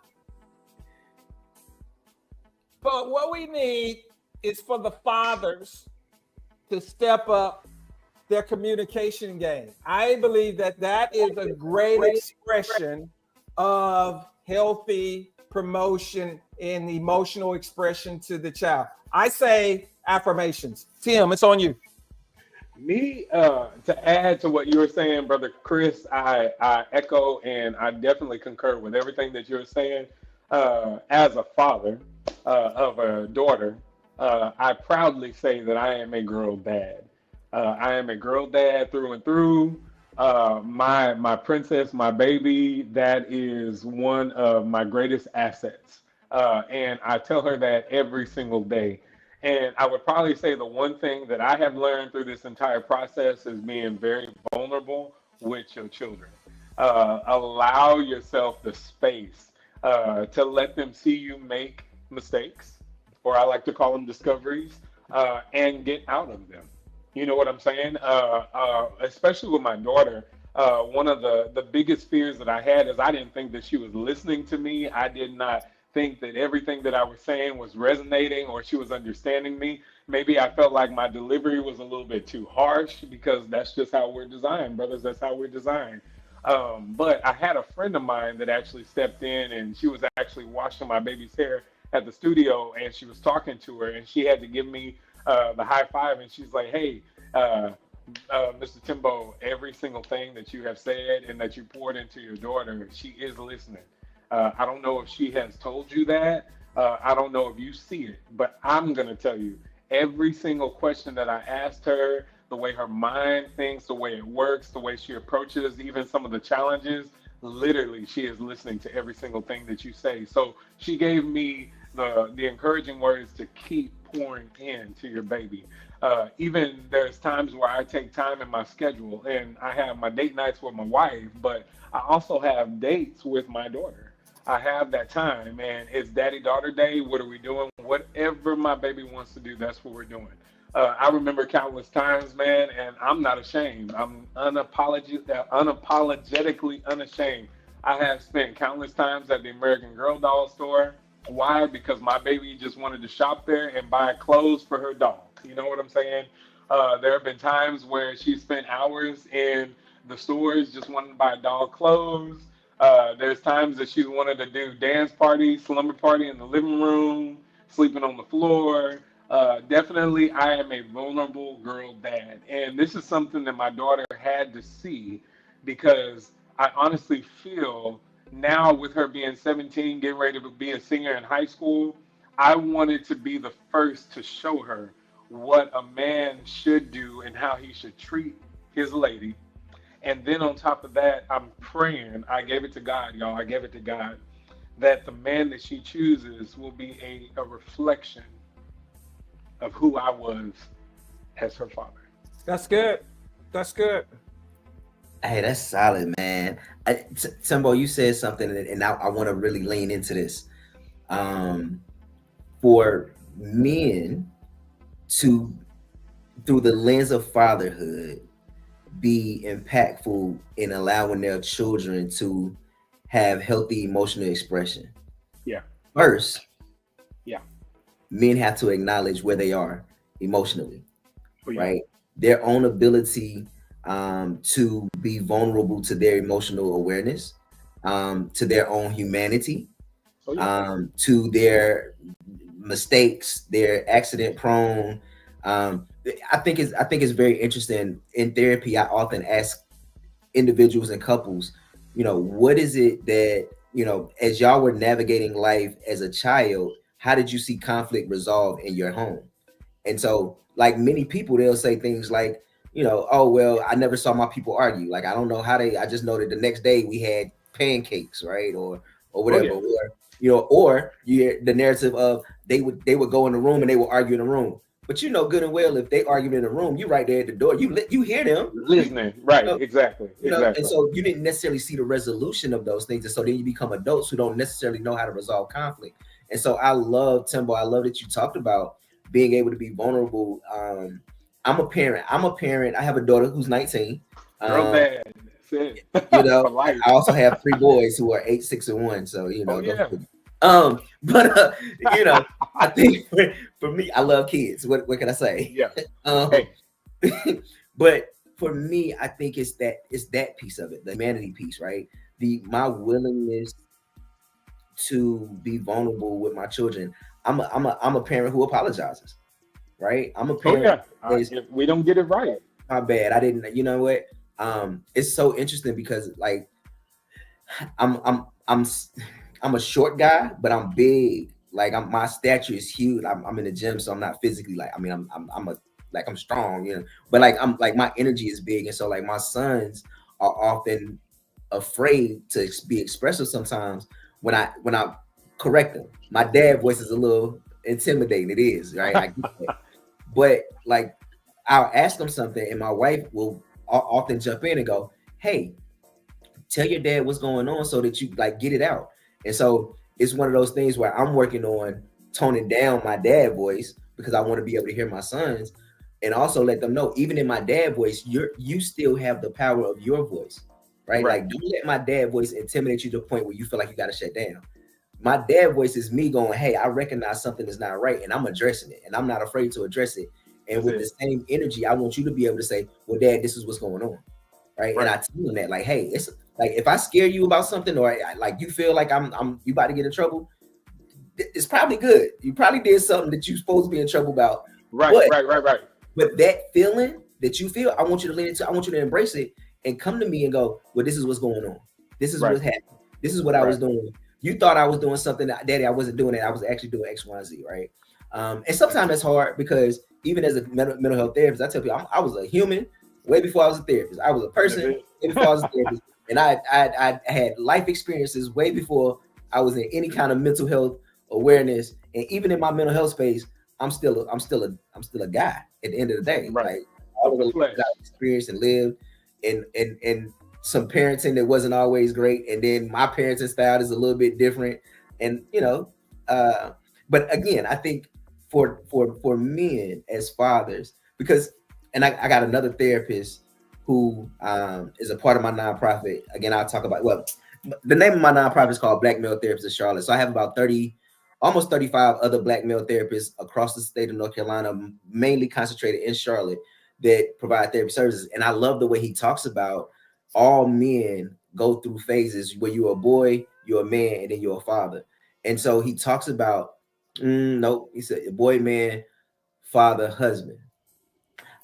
But what we need is for the fathers to step up their communication game. I believe that is a great expression of healthy promotion and emotional expression to the child. I say affirmations. Tim, it's on you. Me, to add to what you were saying, Brother Chris, I echo and I definitely concur with everything that you're saying. As a father of a daughter, I proudly say that I am a girl dad. I am a girl dad through and through. My princess, my baby, that is one of my greatest assets. And I tell her that every single day. And I would probably say the one thing that I have learned through this entire process is being very vulnerable with your children. Allow yourself the space to let them see you make mistakes, or I like to call them discoveries, and get out of them. You know what I'm saying? Especially with my daughter, one of the biggest fears that I had is I didn't think that she was listening to me. I did not think that everything that I was saying was resonating or she was understanding me. Maybe I felt like my delivery was a little bit too harsh because that's just how we're designed, brothers. That's how we're designed. But I had a friend of mine that actually stepped in, and she was actually washing my baby's hair at the studio, and she was talking to her, and she had to give me the high five, and she's like, hey, Mr. Timbo, every single thing that you have said and that you poured into your daughter, she is listening. I don't know if she has told you that. I don't know if you see it, but I'm going to tell you every single question that I asked her, the way her mind thinks, the way it works, the way she approaches even some of the challenges, literally she is listening to every single thing that you say. So she gave me the encouraging words to keep pouring into your baby. Even there's times where I take time in my schedule and I have my date nights with my wife, but I also have dates with my daughter. I have that time, and it's daddy-daughter day. What are we doing? Whatever my baby wants to do, that's what we're doing. I remember countless times, man, and I'm not ashamed. I'm unapologetically unashamed. I have spent countless times at the American Girl doll store. Why? Because my baby just wanted to shop there and buy clothes for her doll. You know what I'm saying? There have been times where she spent hours in the stores just wanting to buy doll clothes. There's times that she wanted to do dance party, slumber party in the living room, sleeping on the floor. Definitely, I am a vulnerable girl dad. And this is something that my daughter had to see because I honestly feel now with her being 17, getting ready to be a senior in high school, I wanted to be the first to show her what a man should do and how he should treat his lady. And then on top of that, I'm praying, I gave it to God, y'all, I gave it to God, that the man that she chooses will be a reflection of who I was as her father. That's good. That's good. Hey, that's solid, man. Timbo, you said something, and I want to really lean into this. Um, for men to, through the lens of fatherhood, be impactful in allowing their children to have healthy emotional expression. Yeah. First, Yeah. men have to acknowledge where they are emotionally, Oh yeah. right? Their own ability to be vulnerable to their emotional awareness, to their own humanity, Oh yeah. to their mistakes, their accident prone. I think it's very interesting in therapy. I often ask individuals and couples, what is it that, as y'all were navigating life as a child, how did you see conflict resolved in your home? And so, like many people, they'll say things like, oh well, I never saw my people argue. Like I don't know how they. I just know that the next day we had pancakes, right, or Oh whatever. yeah. Or you hear the narrative of they would go in the room and they would argue in the room. But you know good and well if they argue in the room, you right there at the door. You hear them. Listening. Right. know, Exactly. and Exactly. so you didn't necessarily see the resolution of those things, and so then you become adults who don't necessarily know how to resolve conflict. And so I love Timbo. I love that you talked about being able to be vulnerable. I'm a parent. I have a daughter who's 19. Girl Um, dad. That's it. For life. I also have three boys who are 8, 6, and 1. So Oh go yeah. figure. But I think for me, I love kids. What can I say? Yeah. um, Hey. but for me, I think it's that piece of it, the humanity piece, right? My willingness to be vulnerable with my children. I'm a parent who apologizes, right? I'm a Oh parent yeah. who says, If we don't get it right. my bad, I didn't. You know what? It's so interesting because like I'm I'm I'm s- I'm a short guy, but I'm big. Like my stature is huge. I'm in the gym, so I'm not physically like. I mean, I'm strong, But like I'm like my energy is big, and so like my sons are often afraid to be expressive sometimes when I correct them. My dad voice is a little intimidating. It is, right? I get that. But like I'll ask them something, and my wife will often jump in and go, "Hey, tell your dad what's going on so that you like get it out." And so it's one of those things where I'm working on toning down my dad voice because I want to be able to hear my sons and also let them know even in my dad voice, you still have the power of your voice, right? Right. Like don't let my dad voice intimidate you to the point where you feel like you got to shut down. My dad voice is me going, "Hey, I recognize something is not right and I'm addressing it and I'm not afraid to address it." And That's with the it. same energy, I want you to be able to say, "Well, dad, this is what's going on." Right. And Right. I tell them that, like, hey, it's like if I scare you about something or like you feel like I'm you about to get in trouble, it's probably good. You probably did something that you're supposed to be in trouble about. Right. But Right. Right. Right. that feeling that you feel, I want you to lean into, I want you to embrace it and come to me and go, well, this is what's going on. This is Right. what's happening. This is what I was Right. doing. You thought I was doing something, Daddy, I wasn't doing it. I was actually doing X, Y, and Z, right? And sometimes it's hard because even as a mental health therapist, I tell people I was a human way before I was a therapist. I was a That's person it. way before I was a therapist. And I had life experiences way before I was in any kind of mental health awareness. And even in my mental health space, I'm still a guy at the end of the day. Right. Like all Of of the the life flesh. that I've experienced and lived and some parenting that wasn't always great. And then my parenting style is a little bit different. And uh, but again, I think for men as fathers, because and I got another therapist who is a part of my nonprofit. Again, I'll talk about the name of my nonprofit is called Black Male Therapists of Charlotte. So I have about 30 almost 35 other black male therapists across the state of North Carolina, mainly concentrated in Charlotte, that provide therapy services. And I love the way he talks about all men go through phases where you're a boy, you're a man, and then you're a father. And so he talks about, nope, he said, boy, man, father, husband.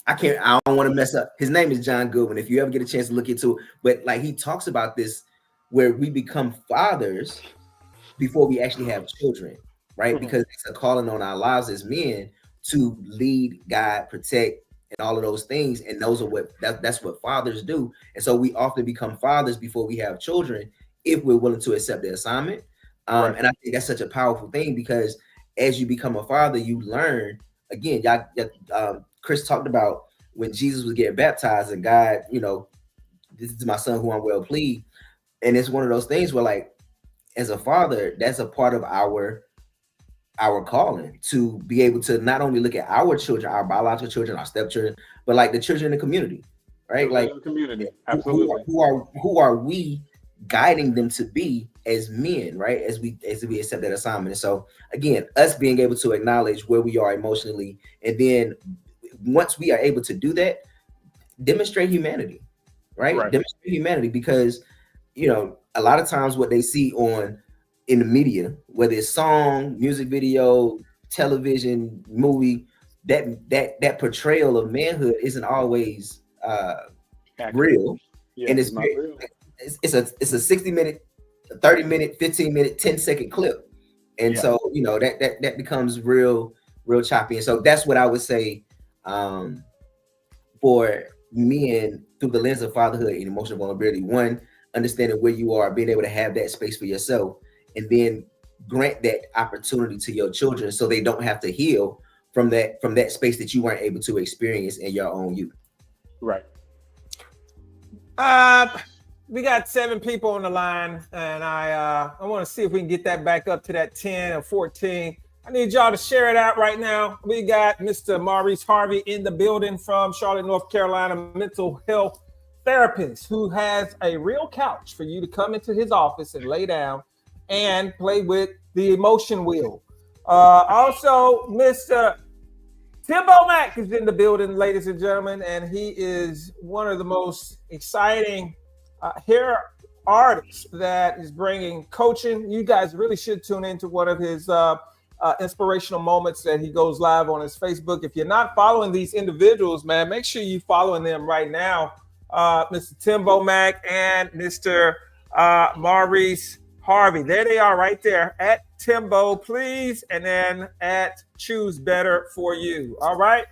I don't want to mess up. His name is John Goodwin. If you ever get a chance to look into it, but like he talks about this where we become fathers before we actually have children, right? Mhm. Because it's a calling on our lives as men to lead, guide, protect, and all of those things. And those are that's what fathers do. And so we often become fathers before we have children if we're willing to accept the assignment. Right. And I think that's such a powerful thing because as you become a father, you learn again. Chris talked about when Jesus was getting baptized and God, this is my son who I'm well pleased. And it's one of those things where, like, as a father, that's a part of our calling, to be able to not only look at our children, our biological children, our stepchildren, but like the children in the community, right? Like the community, absolutely. Who are we guiding them to be as men, right? As we accept that assignment. And so again, us being able to acknowledge where we are emotionally, and then once we are able to do that, demonstrate humanity, right? Demonstrate humanity, because a lot of times what they see in the media, whether it's song, music video, television, movie, that portrayal of manhood isn't always real. Yeah, and it's not real. It's a 60-minute, 30-minute, 15-minute, 10-second clip. And so, that becomes real choppy. And so that's what I would say for men through the lens of fatherhood and emotional vulnerability. One, understanding where you are, being able to have that space for yourself, and then grant that opportunity to your children so they don't have to heal from that space that you weren't able to experience in your own youth. Right. We got 7 people on the line, and I want to see if we can get that back up to that 10 or 14. I need y'all to share it out right now. We got Mr. Maurice Harvey in the building from Charlotte, North Carolina, mental health therapist who has a real couch for you to come into his office and lay down and play with the emotion wheel. Also, Mr. Timbo Mack is in the building, ladies and gentlemen, and he is one of the most exciting hair artists that is bringing coaching. You guys really should tune into one of his inspirational moments that he goes live on his Facebook. If you're not following these individuals, man, make sure you're following them right now. Mr. Timbo Mack and Mr. Maurice Harvey. There they are right there at Timbo, please. And then at Choose Better For You. All right.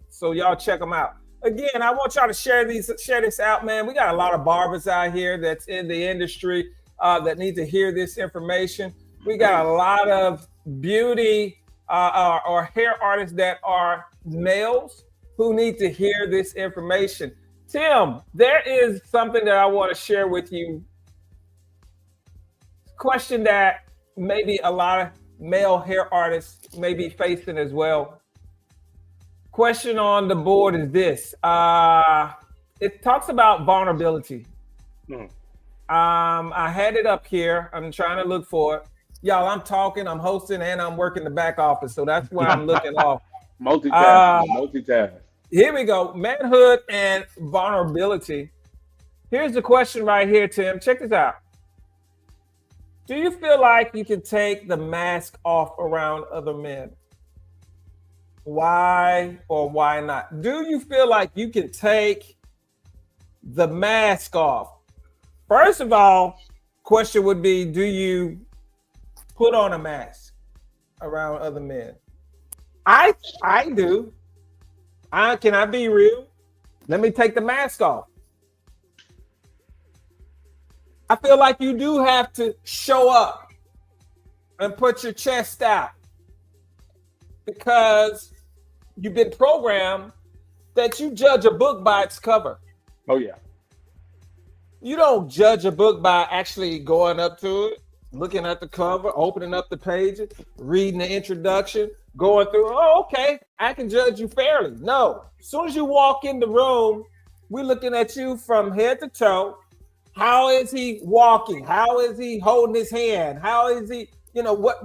So y'all check them out. Again, I want y'all to share this out, man. We got a lot of barbers out here that's in the industry that need to hear this information. We got a lot of beauty or hair artists that are males who need to hear this information. Tim, there is something that I want to share with you. Question that maybe a lot of male hair artists may be facing as well. Question on the board is this. It talks about vulnerability. I had it up here. I'm trying to look for it. Y'all, I'm talking, I'm hosting, and I'm working the back office. So that's why I'm looking off. Multitask. Here we go. Manhood and vulnerability. Here's the question right here, Tim. Check this out. Do you feel like you can take the mask off around other men? Why or why not? Do you feel like you can take the mask off? First of all, question would be, do you put on a mask around other men? I do. Can I be real? Let me take the mask off. I feel like you do have to show up and put your chest out because you've been programmed that you judge a book by its cover. Oh, yeah. You don't judge a book by actually going up to it, looking at the cover, opening up the pages, reading the introduction, going through, oh, okay, I can judge you fairly. No. As soon as you walk in the room, we're looking at you from head to toe. How is he walking? How is he holding his hand? How is he, what?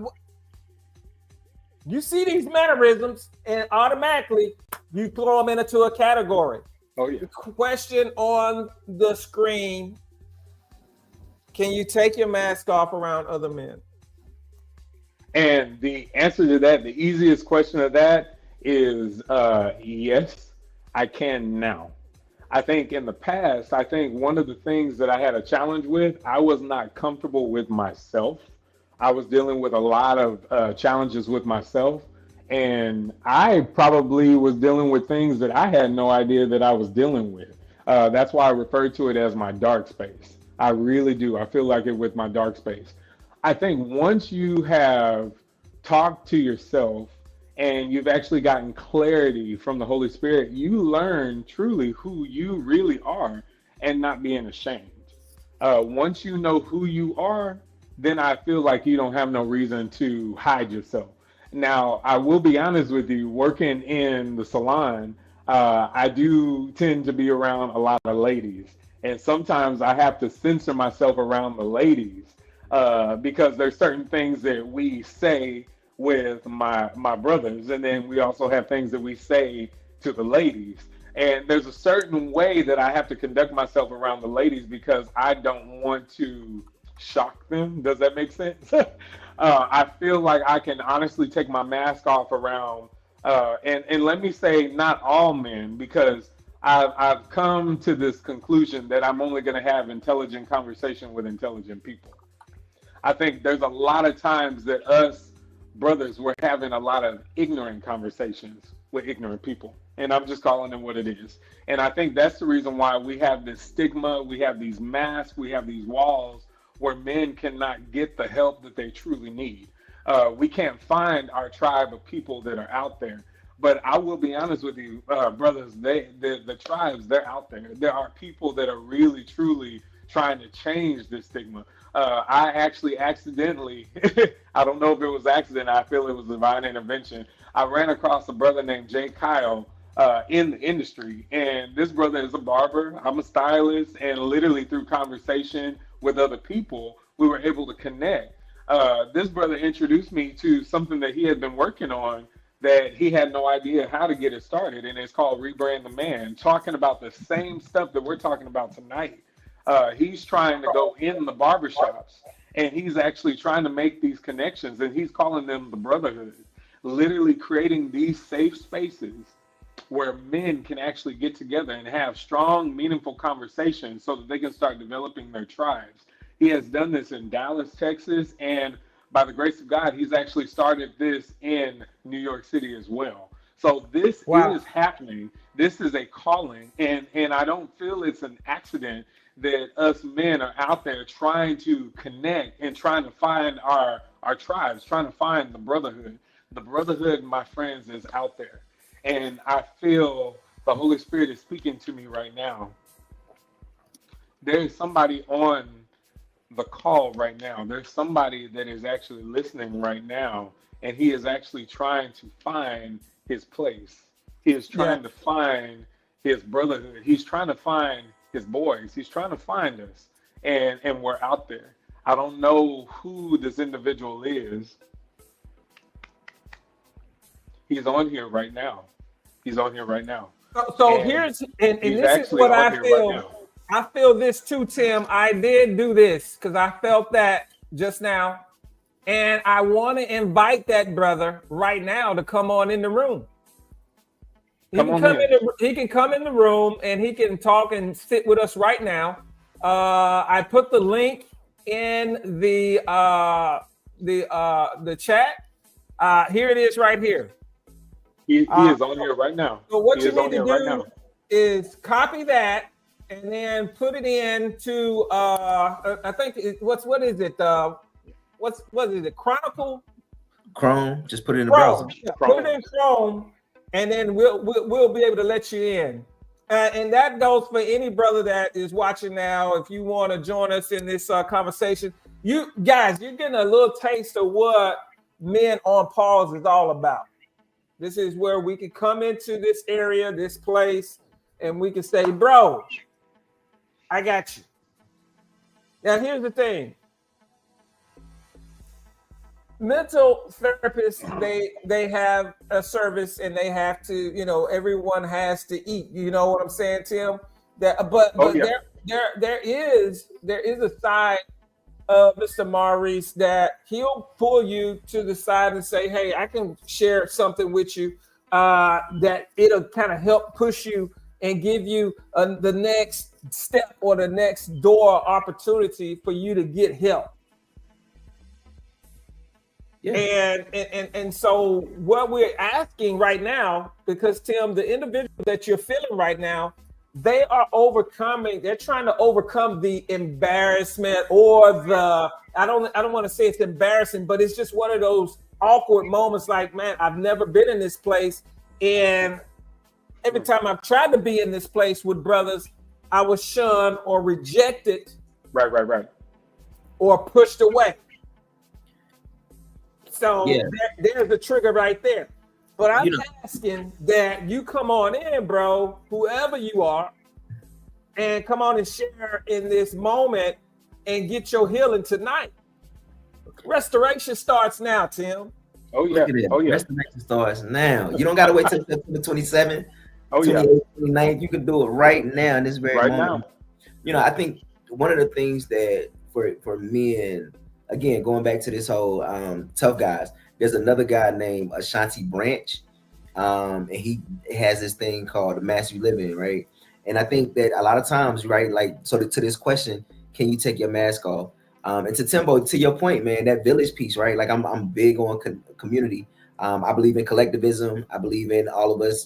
You see these mannerisms and automatically you throw them into a category. Oh, yeah. The question on the screen, can you take your mask off around other men? And the answer to that, the easiest question of that is yes, I can now. I think in the past, one of the things that I had a challenge with, I was not comfortable with myself. I was dealing with a lot of challenges with myself. And I probably was dealing with things that I had no idea that I was dealing with. That's why I refer to it as my dark space. I really do. I feel like it with my dark space. I think once you have talked to yourself and you've actually gotten clarity from the Holy Spirit, you learn truly who you really are and not being ashamed. Once you know who you are, then I feel like you don't have no reason to hide yourself. Now, I will be honest with you, working in the salon, I do tend to be around a lot of ladies. And sometimes I have to censor myself around the ladies because there's certain things that we say with my brothers, and then we also have things that we say to the ladies. And there's a certain way that I have to conduct myself around the ladies because I don't want to shock them. Does that make sense? I feel like I can honestly take my mask off around, and let me say, not all men, because I've come to this conclusion that I'm only going to have intelligent conversation with intelligent people. I think there's a lot of times that us brothers, we're having a lot of ignorant conversations with ignorant people. And I'm just calling them what it is. And I think that's the reason why we have this stigma, we have these masks, we have these walls where men cannot get the help that they truly need. We can't find our tribe of people that are out there. But I will be honest with you, brothers, the tribes, they're out there. There are people that are really, truly trying to change this stigma. I actually accidentally, I don't know if it was accident, I feel it was divine intervention. I ran across a brother named Jay Kyle in the industry. And this brother is a barber, I'm a stylist, and literally through conversation with other people, we were able to connect. This brother introduced me to something that he had been working on that he had no idea how to get it started, and it's called Rebrand the Man, talking about the same stuff that we're talking about tonight. He's trying to go in the barbershops, and he's actually trying to make these connections, and he's calling them the brotherhood, literally creating these safe spaces where men can actually get together and have strong, meaningful conversations so that they can start developing their tribes. He has done this in Dallas, Texas, and by the grace of God, he's actually started this in New York City as well. So this is happening. This is a calling, and I don't feel it's an accident that us men are out there trying to connect and trying to find our tribes, trying to find the brotherhood. The brotherhood, my friends, is out there. And I feel the Holy Spirit is speaking to me right now. There is somebody on the call right now. There's somebody that is actually listening right now, and he is actually trying to find his place. He is trying to find his brotherhood. He's trying to find his boys. He's trying to find us, and we're out there. I don't know who this individual is. He's on here right now. He's on here right now. So here's, and this is what I feel. Right, I feel this too, Tim. I did do this because I felt that just now. And I want to invite that brother right now to come on in the room. He can come in the room and he can talk and sit with us right now. I put the link in the chat. Here it is right here. He is on here right now. So what you need to do is copy that and then put it into I think what is it? What is it? Chronicle? Chrome. Just put it in the browser. Yeah, put it in Chrome, and then we'll be able to let you in. And that goes for any brother that is watching now. If you want to join us in this conversation, you guys, you're getting a little taste of what Men on Pause is all about. This is where we can come into this area, this place, and we can say, bro, I got you. Now, here's the thing. Mental therapists, they have a service and they have to, everyone has to eat. You know what I'm saying, Tim? There is a side of Mr. Maurice that he'll pull you to the side and say, hey, I can share something with you that it'll kind of help push you and give you the next step or the next door opportunity for you to get help. Yeah. And so what we're asking right now, because Tim, the individual that you're feeling right now, they're trying to overcome the embarrassment or I don't want to say it's embarrassing, but it's just one of those awkward moments like, man, I've never been in this place. And every time I've tried to be in this place with brothers, I was shunned or rejected. Right. Or pushed away. So there's the trigger right there. But I'm asking that you come on in, bro, whoever you are, and come on and share in this moment and get your healing tonight. Restoration starts now, Tim. Oh yeah. Restoration starts now. You don't gotta wait till September 27th, 29th. You can do it right now in this very moment. Now. I think one of the things that for men, again, going back to this whole tough guys, there's another guy named Ashanti Branch. And he has this thing called the Mastery Living, right? And I think that a lot of times, right, like, so to this question, can you take your mask off? And to Timbo, to your point, man, that village piece, right? Like I'm big on community. I believe in collectivism. I believe in all of us,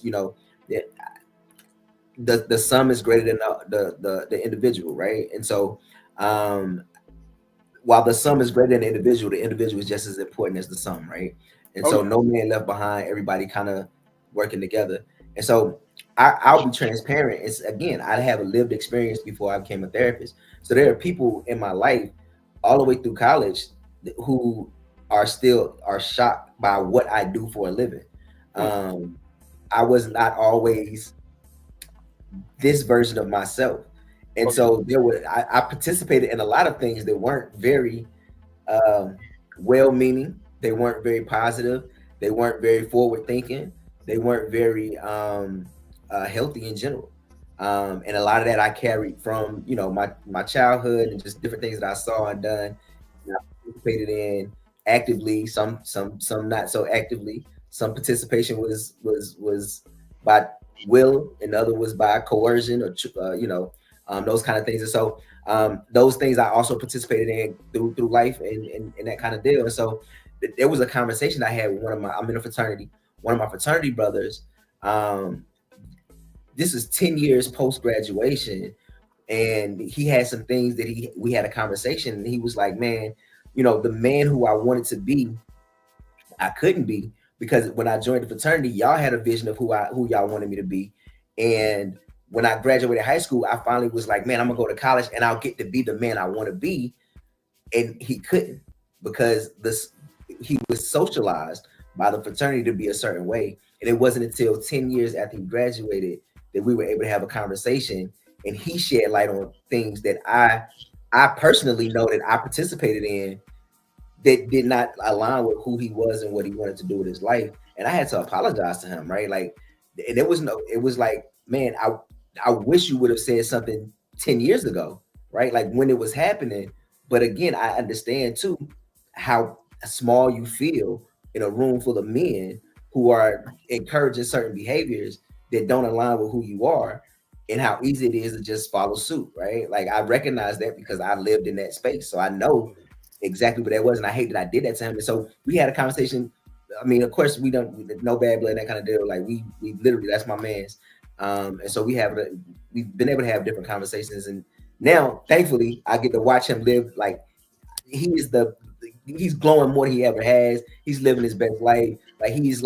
the sum is greater than the individual, right? And so while the sum is greater than the individual is just as important as the sum, right? And so no man left behind, everybody kind of working together. And so I'll be transparent. It's again, I have a lived experience before I became a therapist. So there are people in my life all the way through college who are shocked by what I do for a living. I was not always this version of myself. And so I participated in a lot of things that weren't very well-meaning. They weren't very positive. They weren't very forward-thinking. They weren't very healthy in general. And a lot of that I carried from, my childhood and just different things that I saw and done. And I participated in actively, some not so actively. Some participation was by will, and other was by coercion or those kind of things. And so those things I also participated in through life and that kind of deal. And so there was a conversation I had with I'm in a fraternity, one of my fraternity brothers. This is 10 years post-graduation, and he had some things that we had a conversation, and he was like, man, the man who I wanted to be, I couldn't be, because when I joined the fraternity, y'all had a vision of who y'all wanted me to be. And when I graduated high school, I finally was like, man, I'm gonna go to college and I'll get to be the man I want to be. And he couldn't, because he was socialized by the fraternity to be a certain way. And it wasn't until 10 years after he graduated that we were able to have a conversation, and he shed light on things that I personally know that I participated in that did not align with who he was and what he wanted to do with his life. And I had to apologize to him, right? Like, and it was like, man, I wish you would have said something 10 years ago, right? Like when it was happening. But again, I understand too how small you feel in a room full of men who are encouraging certain behaviors that don't align with who you are, and how easy it is to just follow suit, right? Like I recognize that because I lived in that space. So I know exactly what that was. And I hate that I did that to him. And so we had a conversation. I mean, of course, we don't, no bad blood, that kind of deal. Like we literally, that's my man's. And so we've been able to have different conversations. And now, thankfully, I get to watch him live. Like he's glowing more than he ever has. He's living his best life. Like he's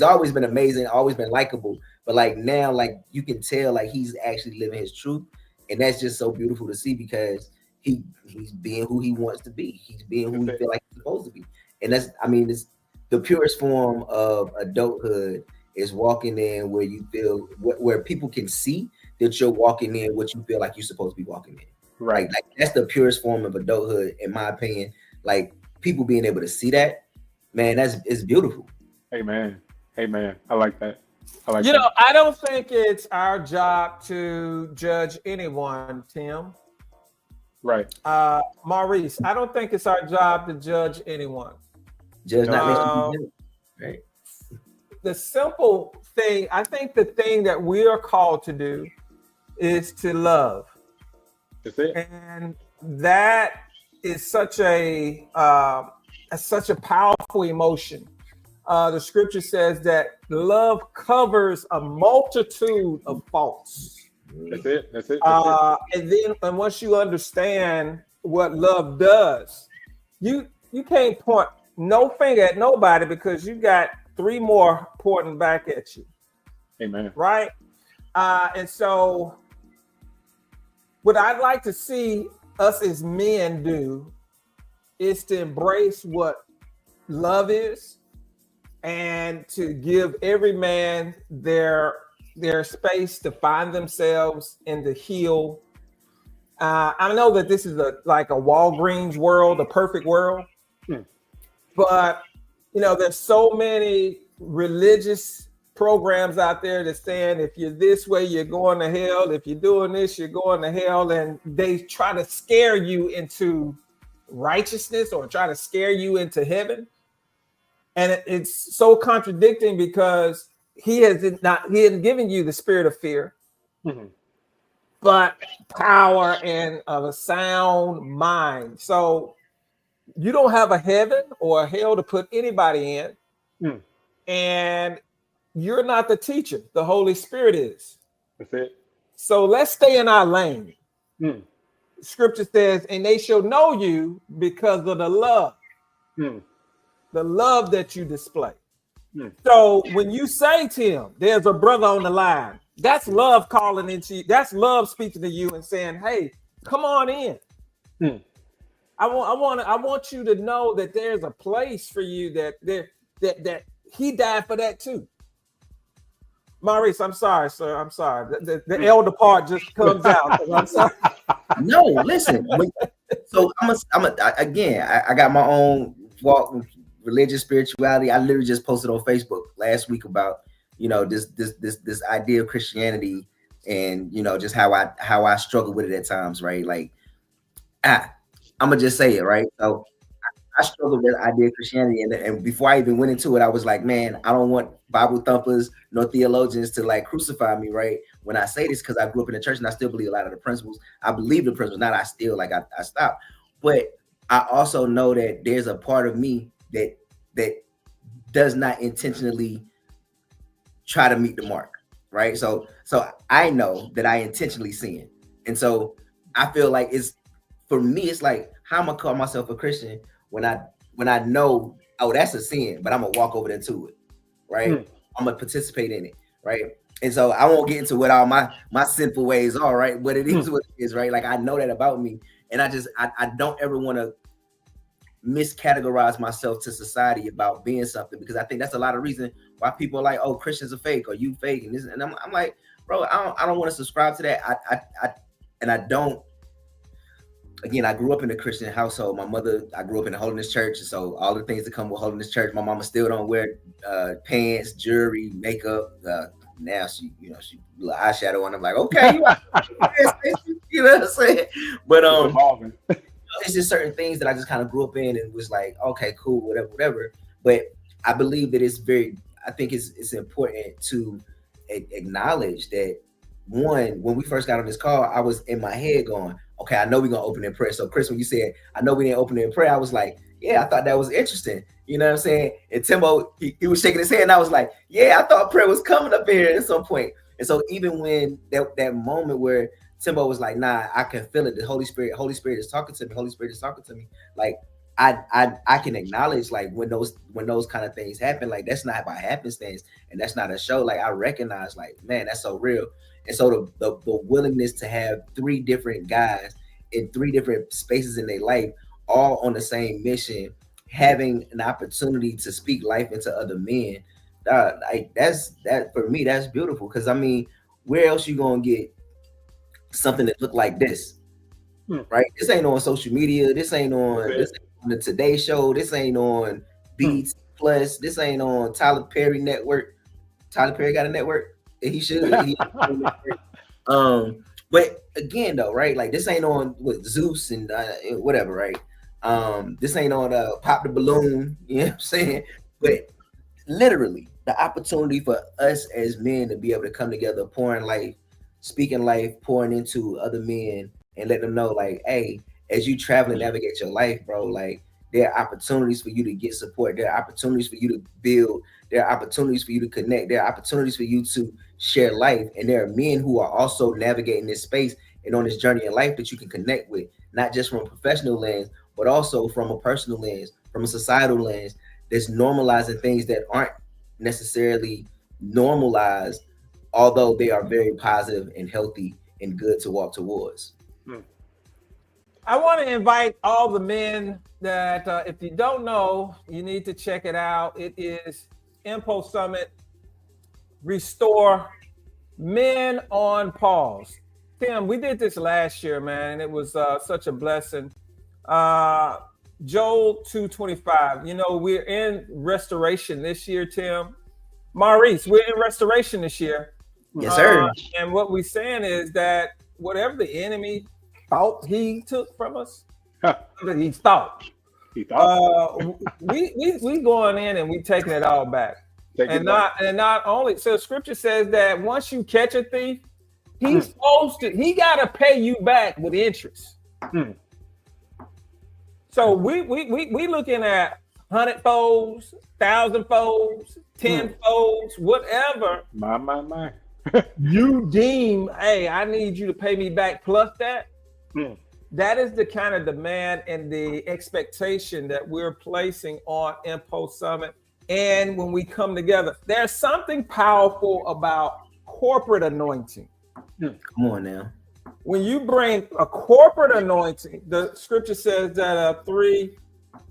always been amazing, always been likable. But like now, like you can tell, like he's actually living his truth. And that's just so beautiful to see, because he's being who he wants to be. He's being who he feels like he's supposed to be. And it's the purest form of adulthood is walking in where you feel, where people can see that you're walking in what you feel like you're supposed to be walking in. Right. Like that's the purest form of adulthood, in my opinion. Like people being able to see that, man, it's beautiful. Amen. I like that. I don't think it's our job to judge anyone, Tim. Right. Maurice, I don't think it's our job to judge anyone. Judge not right. The simple thing, I think the thing that we are called to do is to love. That's it. And that is such a powerful emotion. The scripture says that love covers a multitude of faults. That's it. And once you understand what love does, you can't point no finger at nobody because you got 3 more pointing back at you. Amen. Right? And so what I'd like to see us as men do is to embrace what love is and to give every man their space to find themselves and to heal. I know that this is like a Walgreens world, a perfect world, but there's so many religious programs out there that's saying if you're this way, you're going to hell. If you're doing this, you're going to hell, and they try to scare you into righteousness or try to scare you into heaven. And it's so contradicting because he hasn't given you the spirit of fear, but power and of a sound mind. So you don't have a heaven or a hell to put anybody in. And you're not the teacher. The Holy Spirit is. That's it. So let's stay in our lane. Scripture says, and they shall know you because of the love. The love that you display. So when you say to him, there's a brother on the line, that's love calling into you. That's love speaking to you and saying, hey, come on in. I want you to know that there's a place for you that he died for that too. Maurice, I'm sorry, sir. I'm sorry. The elder part just comes out. I'm sorry. No, listen. So I got my own walk with religious spirituality. I literally just posted on Facebook last week about this idea of Christianity and just how I struggle with it at times, right? Like I'm gonna just say it, right? So I struggled with the idea of Christianity, and before I even went into it, I was like, man, I don't want Bible thumpers, no theologians to like crucify me, right? When I say this, because I grew up in the church and I still believe a lot of the principles. I believe the principles, not I stopped. But I also know that there's a part of me that does not intentionally try to meet the mark, right? So I know that I intentionally sin, and so I feel like for me, it's like, how am I call myself a Christian when I know, oh, that's a sin, but I'm gonna walk over there to it, right? I'm gonna participate in it, right? And so I won't get into what all my sinful ways are, right? But it is what it is, right? Like I know that about me, and I don't ever want to miscategorize myself to society about being something, because I think that's a lot of reason why people are like, oh, Christians are fake or you fake, and this, and I'm like, bro, I don't want to subscribe to that. I don't. Again, I grew up in a Christian household. I grew up in a holiness church, so all the things that come with holiness church. My mama still don't wear pants, jewelry, makeup. Now she little eyeshadow on. I'm like, okay, you know what I'm saying? But it's just certain things that I just kind of grew up in and was like, okay, cool, whatever. But I believe that I think it's important to acknowledge that, one, when we first got on this call, I was in my head going, okay, I know we're gonna open in prayer. So Chris, when you said I know we didn't open in prayer, I was like, yeah, I thought that was interesting. You know what I'm saying? And Timbo, he was shaking his head, and I was like, yeah, I thought prayer was coming up here at some point. And so even when that moment where Timbo was like, nah, I can feel it. The Holy Spirit is talking to me. Holy Spirit is talking to me. Like I can acknowledge, like, when those kind of things happen, like that's not by happenstance and that's not a show. Like I recognize, like, man, that's so real. And so the willingness to have 3 different guys in 3 different spaces in their life, all on the same mission, having an opportunity to speak life into other men, like that for me, that's beautiful. Because I mean, where else you gonna get something that look like this, right? This ain't on social media. This ain't on the Today Show. This ain't on Beats Plus. This ain't on Tyler Perry Network. Tyler Perry got a network. He should. But again, though, right? Like this ain't on with Zeus and whatever, right? This ain't on Pop the Balloon. You know what I'm saying? But literally, the opportunity for us as men to be able to come together, pouring life, speaking life, pouring into other men, and let them know, like, hey, as you travel and navigate your life, bro, like there are opportunities for you to get support. There are opportunities for you to build. There are opportunities for you to connect. There are opportunities for you to share life. And there are men who are also navigating this space and on this journey in life that you can connect with, not just from a professional lens, but also from a personal lens, from a societal lens that's normalizing things that aren't necessarily normalized, although they are very positive and healthy and good to walk towards. I want to invite all the men that, if you don't know, you need to check it out. It is Impulse Summit Restore Men on Pause. Tim, we did this last year, man, and it was such a blessing. Joel 2:25. You know, we're in restoration this year, Tim. Maurice, we're in restoration this year. Yes, sir. And what we're saying is that whatever the enemy thought he took from us, he thought. We going in and we taking it all back. Not only, so scripture says that once you catch a thief, he gotta pay you back with interest. So we looking at 100 folds, 1,000 folds, 10 folds, whatever. My. You deem, hey, I need you to pay me back plus that. That is the kind of demand and the expectation that we're placing on Impulse Summit. And when we come together, there's something powerful about corporate anointing. Come on now. When you bring a corporate anointing, the scripture says that a 3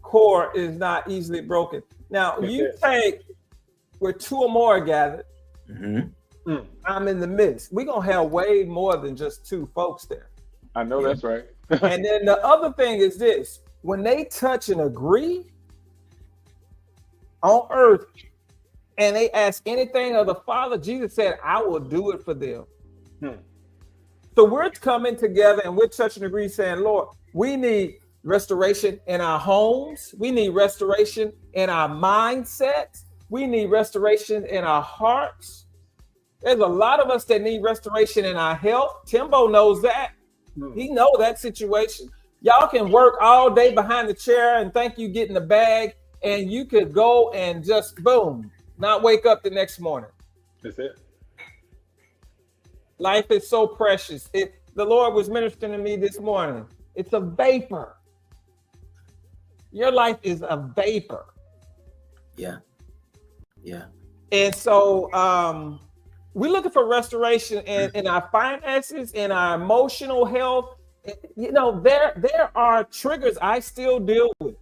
cord is not easily broken. Now, you take where 2 or more are gathered, I'm in the midst. We're going to have way more than just 2 folks there. I know that's right. And then the other thing is this. When they touch and agree on earth and they ask anything of the Father, Jesus said, I will do it for them. So we're coming together and we're touching and agree saying, Lord, we need restoration in our homes. We need restoration in our mindsets. We need restoration in our hearts. There's a lot of us that need restoration in our health. Timbo knows that. He knows that situation. Y'all can work all day behind the chair and think you getting the bag, and you could go and just boom, not wake up the next morning. That's it. Life is so precious. The Lord was ministering to me this morning. It's a vapor. Your life is a vapor. Yeah. And so we're looking for restoration in our finances, in our emotional health. You know, there are triggers I still deal with.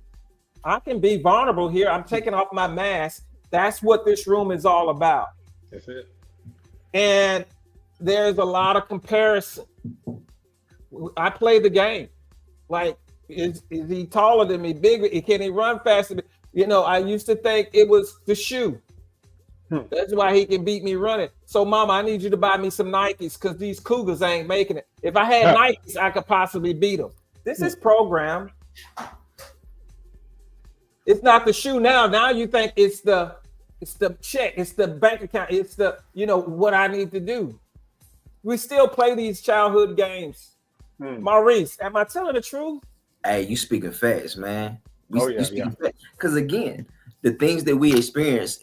I can be vulnerable here. I'm taking off my mask. That's what this room is all about. That's it. And there's a lot of comparison. I play the game. Like, is he taller than me, bigger? Can he run faster? You know, I used to think it was the shoe. That's why he can beat me running. So, Mama, I need you to buy me some Nikes because these Cougars ain't making it. If I had Nikes, I could possibly beat them. This is programmed. It's not the shoe now. Now you think it's the check, it's the bank account, it's the, you know, what I need to do. We still play these childhood games. Maurice, am I telling the truth? Hey, you speaking facts, man. Because again, the things that we experience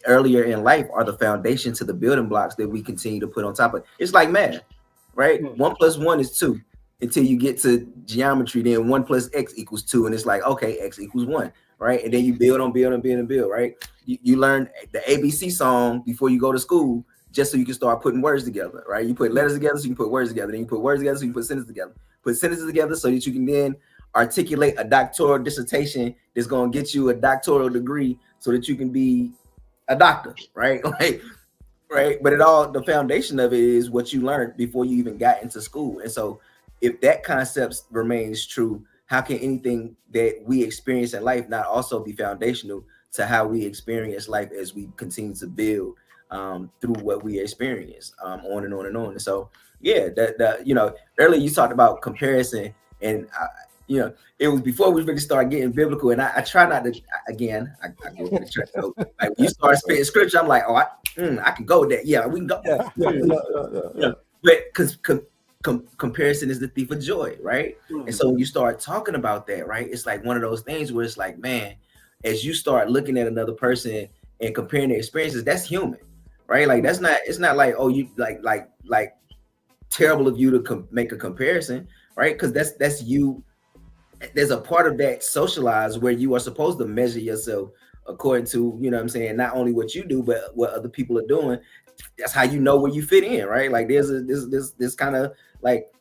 earlier in life are the foundation to the building blocks that we continue to put on top of. It's like math, right? 1 + 1 is 2 until you get to geometry. Then 1 + x = 2, and it's like, okay, x = 1, right? And then you build, right? You learn the ABC song before you go to school, just so you can start putting words together, right? You put letters together so you can put words together. Then you put words together so you can put sentences together. Put sentences together so that you can then articulate a doctoral dissertation that's going to get you a doctoral degree so that you can be a doctor, right? Right. But the foundation of it is what you learned before you even got into school. And so if that concept remains true, how can anything that we experience in life not also be foundational to how we experience life as we continue to build through what we experience, on and on and on. And so, yeah, earlier you talked about comparison, and it was before we really started getting biblical. And I try not to. Again, I go to the church. So, like, when you start spitting scripture, I'm like, oh, I can go with that. Yeah, we can go. Yeah. But because comparison is the thief of joy, right? And so when you start talking about that, right, it's like one of those things where it's like, man, as you start looking at another person and comparing their experiences, that's human, right? Like it's not like, oh, you like terrible of you to make a comparison, right? Because that's you there's a part of that socialized where you are supposed to measure yourself according to, you know what I'm saying, not only what you do, but what other people are doing. That's how you know where you fit in, right? Like there's this kind of like,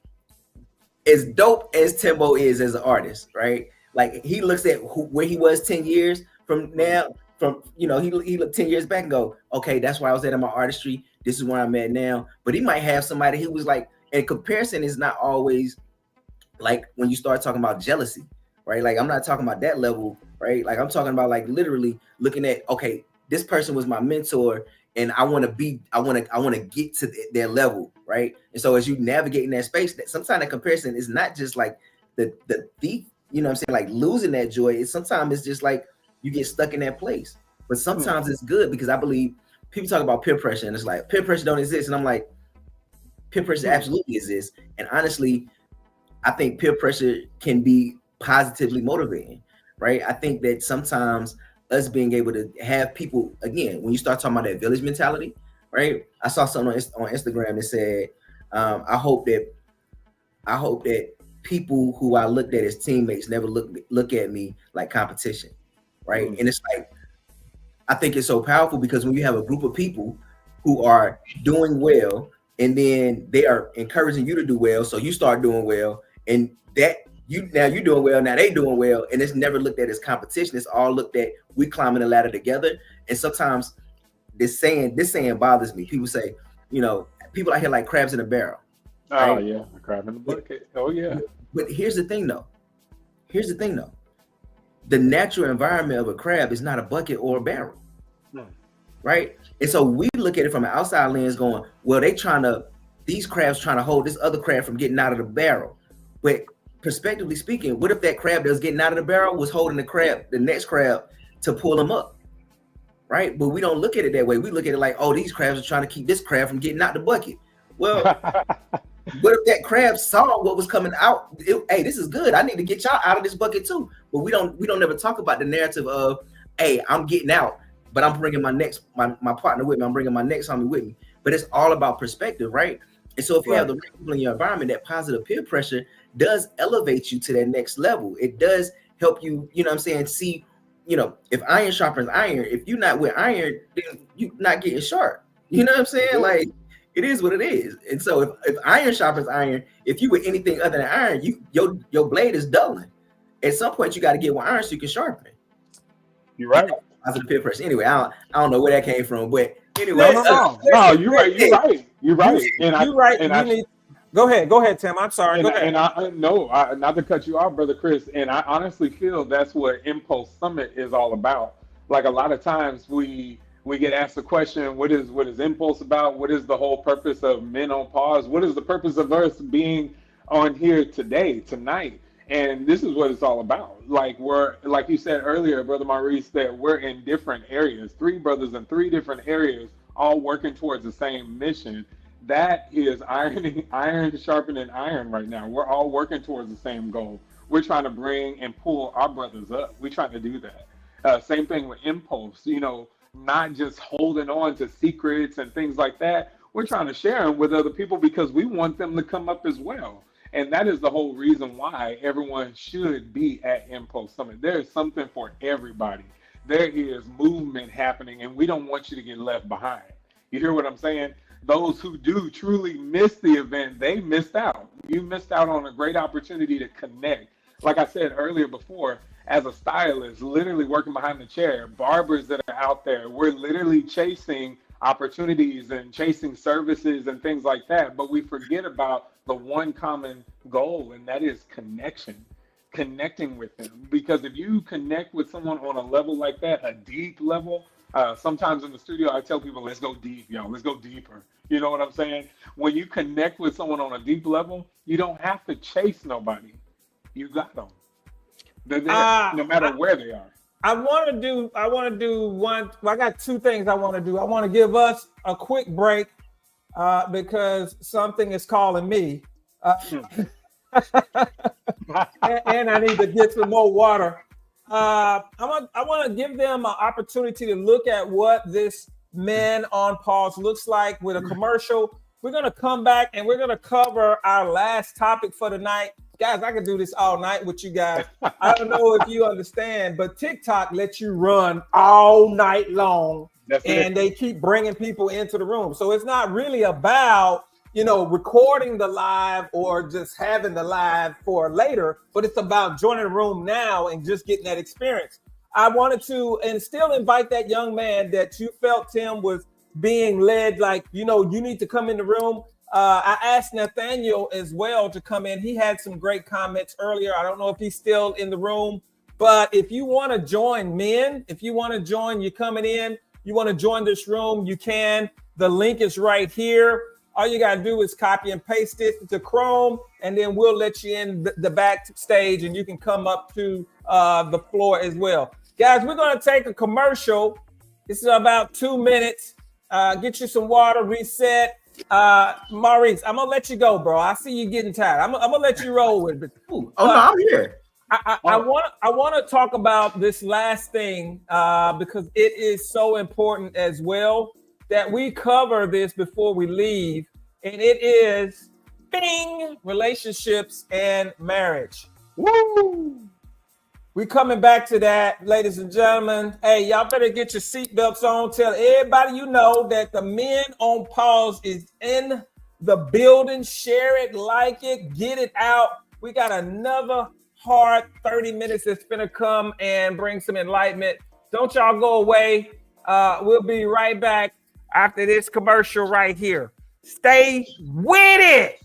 as dope as Timbo is as an artist, right? Like he looks at where he was 10 years from now, from, you know, he looked 10 years back and go, okay, that's where I was at in my artistry. This is where I'm at now. But he might have somebody who was like, and comparison is not always like when you start talking about jealousy, right? Like I'm not talking about that level, right? Like I'm talking about like literally looking at, okay, this person was my mentor and I want to get to their level, right? And so as you navigate in that space, that sometimes that comparison is not just like the thief, you know what I'm saying, like losing that joy. It's sometimes it's just like you get stuck in that place. But sometimes it's good because I believe people talk about peer pressure and it's like peer pressure don't exist. And I'm like, peer pressure absolutely exists. And honestly, I think peer pressure can be positively motivating, right? I think that sometimes us being able to have people, again, when you start talking about that village mentality, right? I saw something on Instagram that said, I hope that people who I looked at as teammates never look at me like competition, right? And it's like, I think it's so powerful because when you have a group of people who are doing well and then they are encouraging you to do well, so you start doing well, and that you're doing well, now they doing well, and it's never looked at as competition. It's all looked at, we climbing the ladder together. And sometimes this saying bothers me. People say, you know, people out here like crabs in a barrel. Oh right? yeah, a crab in the bucket. Oh yeah. But here's the thing though. The natural environment of a crab is not a bucket or a barrel. Right? And so we look at it from an outside lens going, well, these crabs trying to hold this other crab from getting out of the barrel. But prospectively speaking, what if that crab that was getting out of the barrel was holding the next crab to pull them up? Right? But we don't look at it that way. We look at it like, oh, these crabs are trying to keep this crab from getting out the bucket. Well, what if that crab saw what was coming out? Hey, this is good. I need to get y'all out of this bucket too. But we don't ever talk about the narrative of, hey, I'm getting out, but I'm bringing my partner with me. I'm bringing my next homie with me. But it's all about perspective, right? And so if you have the right people in your environment, that positive peer pressure does elevate you to that next level. It does help you, you know what I'm saying, see, you know, if iron sharpens iron, if you're not with iron, then you're not getting sharp. You know what I'm saying? Like, it is what it is. And so if iron sharpens iron, if you with anything other than iron, your blade is dulling. At some point, you got to get with iron so you can sharpen it. You're right. Positive peer pressure. Anyway, I don't know where that came from, but anyway. No, you're right. You're right. You're right. Go ahead, Tim. I'm sorry. Go ahead. Not to cut you off, Brother Chris. And I honestly feel that's what Impulse Summit is all about. Like a lot of times we get asked the question, what is Impulse about? What is the whole purpose of Men on Pause? What is the purpose of us being on here tonight? And this is what it's all about. Like like you said earlier, Brother Maurice, that we're in different areas, 3 brothers in 3 different areas, all working towards the same mission. That is iron sharpening iron right now. We're all working towards the same goal. We're trying to bring and pull our brothers up. We're trying to do that. Same thing with Impulse, you know, not just holding on to secrets and things like that. We're trying to share them with other people because we want them to come up as well. And that is the whole reason why everyone should be at Impulse Summit. There is something for everybody. There is movement happening, and we don't want you to get left behind. You hear what I'm saying? Those who do truly miss the event, they missed out. You missed out on a great opportunity to connect. Like I said earlier before, as a stylist, literally working behind the chair, barbers that are out there, we're literally chasing opportunities and chasing services and things like that. But we forget about the one common goal, and that is connecting with them. Because if you connect with someone on a level like that, a deep level, sometimes in the studio, I tell people, let's go deep, y'all. Let's go deeper. You know what I'm saying? When you connect with someone on a deep level, you don't have to chase nobody. You got them. They're there, no matter where they are. I want to do one. Well, I got 2 things I want to do. I want to give us a quick break because something is calling me. And I need to get some more water. I want to give them an opportunity to look at what this Men on Pause looks like with a commercial. We're going to come back and we're going to cover our last topic for tonight. Guys, I could do this all night with you guys. I don't know if you understand, but TikTok lets you run all night long, and they keep bringing people into the room. So it's not really about, recording the live or just having the live for later, but it's about joining the room now and just getting that experience. I wanted to and still invite that young man that you felt, Tim, was being led, like, you need to come in the room. I asked Nathaniel as well to come in. He had some great comments earlier. I don't know if he's still in the room, but if you want to join men, if you want to join, you're coming in, you want to join this room, you can. The link is right here. All you got to do is copy and paste it to Chrome, and then we'll let you in the backstage, and you can come up to the floor as well. Guys, we're going to take a commercial. This is about 2 minutes. Get you some water, reset. Maurice, I'm gonna let you go, bro. I see you getting tired. I'm gonna let you roll with it. No, I'm here. I want to talk about this last thing because it is so important as well that we cover this before we leave, and it is relationships and marriage. Woo! We coming back to that, ladies and gentlemen. Hey, y'all better get your seatbelts on. Tell everybody you know that the Men on Pause is in the building. Share it, like it, get it out. We got another hard 30 minutes that's gonna come and bring some enlightenment. Don't y'all go away. We'll be right back after this commercial right here. Stay with it.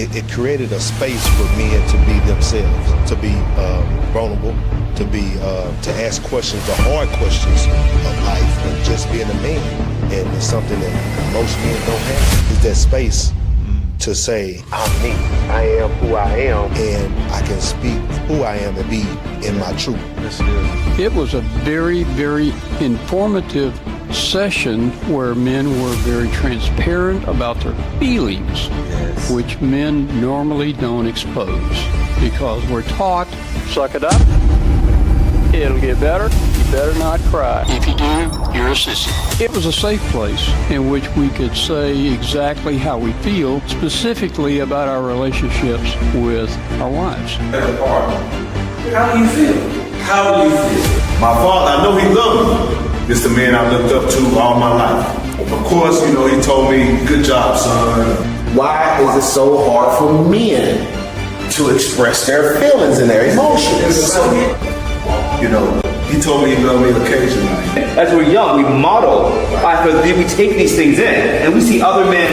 It created a space for men to be themselves, to be vulnerable, to ask questions, the hard questions of life, and just being a man. And it's something that most men don't have, is that space to say, I'm me, I am who I am, and I can speak who I am and be in my truth. It was a very, very informative session where men were very transparent about their feelings, which men normally don't expose because we're taught, suck it up, it'll get better, you better not cry. If you do, you're a sissy. It was a safe place in which we could say exactly how we feel, specifically about our relationships with our wives. How do you feel? How do you feel? My father, I know he loved me. This the man I looked up to all my life. Of course, he told me, good job, son. Why is it so hard for men to express their feelings and their emotions? He told me he loved me occasionally. As we're young, we model. We take these things in, and we see other men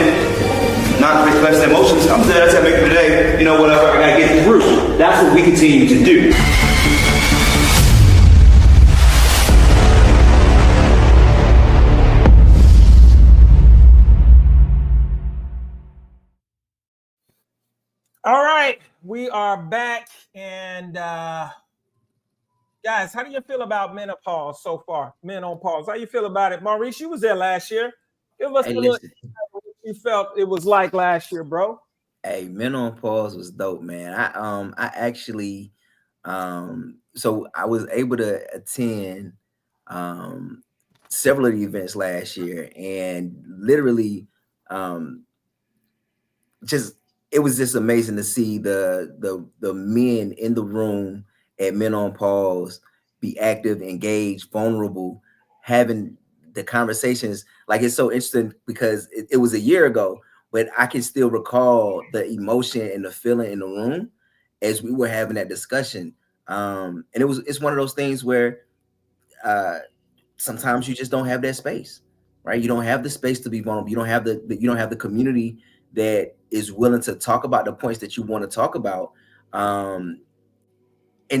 not express their emotions. I'm dead. That's how I make it today. Whatever. I gotta get through. That's what we continue to do. All right, we are back, and guys, how do you feel about menopause so far? Men on pause. How you feel about it, Maurice? You was there last year. Give us a look at what you felt it was like last year, bro. Hey, Men on Pause was dope, man. I actually so I was able to attend several of the events last year, and literally just it was just amazing to see the men in the room at Men on Pause be active, engaged, vulnerable, having the conversations. Like, it's so interesting because it was a year ago, but I can still recall the emotion and the feeling in the room as we were having that discussion. And it's one of those things where sometimes you just don't have that space, right? You don't have the space to be vulnerable. You don't have the community that is willing to talk about the points that you want to talk about. And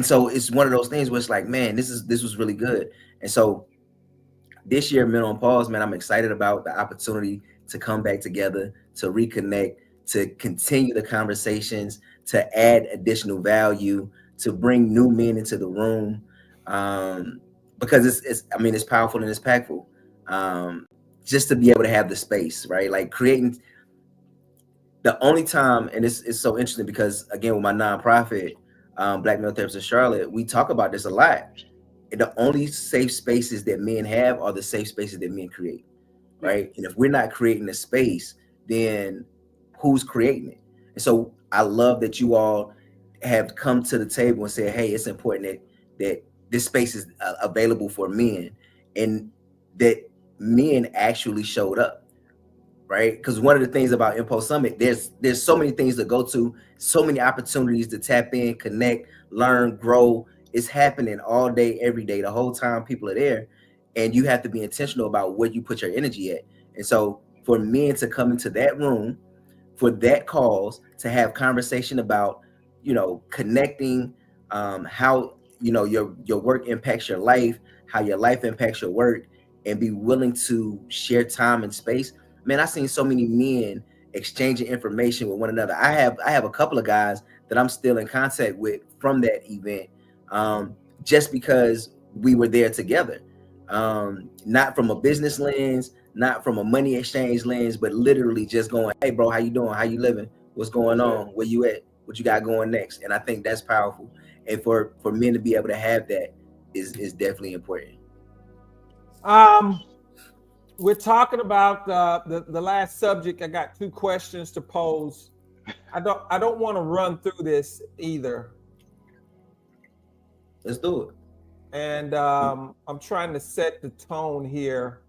so it's one of those things where it's like, man, this was really good. And so this year, Men on Pause, man, I'm excited about the opportunity to come back together, to reconnect, to continue the conversations, to add additional value, to bring new men into the room. Because it's powerful and it's impactful. Just to be able to have the space, right? Like, creating the only time, and it's so interesting because, again, with my nonprofit, Black Male Therapists in Charlotte, we talk about this a lot. the only safe spaces that men have are the safe spaces that men create, right? And if we're not creating the space, then who's creating it? And so I love that you all have come to the table and said, hey, it's important that this space is available for men, and that men actually showed up, right? Because one of the things about Impulse Summit, there's so many things to go to, so many opportunities to tap in, connect, learn, grow. It's happening all day, every day, the whole time people are there, and you have to be intentional about where you put your energy at. And so for men to come into that room for that cause, to have conversation about, connecting, how, your work impacts your life, how your life impacts your work, and be willing to share time and space. Man, I've seen so many men exchanging information with one another. I have a couple of guys that I'm still in contact with from that event, just because we were there together, not from a business lens, not from a money exchange lens, but literally just going, hey bro, how you doing? How you living? What's going on? Where you at? What you got going next? And I think that's powerful. And for men to be able to have that is definitely important. We're talking about the last subject. I got 2 questions to pose. I don't want to run through this either. Let's do it. And I'm trying to set the tone here,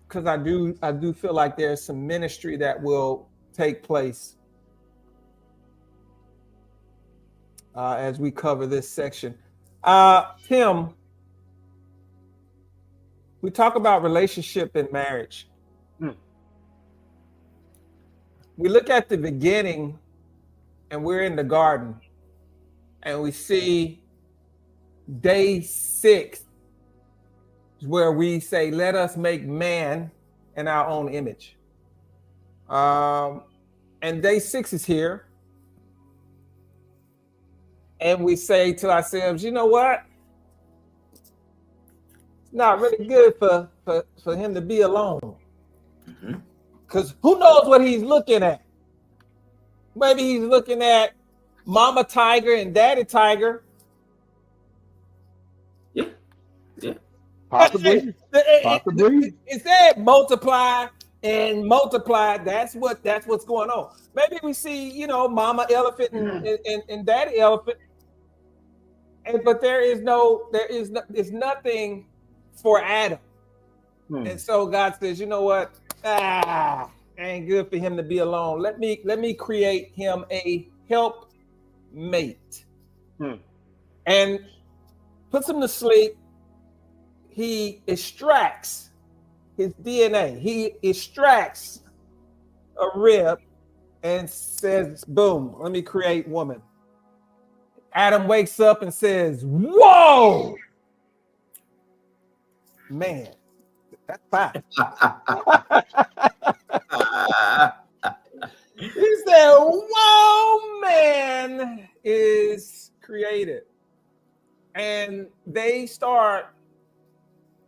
because I do feel like there's some ministry that will take place as we cover this section. Tim, we talk about relationship and marriage. We look at the beginning, and we're in the garden, and we see day 6 is where we say, let us make man in our own image. And day 6 is here. And we say to ourselves, you know what? It's not really good for him to be alone. Because who knows what he's looking at? Maybe he's looking at Mama Tiger and Daddy Tiger. Yeah. Possibly. It said multiply and multiply. That's what's going on. Maybe we see, Mama Elephant and Daddy Elephant. But there's nothing for Adam. And so God says, you know what? Ain't good for him to be alone. Let me create him a help mate. And puts him to sleep. He extracts his DNA. He extracts a rib and says, boom, let me create woman. Adam wakes up and says, whoa, man, that's fine. He said, whoa, man is created. And they start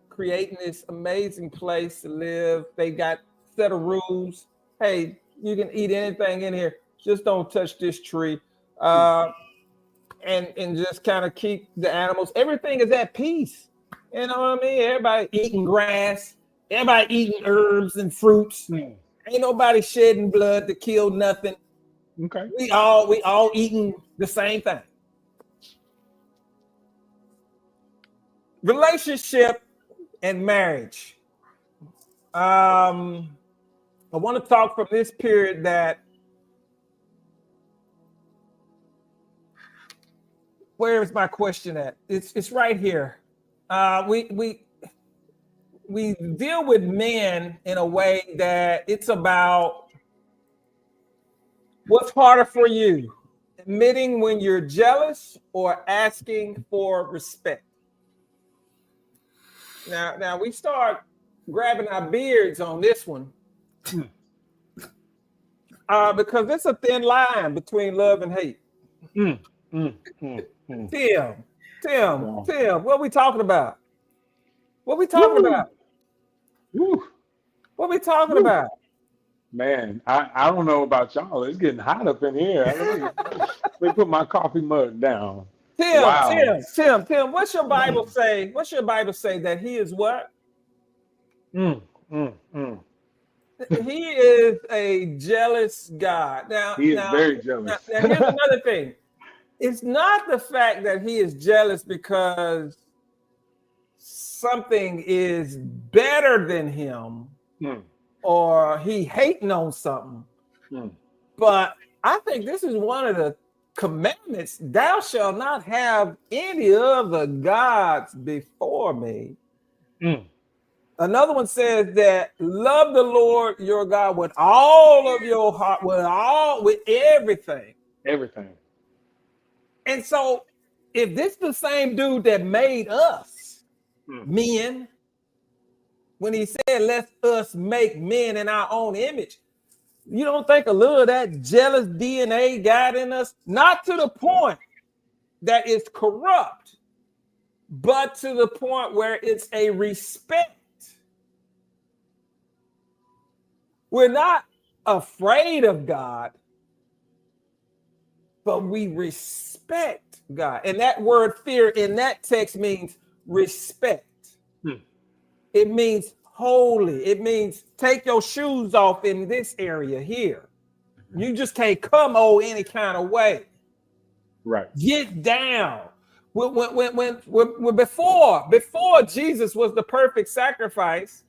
creating this amazing place to live. They got a set of rules. Hey, you can eat anything in here. Just don't touch this tree. And just kind of keep the animals. Everything is at peace. You know what I mean? Everybody eating grass. Everybody eating herbs and fruits. Ain't nobody shedding blood to kill nothing. Okay. We all eating the same thing. Relationship and marriage. I want to talk from this period that where is my question at? It's right here. We deal with men in a way that it's about what's harder for you, admitting when you're jealous or asking for respect. Now we start grabbing our beards on this one because it's a thin line between love and hate. Tim, what are we talking about? What we talking about? What we talking about? Man, I don't know about y'all. It's getting hot up in here. Let me put my coffee mug down. Wow. Tim, what's your Bible say? What's your Bible say that he is what? Mm, mm, mm. He is a jealous God. He is very jealous. Now here's another thing. It's not the fact that he is jealous because something is better than him Mm, or he hating on something. mm. But I think this is one of the commandments. Thou shalt not have any other gods before me. Mm. Another one says that love the Lord your God with all of your heart, with everything. Everything. And so, if this is the same dude that made us men, when he said, "Let us make men in our own image," you don't think a little of that jealous DNA got in us? Not to the point that it's corrupt, but to the point where it's a respect. We're not afraid of God, but we respect God. And that word fear in that text means respect. It means holy. It means take your shoes off in this area here. You just can't come any kind of way. Right. Get down. Before Jesus was the perfect sacrifice,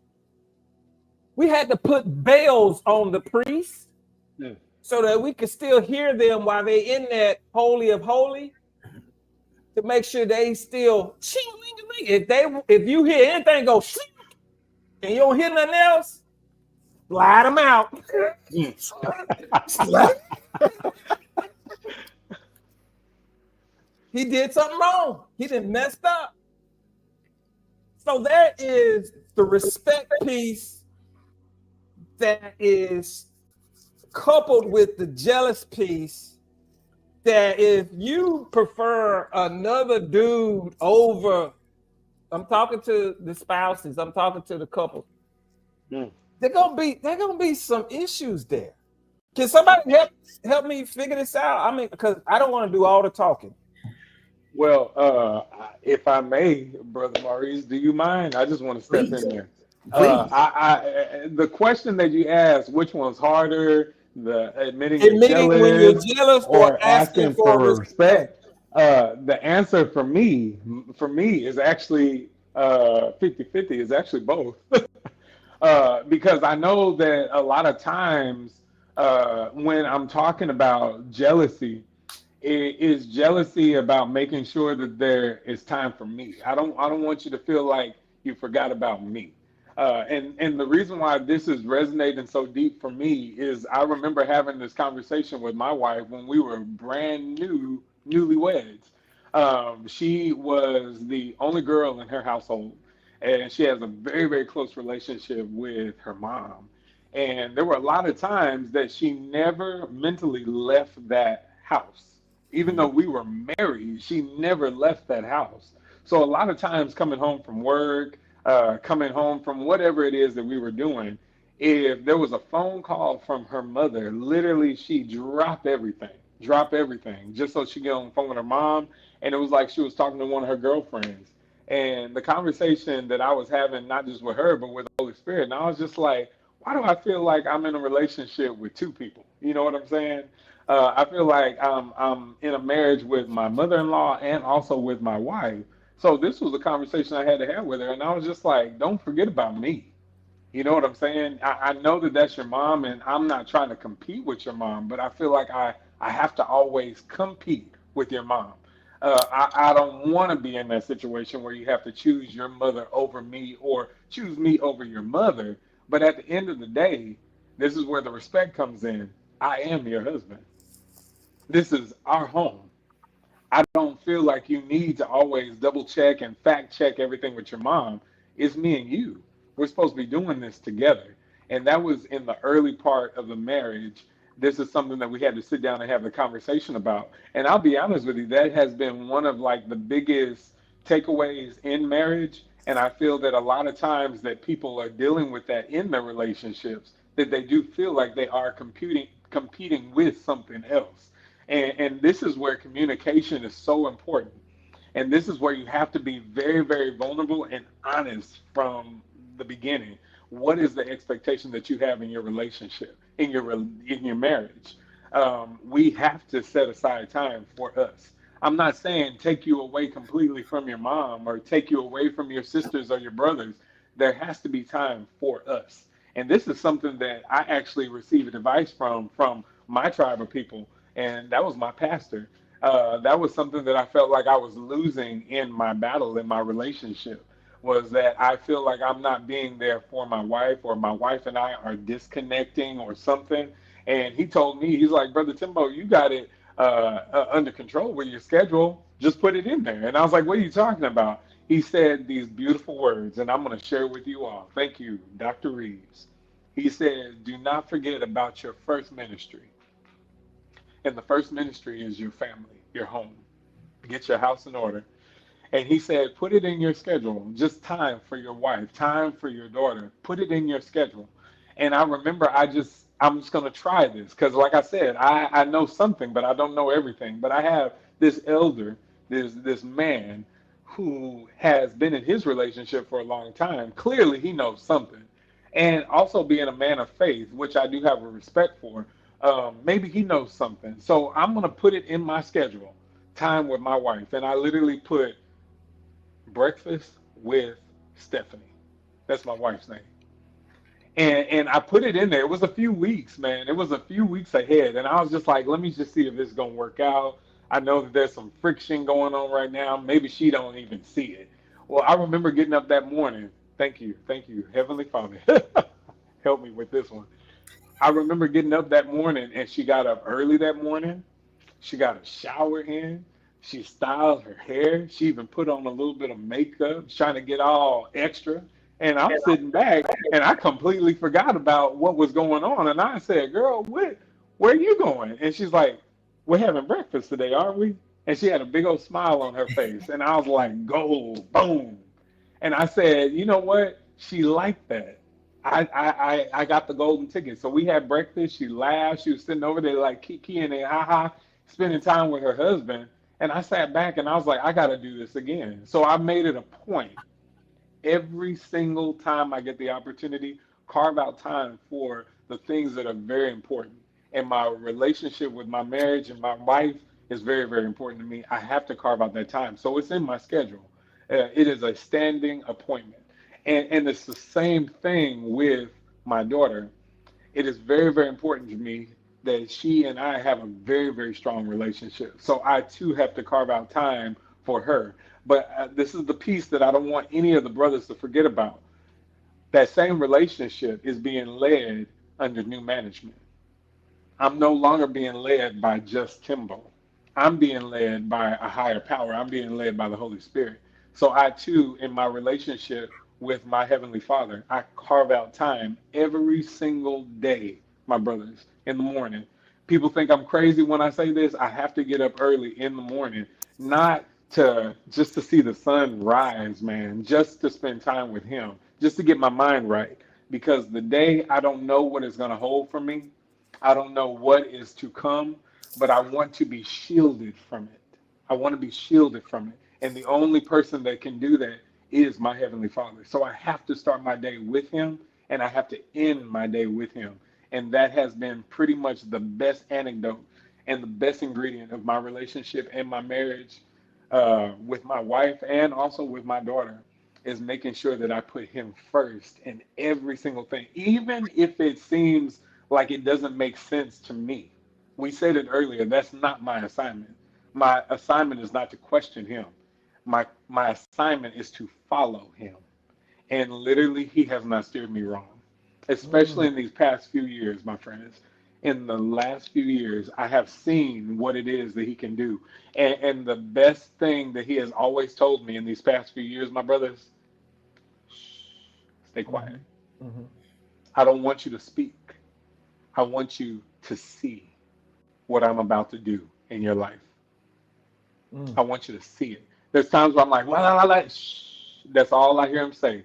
we had to put veils on the priests so that we could still hear them while they in that holy of holy, to make sure they still if you hear anything go and you don't hear nothing else, slide them out. He did something wrong. He done messed up. So there is the respect piece that is coupled with the jealous piece, that if you prefer another dude over, I'm talking to the spouses, I'm talking to the couple, there gonna be some issues there. Can somebody help me figure this out? I mean, because I don't want to do all the talking. Well, if I may, Brother Maurice, do you mind? I just want to step in there. The question that you asked, which one's harder, the admitting you're When you're jealous jealous or asking asking for respect. The answer for me is actually 50-50, is actually both. Because I know that a lot of times when I'm talking about jealousy, it is jealousy about making sure that there is time for me. I don't want you to feel like you forgot about me. And the reason why this is resonating so deep for me is I remember having this conversation with my wife when we were brand newlyweds. She was the only girl in her household, and she has a very, very close relationship with her mom. And there were a lot of times that she never mentally left that house. Even though we were married, she never left that house. So a lot of times coming home from work, coming home from whatever it is that we were doing, if there was a phone call from her mother, literally she drop everything, just so she get on the phone with her mom. And it was like she was talking to one of her girlfriends. And the conversation that I was having, not just with her, but with the Holy Spirit, and I was just like, why do I feel like I'm in a relationship with two people? You know what I'm saying? I feel like I'm in a marriage with my mother-in-law and also with my wife. So this was a conversation I had to have with her, and I was just like, don't forget about me. You know what I'm saying? I know that that's your mom, and I'm not trying to compete with your mom, but I feel like I have to always compete with your mom. I don't want to be in that situation where you have to choose your mother over me or choose me over your mother. But at the end of the day, this is where the respect comes in. I am your husband. This is our home. I don't feel like you need to always double check and fact check everything with your mom. It's me and you. We're supposed to be doing this together. And that was in the early part of the marriage. This is something that we had to sit down and have the conversation about. And I'll be honest with you, that has been one of like the biggest takeaways in marriage. And I feel that a lot of times that people are dealing with that in their relationships, that they do feel like they are competing with something else. And this is where communication is so important. And this is where you have to be very, very vulnerable and honest from the beginning. What is the expectation that you have in your relationship, in your marriage? We have to set aside time for us. I'm not saying take you away completely from your mom or take you away from your sisters or your brothers. There has to be time for us. And this is something that I actually received advice from my tribe of people, and that was my pastor. That was something that I felt like I was losing in my battle in my relationship, was that I feel like I'm not being there for my wife, or my wife and I are disconnecting or something. And he told me, he's like, Brother Timbo, you got it under control with your schedule. Just put it in there. And I was like, what are you talking about? He said these beautiful words, and I'm going to share with you all. Thank you, Dr. Reeves. He said, do not forget about your first ministry. And the first ministry is your family, your home. Get your house in order. And he said, put it in your schedule, just time for your wife, time for your daughter. Put it in your schedule. And I remember I'm just going to try this because, like I said, I know something, but I don't know everything. But I have this elder, this man who has been in his relationship for a long time. Clearly, he knows something. And also being a man of faith, which I do have a respect for, maybe he knows something. So I'm going to put it in my schedule, time with my wife. And I literally put breakfast with Stephanie. That's my wife's name. And I put it in there. It was a few weeks, man. It was a few weeks ahead. And I was just like, let me just see if this is going to work out. I know that there's some friction going on right now. Maybe she don't even see it. Well, I remember getting up that morning. Thank you. Thank you, Heavenly Father. Help me with this one. I remember getting up that morning, and she got up early that morning. She got a shower in. She styled her hair. She even put on a little bit of makeup, trying to get all extra. And I'm sitting back, and I completely forgot about what was going on. And I said, "Girl, where are you going?" And she's like, "We're having breakfast today, aren't we?" And she had a big old smile on her face. And I was like, "Gold, boom." And I said, "You know what? She liked that. I got the golden ticket." So we had breakfast. She laughed. She was sitting over there like kiki and ha ha, spending time with her husband. And I sat back and I was like, I got to do this again. So I made it a point every single time I get the opportunity, carve out time for the things that are very important. And my relationship with my marriage and my wife is very, very important to me. I have to carve out that time. So it's in my schedule. It is a standing appointment. And it's the same thing with my daughter. It is very, very important to me that she and I have a very, very strong relationship. So I too have to carve out time for her. But this is the piece that I don't want any of the brothers to forget about. That same relationship is being led under new management. I'm no longer being led by just Timbo. I'm being led by a higher power. I'm being led by the Holy Spirit. So I too, in my relationship with my Heavenly Father, I carve out time every single day, my brothers, in the morning. People think I'm crazy when I say this. I have to get up early in the morning, not to just to see the sun rise, man, just to spend time with Him, just to get my mind right. Because the day I don't know what it's going to hold for me, I don't know what is to come, but I want to be shielded from it. I want to be shielded from it. And the only person that can do that is my Heavenly Father. So I have to start my day with Him, and I have to end my day with Him. And that has been pretty much the best anecdote and the best ingredient of my relationship and my marriage with my wife and also with my daughter, is making sure that I put Him first in every single thing, even if it seems like it doesn't make sense to me. We said it earlier, that's not my assignment. My assignment is not to question Him. My assignment is to follow Him. And literally, He has not steered me wrong, especially in these past few years, my friends. In the last few years, I have seen what it is that He can do. And the best thing that He has always told me in these past few years, my brothers, stay quiet. I don't want you to speak. I want you to see what I'm about to do in your life. I want you to see it. There's times where I'm like, shh. That's all I hear Him say.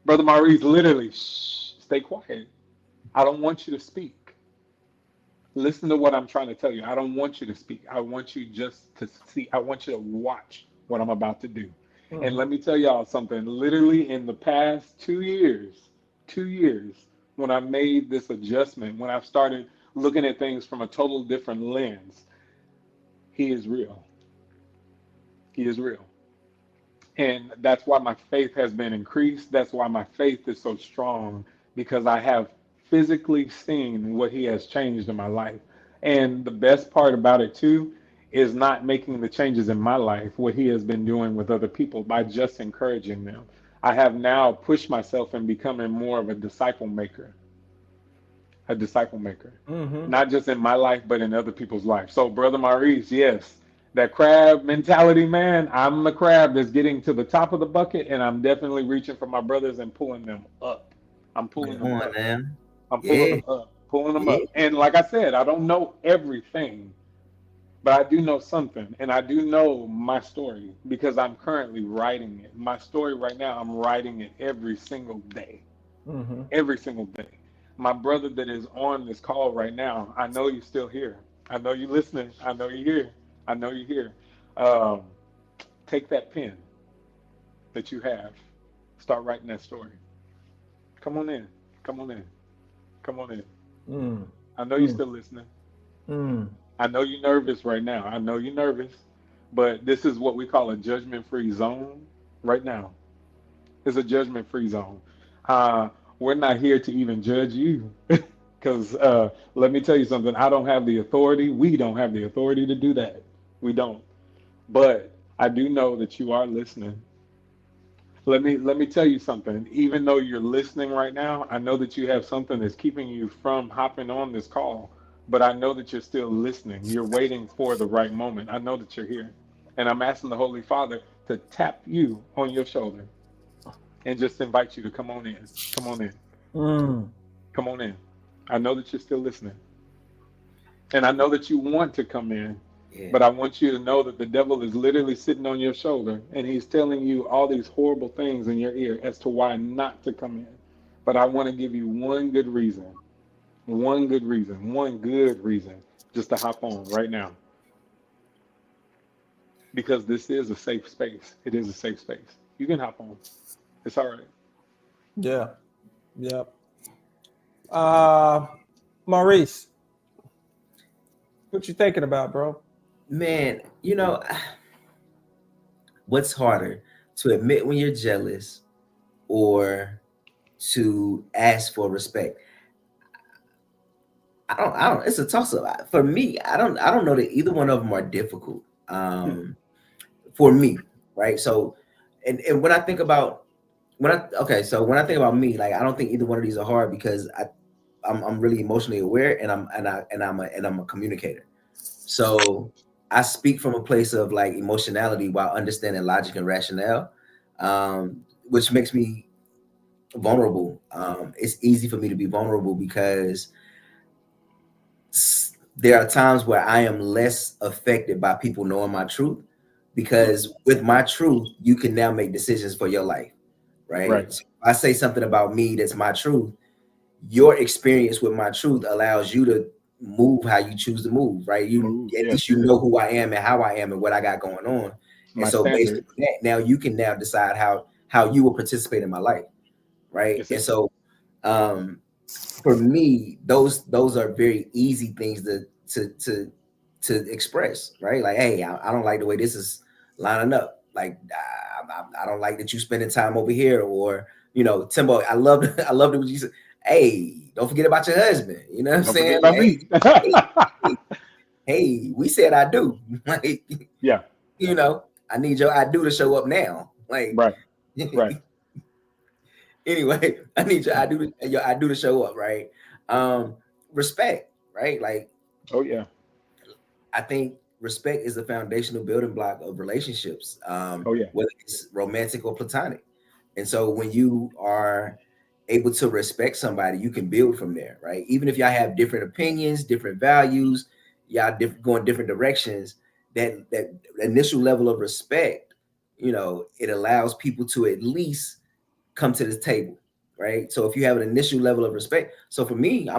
Brother Maurice, literally, shh, stay quiet. I don't want you to speak. Listen to what I'm trying to tell you. I don't want you to speak. I want you just to see. I want you to watch what I'm about to do. And Mhm. let me tell y'all something. Literally in the past 2 years, 2 years, when I made this adjustment, when I've started looking at things from a total different lens, he is real. He is real. And that's why my faith has been increased. That's why my faith is so strong because I have physically seen what he has changed in my life. And the best part about it, too, is not making the changes in my life, what he has been doing with other people by just encouraging them. I have now pushed myself in becoming more of a disciple maker, Mhm. not just in my life, but in other people's life. So, Brother Maurice, yes, that crab mentality, man, I'm the crab that's getting to the top of the bucket, and I'm definitely reaching for my brothers and pulling them up. I'm pulling Come them on, up. man. I'm pulling Yeah, them up, pulling them yeah. up. And like I said, I don't know everything, but I do know something, and I do know my story because I'm currently writing it. My story right now, I'm writing it every single day, Mhm. every single day. My brother that is on this call right now, I know you're still here. I know you're listening. I know you're here. I know you're here. Um, take that pen that you have, start writing that story. Come on in. Come on in. Come on in. Mm. I know you're Mm. still listening. Mm. I know you're nervous right now. I know you're nervous, but this is what we call a judgment-free zone right now. It's a judgment-free zone. Uh, we're not here to even judge you, because let me tell you something. I don't have the authority. We don't have the authority to do that. We don't. But I do know that you are listening. Let me tell you something. Even though you're listening right now, I know that you have something that's keeping you from hopping on this call. But I know that you're still listening. You're waiting for the right moment. I know that you're here. And I'm asking the Holy Father to tap you on your shoulder and just invite you to come on in. Come on in. Mm. Come on in. I know that you're still listening. And I know that you want to come in, Yeah. but I want you to know that the devil is literally sitting on your shoulder and he's telling you all these horrible things in your ear as to why not to come in. But I want to give you one good reason just to hop on right now because this is a safe space. It is a safe space. You can hop on. It's all right. Yeah. Yep. Uh, Maurice, what you thinking about, bro? Man, what's harder to admit when you're jealous or to ask for respect? I don't, it's a toss up. For me, I don't know that either one of them are difficult. For me, right? So, and when I think about when I think about me, like I don't think either one of these are hard because I'm really emotionally aware and I'm a communicator. So I speak from a place of like emotionality while understanding logic and rationale, which makes me vulnerable. It's easy for me to be vulnerable because there are times where I am less affected by people knowing my truth because with my truth, you can now make decisions for your life, right? Right. So if I say something about me that's my truth, your experience with my truth allows you to move how you choose to move, right? You Move. at least Yes. you know who I am and how I am and what I got going on. And My so based standard. on that, now you can now decide how you will participate in my life, right? Yes, And sir. so um for me, those are very easy things to express, right? Like, hey, I don't like the way this is lining up. Like, I don't like that you spending time over here, or Timbo, I love I loved it when you said, hey, don't forget about your husband. You know what I'm Don't forget saying? about Like, me. hey, hey, hey, we said I do. Like, Yeah. I need your I do to show up now. Like, Right. Right. anyway, I need your I do to show up, right? Um, Respect, right? Like Oh yeah. I think respect is the foundational building block of relationships, Oh yeah. whether it's romantic or platonic. And so when you are able to respect somebody, you can build from there, right? Even if y'all have different opinions, different values, y'all going different directions, that initial level of respect, it allows people to at least come to this table, right? So if you have an initial level of respect, so for me,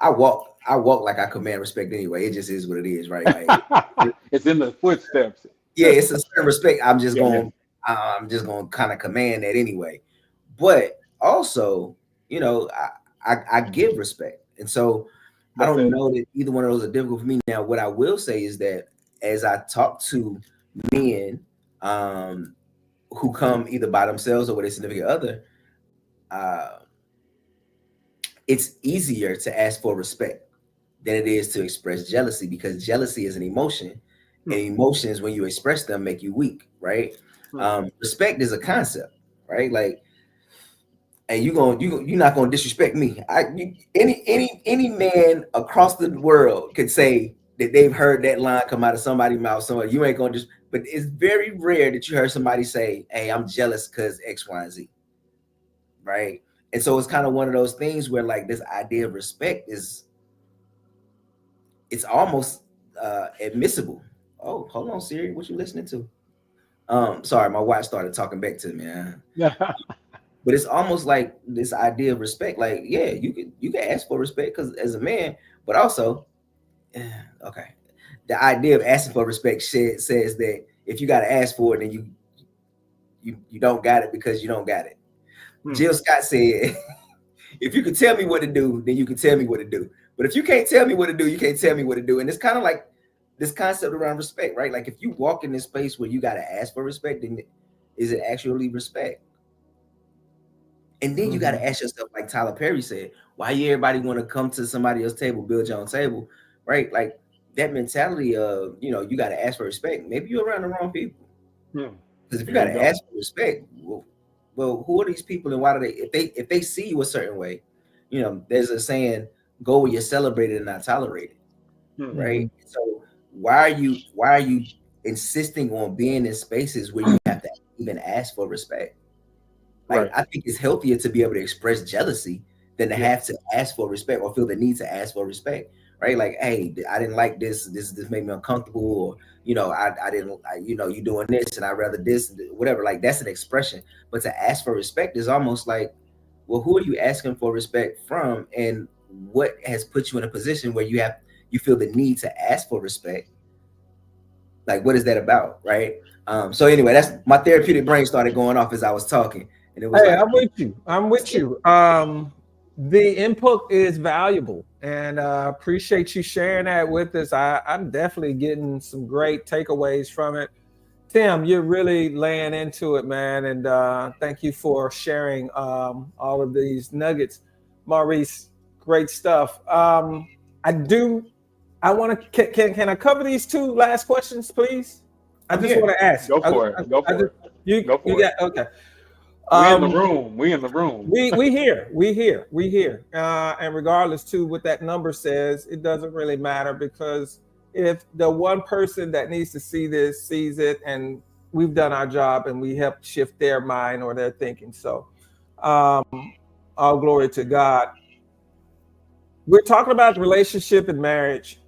I walk like I command respect anyway. It just is what it is, right? Like It's in the footsteps. yeah, it's a certain respect. I'm just Yeah. gonna kind of command that anyway. But also, you know, I give respect, and so I That's don't it. know that either one of those are difficult for me. Now, what I will say is that as I talk to men who come either by themselves or with a significant other, uh, it's easier to ask for respect than it is to express jealousy, because jealousy is an emotion, and emotions, when you express them, make you weak, right? Respect is a concept, right? Like, and you're not gonna disrespect me. Any man across the world could say that they've heard that line come out of somebody's mouth somewhere. You ain't gonna just, but it's very rare that you heard somebody say, "Hey, I'm jealous because X, Y, and Z," right? And so it's kind of one of those things where like this idea of respect is, it's almost admissible. Oh, hold on, Siri, what you listening to? Sorry, my wife started talking back to me. But it's almost like this idea of respect. Like, yeah, you can ask for respect because as a man, but also, okay, the idea of asking for respect says that if you got to ask for it, then you don't got it because you don't got it. Jill Scott said, if you can tell me what to do, then you can tell me what to do. But if you can't tell me what to do, you can't tell me what to do. And it's kind of like this concept around respect, right? Like if you walk in this space where you got to ask for respect, then is it actually respect? And then you got to ask yourself, like Tyler Perry said, why everybody want to come to somebody else's table, build your own table, right? Like that mentality of, you know, you got to ask for respect. Maybe you're around the wrong people. Because if you got to ask for respect, well, who are these people and why do if they see you a certain way, you know, there's a saying, go where you're celebrated and not tolerated, right? So why are you insisting on being in spaces where you have to even ask for respect? Like, I think it's healthier to be able to express jealousy than to have to ask for respect or feel the need to ask for respect, right? Like, hey, I didn't like this. This made me uncomfortable, or you know, I didn't, you know, you doing this, and I rather this, whatever. Like, that's an expression. But to ask for respect is almost like, well, who are you asking for respect from, and what has put you in a position where you feel the need to ask for respect? Like, what is that about, right? So anyway, that's my therapeutic brain started going off as I was talking. And it was Hey, like, I'm with you. I'm with you. The input is valuable, and appreciate you sharing that with us. I'm definitely getting some great takeaways from it. Tim, you're really laying into it, man, and thank you for sharing all of these nuggets. Maurice, great stuff. I do. I want to. Can I cover these two last questions, please? I I'm just here. want to ask. Go for it. Go for it. You Go for got it. okay. We in the room. We in the room. We here. And regardless to what that number says, it doesn't really matter, because if the one person that needs to see this sees it, and we've done our job and we help shift their mind or their thinking. So all glory to God. We're talking about relationship and marriage.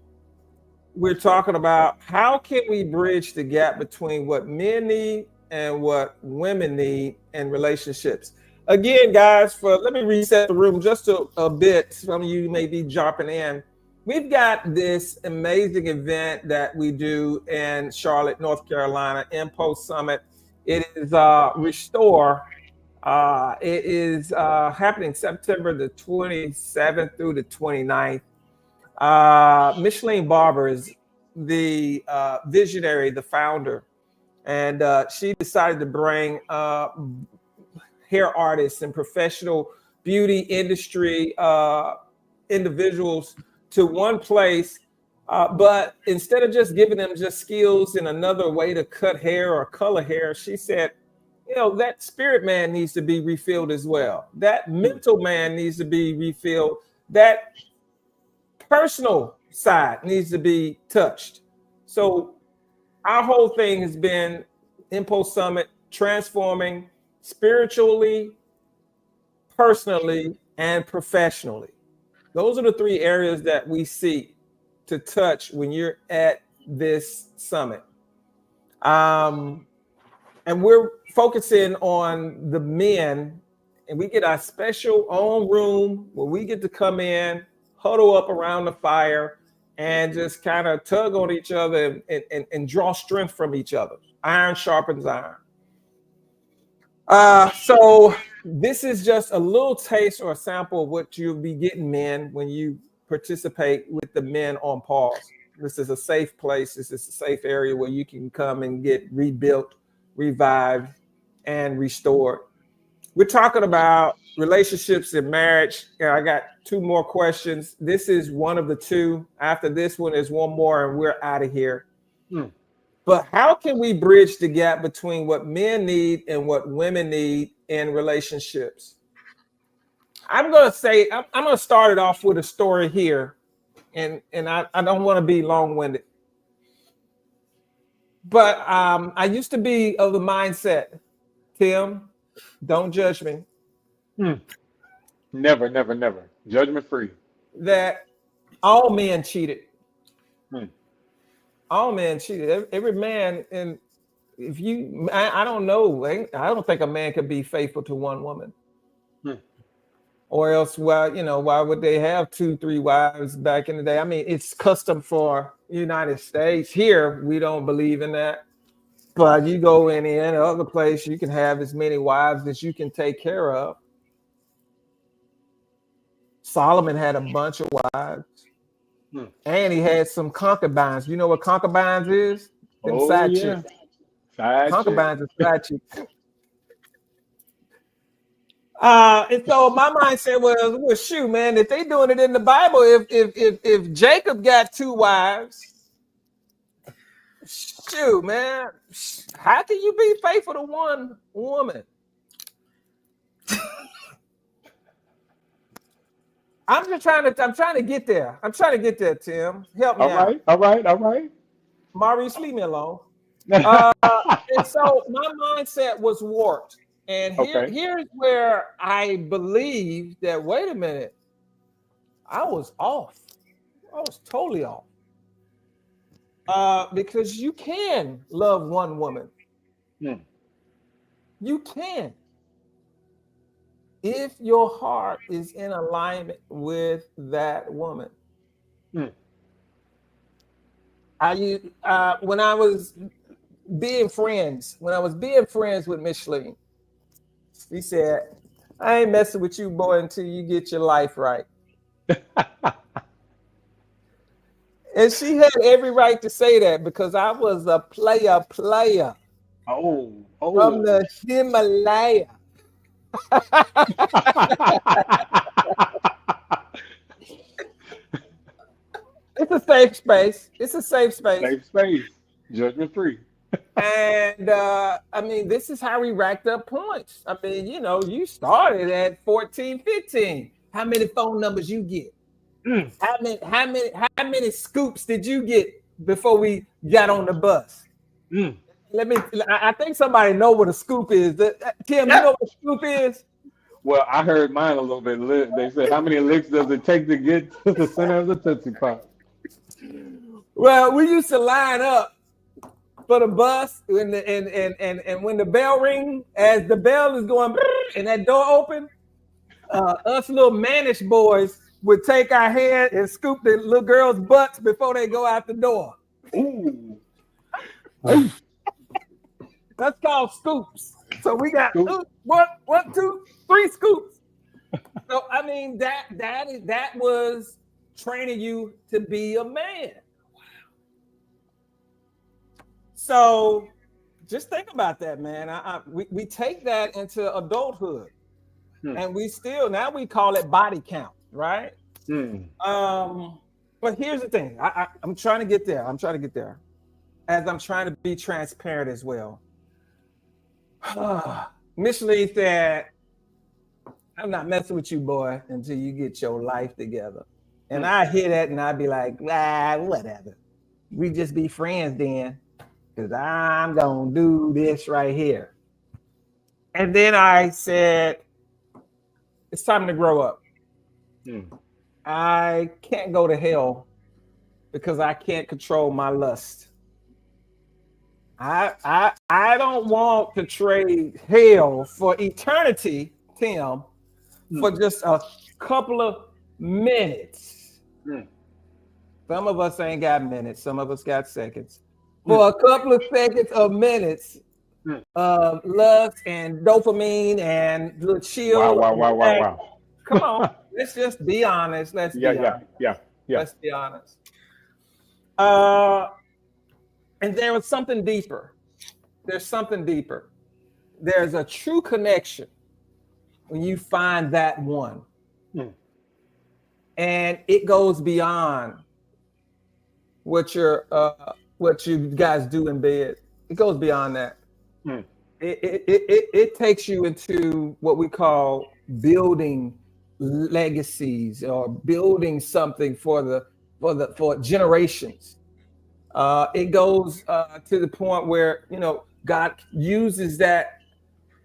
We're talking about how can we bridge the gap between what men need and what women need in relationships. Again, guys, let me reset the room just a bit. Some of you may be jumping in. We've got this amazing event that we do in Charlotte, North Carolina, Impo Summit. It is Restore. It is happening September the 27th through the 29th. Micheline Barber is the visionary, the founder, and she decided to bring hair artists and professional beauty industry individuals to one place. But instead of just giving them just skills and another way to cut hair or color hair, she said, you know, that spirit man needs to be refilled as well. That mental man needs to be refilled. That personal side needs to be touched. So our whole thing has been Impo Summit, transforming spiritually, personally, and professionally. Those are the three areas that we seek to touch when you're at this summit. And we're focusing on the men, and we get our special own room where we get to come in, huddle up around the fire and just kind of tug on each other and draw strength from each other. Iron sharpens iron. So this is just a little taste or a sample of what you'll be getting, men, when you participate with the Men on Pause. This is a safe place. This is a safe area where you can come and get rebuilt, revived, and restored. We're talking about relationships and marriage. I got 2 more questions. This is one of the 2. After this one is one more, and we're out of here. But how can we bridge the gap between what men need and what women need in relationships? I'm going to start it off with a story here, and I don't want to be long-winded. But I used to be of the mindset, Tim, don't judge me. Never. Judgment free. That all men cheated. All men cheated. Every man, and if you, I don't know. I don't think a man could be faithful to one woman. Or else, why would they have 2, 3 wives back in the day? I mean, it's custom for United States. Here, we don't believe in that. But you go in any other place, you can have as many wives as you can take care of. Solomon had a bunch of wives. And he had some concubines. You know what concubines is? Them side chicks. Concubines is side chicks. And so my mindset was, well, shoot, man, if they doing it in the Bible, if Jacob got 2 wives, shoot, man, how can you be faithful to one woman? I'm trying to get there. I'm trying to get there, Tim. Help me out. All right. Maurice, leave me alone. And so my mindset was warped. And here's where I believe that, wait a minute, I was off. I was totally off. Because you can love one woman. You can. If your heart is in alignment with that woman. When I was being friends with Micheline, he said, I ain't messing with you, boy, until you get your life right. And she had every right to say that, because I was a player. From the Himalaya. It's a safe space. Safe space. Judgment free. And I mean, this is how we racked up points. I mean, you started at 14, 15. How many phone numbers you get? How many scoops did you get before we got on the bus? I think somebody know what a scoop is. Tim, you know what a scoop is? Well, I heard mine a little bit. They said, how many licks does it take to get to the center of the Tootsie Pop? Well, we used to line up for the bus, and when the bell rings, as the bell is going and that door open, us little mannish boys would take our hand and scoop the little girls' butts before they go out the door. Ooh. That's called scoops. So we got 1, 2, 3 scoops. So I mean, that was training you to be a man. So just think about that, man. We take that into adulthood, and now we call it body count, right? But here's the thing. I'm trying to get there. As I'm trying to be transparent as well. Micheline said, I'm not messing with you, boy, until you get your life together. And I hear that and I'd be like, whatever. We just be friends then, because I'm going to do this right here. And then I said, it's time to grow up. I can't go to hell because I can't control my lust. I don't want to trade hell for eternity, Tim, for just a couple of minutes. Mm. Some of us ain't got minutes. Some of us got seconds. Mm. For a couple of seconds or minutes Mm. of lust and dopamine and little Wow, chill wow, and wow, relax. wow, Come on, wow. let's just be honest. Let's Yeah, be yeah, honest. yeah, yeah. Let's be honest. Uh, and there was something deeper. There's something deeper. There's a true connection when you find that one, Mm. and it goes beyond what you guys do in bed. It goes beyond that. Mm. It takes you into what we call building legacies or building something for generations. It goes to the point where God uses that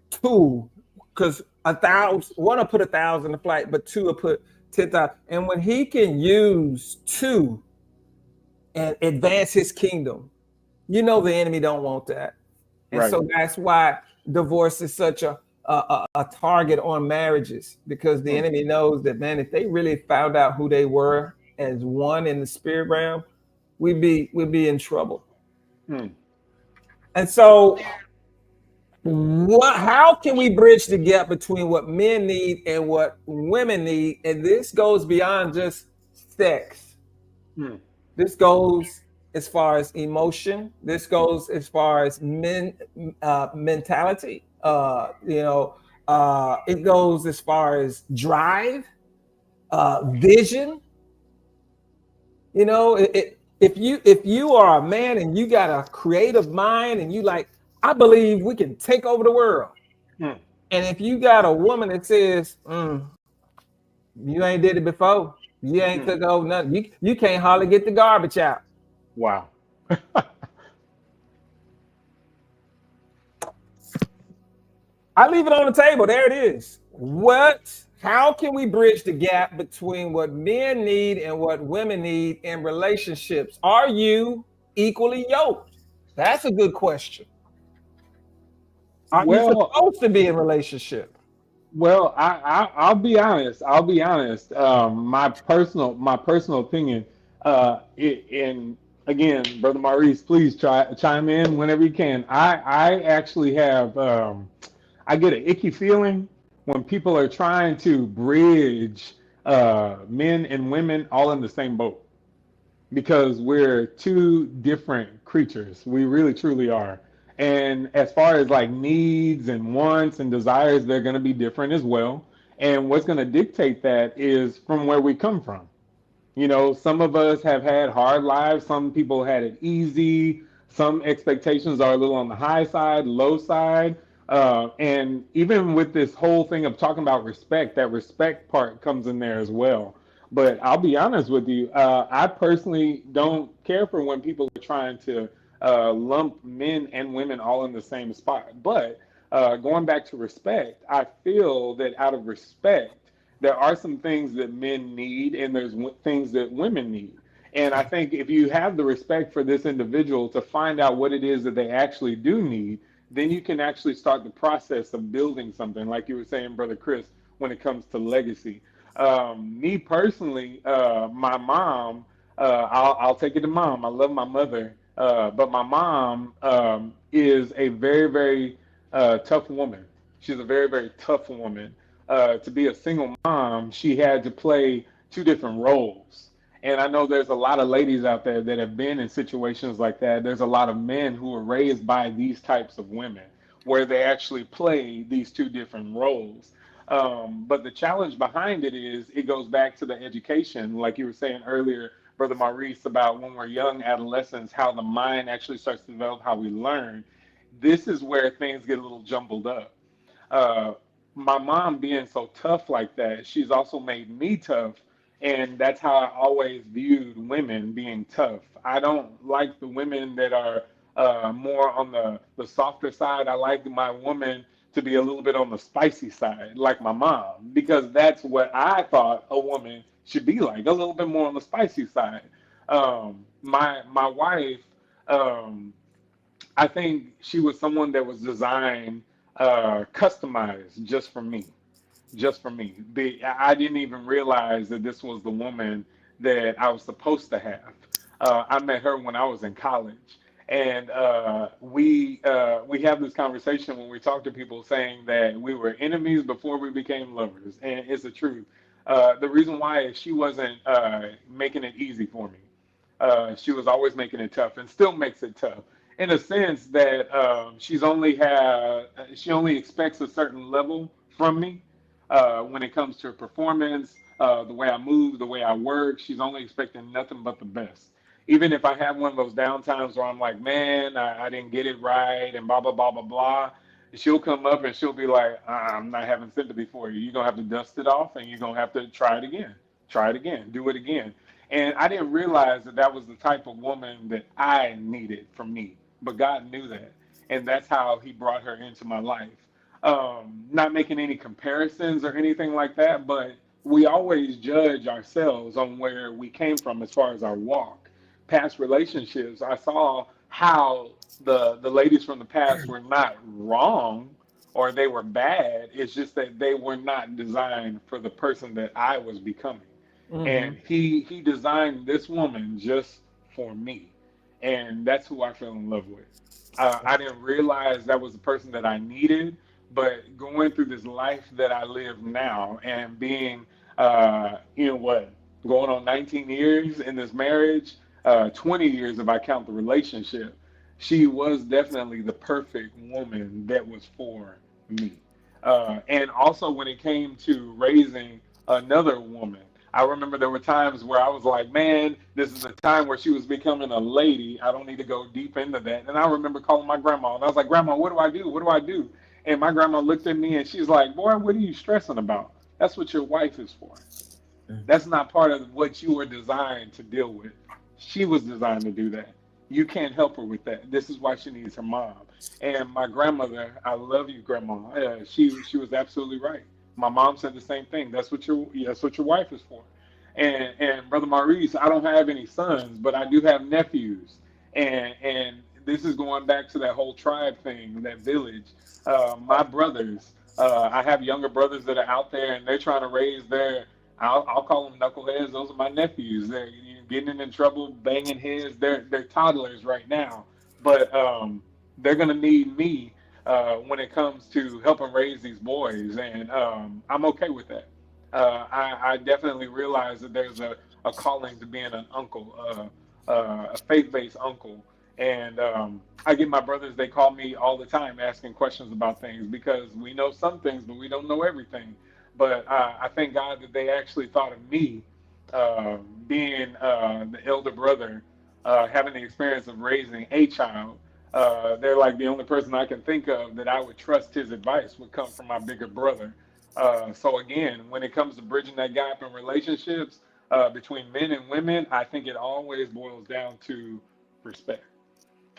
tool, because one will put 1,000 to flight, but two will put 10,000. And when He can use two and advance His kingdom, the enemy don't want that. And Right. so that's why divorce is such a target on marriages, because the Mm. enemy knows that, man, if they really found out who they were as one in the spirit realm, we'd be in trouble. Mm. And so how can we bridge the gap between what men need and what women need? And this goes beyond just sex. Mm. This goes as far as emotion. This goes as far as mentality. It goes as far as drive, vision. If you are a man and you got a creative mind and you like, I believe we can take over the world. Mm. And if you got a woman that says, you ain't did it before, you ain't Mm. took over nothing, you can't hardly get the garbage out. Wow. I leave it on the table. There it is. How can we bridge the gap between what men need and what women need in relationships? Are you equally yoked? That's a good question. Are you Well, supposed to be in relationship? well, I'll be honest. I'll be honest. My personal opinion. And again, Brother Maurice, please chime in whenever you can. I actually have I get an icky feeling when people are trying to bridge men and women all in the same boat, because we're two different creatures. We really truly are. And as far as like needs and wants and desires, they're going to be different as well. And what's going to dictate that is from where we come from. Some of us have had hard lives. Some people had it easy. Some expectations are a little on the high side, low side. And even with this whole thing of talking about respect, that respect part comes in there as well. But I'll be honest with you, I personally don't care for when people are trying to lump men and women all in the same spot. But going back to respect, I feel that out of respect, there are some things that men need and there's things that women need. And I think if you have the respect for this individual to find out what it is that they actually do need, then you can actually start the process of building something, like you were saying, Brother Chris, when it comes to legacy. Me personally, my mom, I'll take it to mom. I love my mother, but my mom is a very, very tough woman. She's a very, very tough woman. To be a single mom, she had to play two different roles. And I know there's a lot of ladies out there that have been in situations like that. There's a lot of men who were raised by these types of women where they actually play these two different roles. But the challenge behind it is it goes back to the education, like you were saying earlier, Brother Maurice, about when we're young adolescents, how the mind actually starts to develop, how we learn. This is where things get a little jumbled up. uh, my mom being so tough like that, she's also made me tough. And that's how I always viewed women being tough. I don't like the women that are more on the softer side. I like my woman to be a little bit on the spicy side, like my mom, because that's what I thought a woman should be like, a little bit more on the spicy side. My wife, um, I think she was someone that was designed, customized just for me, just for me. I didn't even realize that this was the woman that I was supposed to have. I met her when I was in college, and we have this conversation when we talk to people saying that we were enemies before we became lovers, and it's the truth. The reason why is she wasn't making it easy for me. She was always making it tough, and still makes it tough in a sense that she only expects a certain level from me when it comes to performance, the way I move, the way I work. She's only expecting nothing but the best. Even if I have one of those down times where I'm like, man, I didn't get it right, and blah blah blah blah blah, she'll come up and she'll be like, I'm not having sympathy for you. You're gonna have to dust it off, and you're gonna have to try it again, do it again. And I didn't realize that that was the type of woman that I needed from me, but God knew that, and that's how He brought her into my life. Not making any comparisons or anything like that, but we always judge ourselves on where we came from as far as our walk. Past relationships, I saw how the ladies from the past were not wrong or they were bad. It's just that they were not designed for the person that I was becoming. Mm-hmm. And he designed this woman just for me, and that's who I fell in love with. I didn't realize that was the person that I needed, but going through this life that I live now and being, what, going on 19 years in this marriage, 20 years if I count the relationship, she was definitely the perfect woman that was for me. And also when it came to raising another woman, I remember there were times where I was like, man, this is a time where she was becoming a lady. I don't need to go deep into that. And I remember calling my grandma, and I was like, Grandma, what do I do? What do I do? And my grandma looked at me and she's like, boy, what are you stressing about? That's what your wife is for. That's not part of what you were designed to deal with. She was designed to do that. You can't help her with that. This is why she needs her mom. And my grandmother, I love you, Grandma. She was absolutely right. My mom said the same thing. That's what your wife is for. And Brother Maurice, I don't have any sons, but I do have nephews. And this is going back to that whole tribe thing, that village. My brothers, I have younger brothers that are out there, and they're trying to raise their, I'll call them knuckleheads. Those are my nephews. They're getting in trouble, banging heads. They're toddlers right now, but they're gonna need me when it comes to helping raise these boys, and I'm okay with that. I definitely realize that there's a calling to being an uncle, a faith-based uncle, and I get my brothers. They call me all the time asking questions about things because we know some things, but we don't know everything. But I thank God that they actually thought of me, being the elder brother, having the experience of raising a child. They're like the only person I can think of that I would trust his advice would come from my bigger brother. So again, when it comes to bridging that gap in relationships between men and women, I think it always boils down to respect.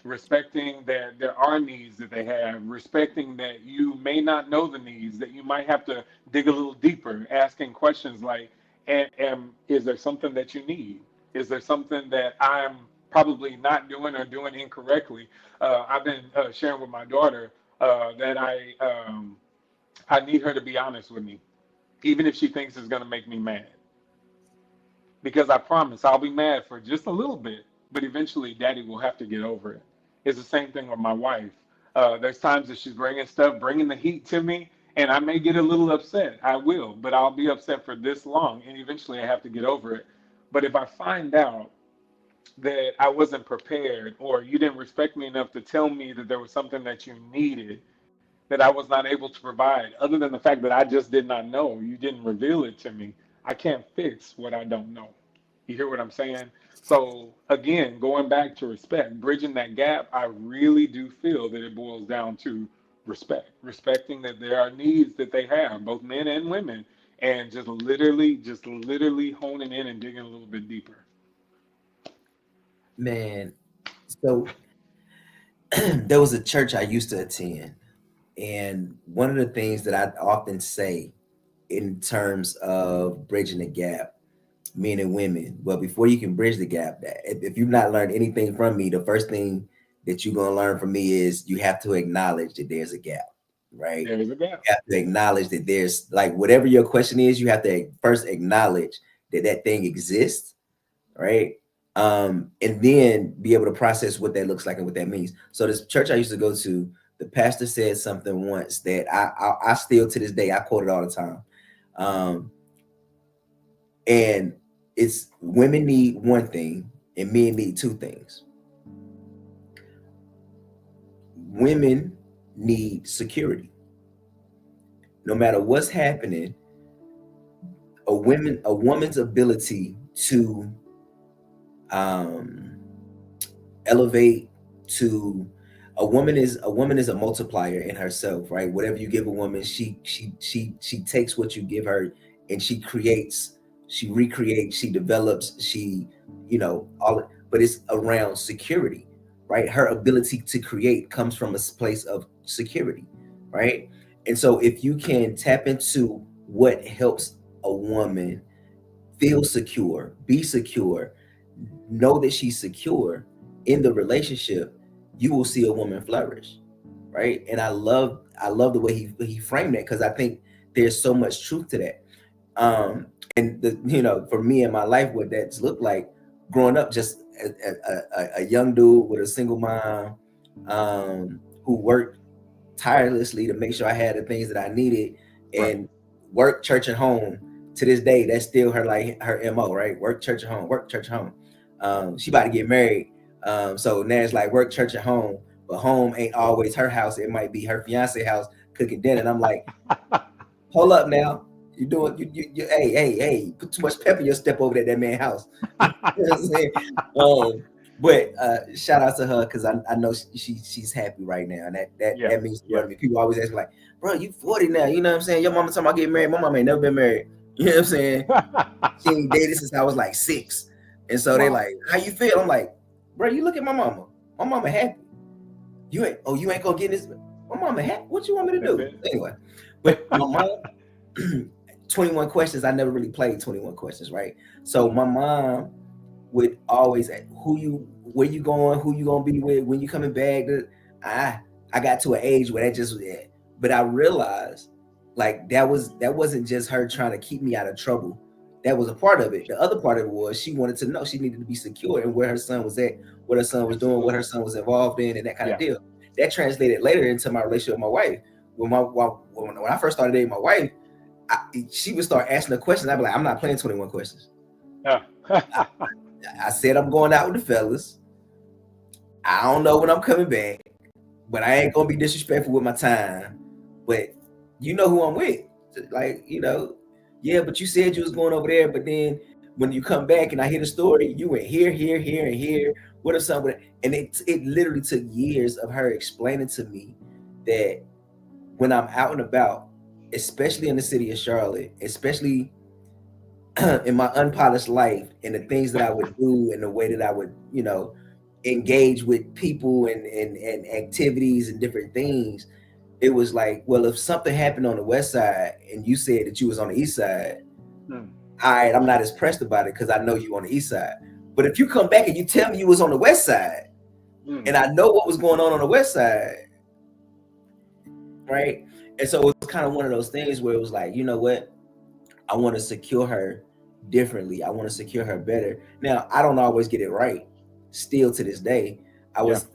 Respecting that there are needs that they have, respecting that you may not know the needs, that you might have to dig a little deeper, asking questions like, is there something that you need? Is there something that I'm probably not doing or doing incorrectly? I've been sharing with my daughter that I need her to be honest with me, even if she thinks it's going to make me mad, because I promise I'll be mad for just a little bit, but eventually Daddy will have to get over it. It's the same thing with my wife. There's times that she's bringing stuff, bringing the heat to me, and I may get a little upset. I will, but I'll be upset for this long, and eventually I have to get over it. But if I find out that I wasn't prepared, or you didn't respect me enough to tell me that there was something that you needed that I was not able to provide, other than the fact that I just did not know, you didn't reveal it to me, I can't fix what I don't know. You hear what I'm saying? So again, going back to respect, bridging that gap, I really do feel that it boils down to respect, respecting that there are needs that they have, both men and women, and just literally honing in and digging a little bit deeper. Man, so there was a church I used to attend, and one of the things that I often say in terms of bridging the gap, men and women, well, before you can bridge the gap, if you've not learned anything from me, the first thing that you're going to learn from me is you have to acknowledge that there's a gap, right? There is a gap. You have to acknowledge that there's, like, whatever your question is, you have to first acknowledge that that thing exists, right? And then be able to process what that looks like and what that means. So this church I used to go to, the pastor said something once that I still to this day I quote it all the time. And it's women need one thing and men need two things. Women need security. No matter what's happening, a woman's ability to elevate, to a woman is a multiplier in herself, right? Whatever you give a woman, she takes what you give her and she creates, she recreates, she develops, she, you know, all, but it's around security, right? Her ability to create comes from a place of security, right? And so if you can tap into what helps a woman feel secure, be secure, know that she's secure in the relationship, you will see a woman flourish, right? And I love the way he framed that, because I think there's so much truth to that. And the, you know, for me in my life, what that's looked like growing up, just a young dude with a single mom, who worked tirelessly to make sure I had the things that I needed, and work, church, and home. To this day, that's still her, like her MO, right? Work, church, and home. Work, church, and home. She about to get married, so now it's like work, church, and home. But home ain't always her house. It might be her fiance house cooking dinner. And I'm like, hold up now. You doing you hey, put too much pep in your step over at that man's house. You know what I'm saying? But shout out to her, because I know she's happy right now, and that means the world to me. People always ask me like, bro, you 40 now, you know what I'm saying? Your mama talking about getting married. My mama ain't never been married. You know what I'm saying? She ain't dated since I was like 6. And so they like, how you feel? I'm like, bro, you look at my mama. My mama happy. You ain't gonna get this. My mama happy. What you want me to do? Anyway, but my mom, 21 questions. I never really played 21 questions, right? So my mom would always, where you going, who you gonna be with, when you coming back. I got to an age where that just was it. But I realized, like, that wasn't just her trying to keep me out of trouble. That was a part of it. The other part of it was she wanted to know, she needed to be secure in where her son was at, what her son was doing, what her son was involved in, and that kind of deal. That translated later into my relationship with my wife. When I first started dating my wife, she would start asking the questions. I'd be like, I'm not playing 21 questions. I said I'm going out with the fellas. I don't know when I'm coming back, but I ain't gonna be disrespectful with my time. But you know who I'm with. Like, you know, yeah, but you said you was going over there, but then when you come back and I hear the story, you went here, here, here, and here. What if something? And it literally took years of her explaining to me that when I'm out and about, especially in the city of Charlotte, especially in my unpolished life, and the things that I would do and the way that I would, you know, engage with people and activities and different things, it was like, well, if something happened on the west side and you said that you was on the east side, all right, I'm not as pressed about it because I know you on the east side. But if you come back and you tell me you was on the west side, and I know what was going on the west side, right? And so it was kind of one of those things where it was like, you know what? I want to secure her differently. I want to secure her better. Now, I don't always get it right. Still to this day, I was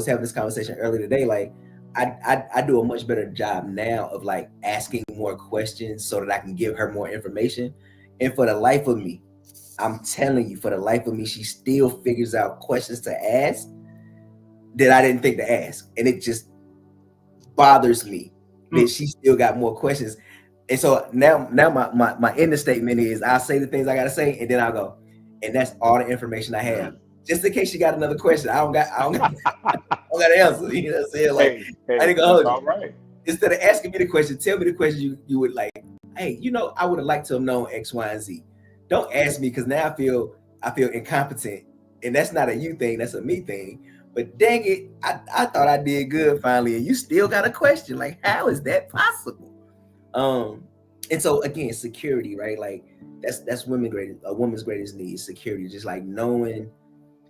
having this conversation earlier today. Like, I do a much better job now of like asking more questions so that I can give her more information. And for the life of me, I'm telling you, for the life of me, she still figures out questions to ask that I didn't think to ask. And it just bothers me that she still got more questions. And so now my end statement is, I'll say the things I gotta say, and then I'll go. And that's all the information I have. Just in case you got another question, I don't got an answer. You know what I'm saying? Like, I didn't go hold you. All right. Instead of asking me the question, tell me the question you would like. Hey, you know, I would have liked to have known X, Y, and Z. Don't ask me, because now I feel incompetent. And that's not a you thing, that's a me thing. But dang it, I thought I did good finally, and you still got a question. Like, how is that possible? And so again, security, right? Like that's a woman's greatest need, security, just like knowing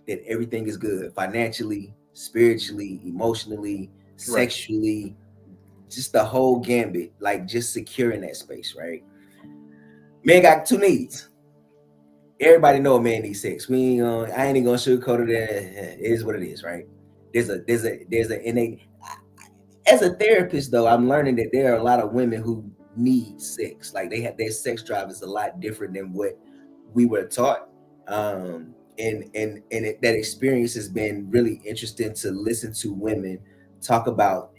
that everything is good financially, spiritually, emotionally, sexually, just the whole gambit, like just securing that space, right? Men got 2 needs. everybody know a man needs sex. We ain't gonna, I ain't even gonna sugarcoat it. It is what it is, right? There's a innate. As a therapist, though, I'm learning that there are a lot of women who need sex. Like they have their sex drive is a lot different than what we were taught. That experience has been really interesting to listen to women talk about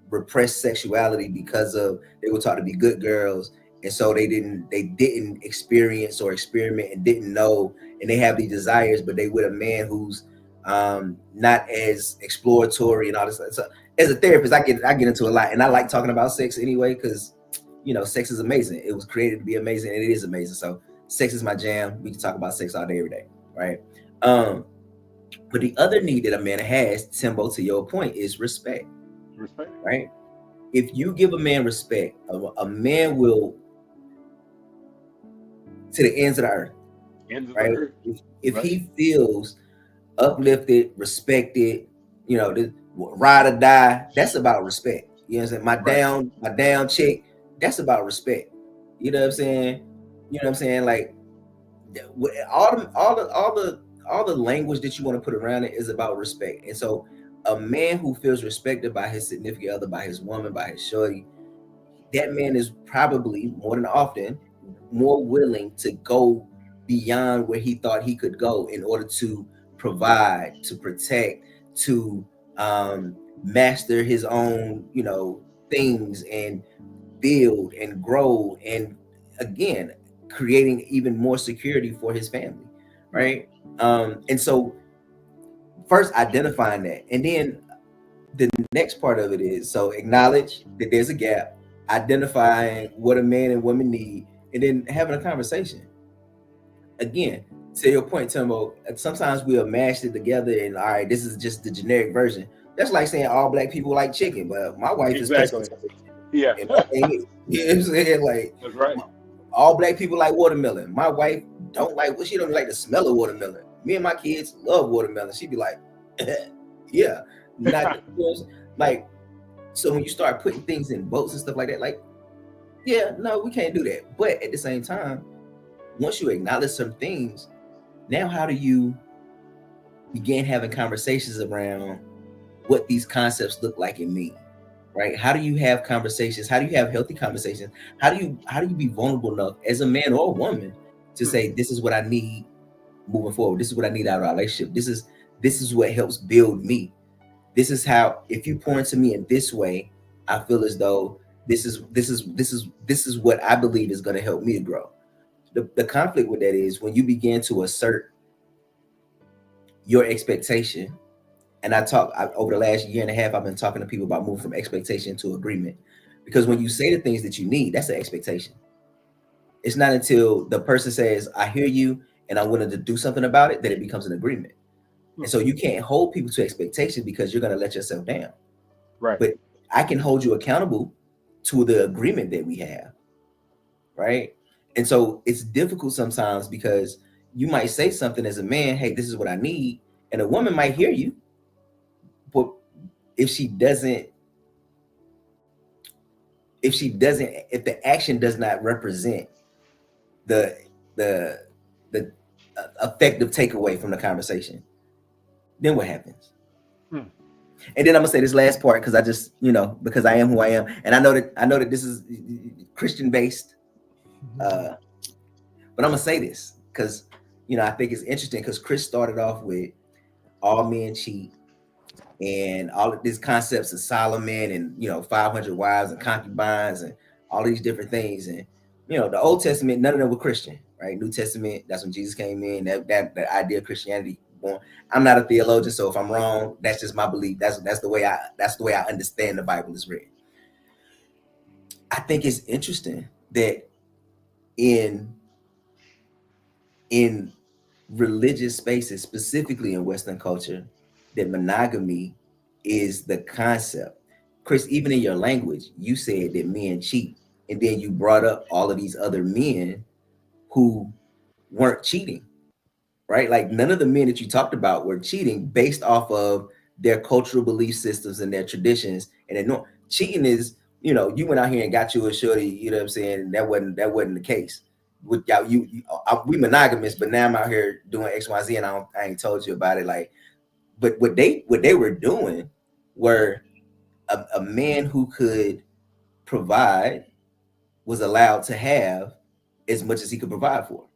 repressed sexuality because of they were taught to be good girls, and so they didn't experience or experiment and didn't know, and they have these desires, but they with a man who's not as exploratory and all this. So as a therapist, I get into a lot, and I like talking about sex anyway because sex is amazing. It was created to be amazing, and it is amazing. So sex is my jam. We can talk about sex all day, every day, right? But the other need that a man has, Timbo, to your point, is respect. Respect. Right? If you give a man respect, a man will to the ends of the earth. Ends of right? the earth. If Right. he feels uplifted, respected, this ride or die, that's about respect. You know what I'm saying? My down chick, that's about respect. You know what I'm saying? You know what I'm saying? Like all the language that you want to put around it is about respect. And so a man who feels respected by his significant other, by his woman, by his shorty, that man is probably more than often more willing to go beyond where he thought he could go in order to provide, to protect, to master his own, things and build and grow, and again, creating even more security for his family, right? And so first identifying that, and then the next part of it is so acknowledge that there's a gap, identifying what a man and woman need, and then having a conversation. Again, to your point, Timbo, sometimes we'll mash it together and all right, this is just the generic version. That's like saying all black people like chicken, but my wife Exactly. is pescatarian. Yeah. And my thing is, you know what I'm saying? Like That's right. all black people like watermelon. My wife don't like she don't like the smell of watermelon. Me and my kids love watermelon. She'd be like, yeah, not like. So when you start putting things in boats and stuff like that, like, yeah, no, we can't do that. But at the same time, once you acknowledge some things, now how do you begin having conversations around what these concepts look like in me? Right? How do you have conversations? How do you have healthy conversations? How do you be vulnerable enough as a man or a woman to say, this is what I need moving forward. This is what I need out of our relationship. This is what helps build me. This is how, if you pour into me in this way, I feel as though this is what I believe is going to help me to grow. The conflict with that is when you begin to assert your expectation. And over the last year and a half, I've been talking to people about moving from expectation to agreement. Because when you say the things that you need, that's an expectation. It's not until the person says, I hear you and I'm willing to do something about it, that it becomes an agreement. And so you can't hold people to expectation because you're going to let yourself down. Right. But I can hold you accountable to the agreement that we have. Right. And so it's difficult sometimes because you might say something as a man, hey, this is what I need. And a woman might hear you. But if the action does not represent the effective takeaway from the conversation, then what happens? And then I'm gonna say this last part because I just, because I am who I am, and I know that this is Christian based, but I'm gonna say this because I think it's interesting because Chris started off with all men cheat and all of these concepts of Solomon and 500 wives and concubines and all these different things, and the Old Testament, none of them were Christian, right? New Testament, that's when Jesus came in. That idea of Christianity born. I'm not a theologian, so if I'm wrong, that's just my belief. That's the way I understand the Bible is written. I think it's interesting that in religious spaces, specifically in Western culture, that monogamy is the concept. Chris, even in your language, you said that men cheat, and then you brought up all of these other men who weren't cheating, right? Like none of the men that you talked about were cheating based off of their cultural belief systems and their traditions. And then cheating is, you went out here and got you a shorty, you know what I'm saying? That wasn't the case. with y'all, we monogamous, but now I'm out here doing X, Y, Z, and I ain't told you about it. Like, but what they were doing were a man who could provide was allowed to have as much as he could provide for,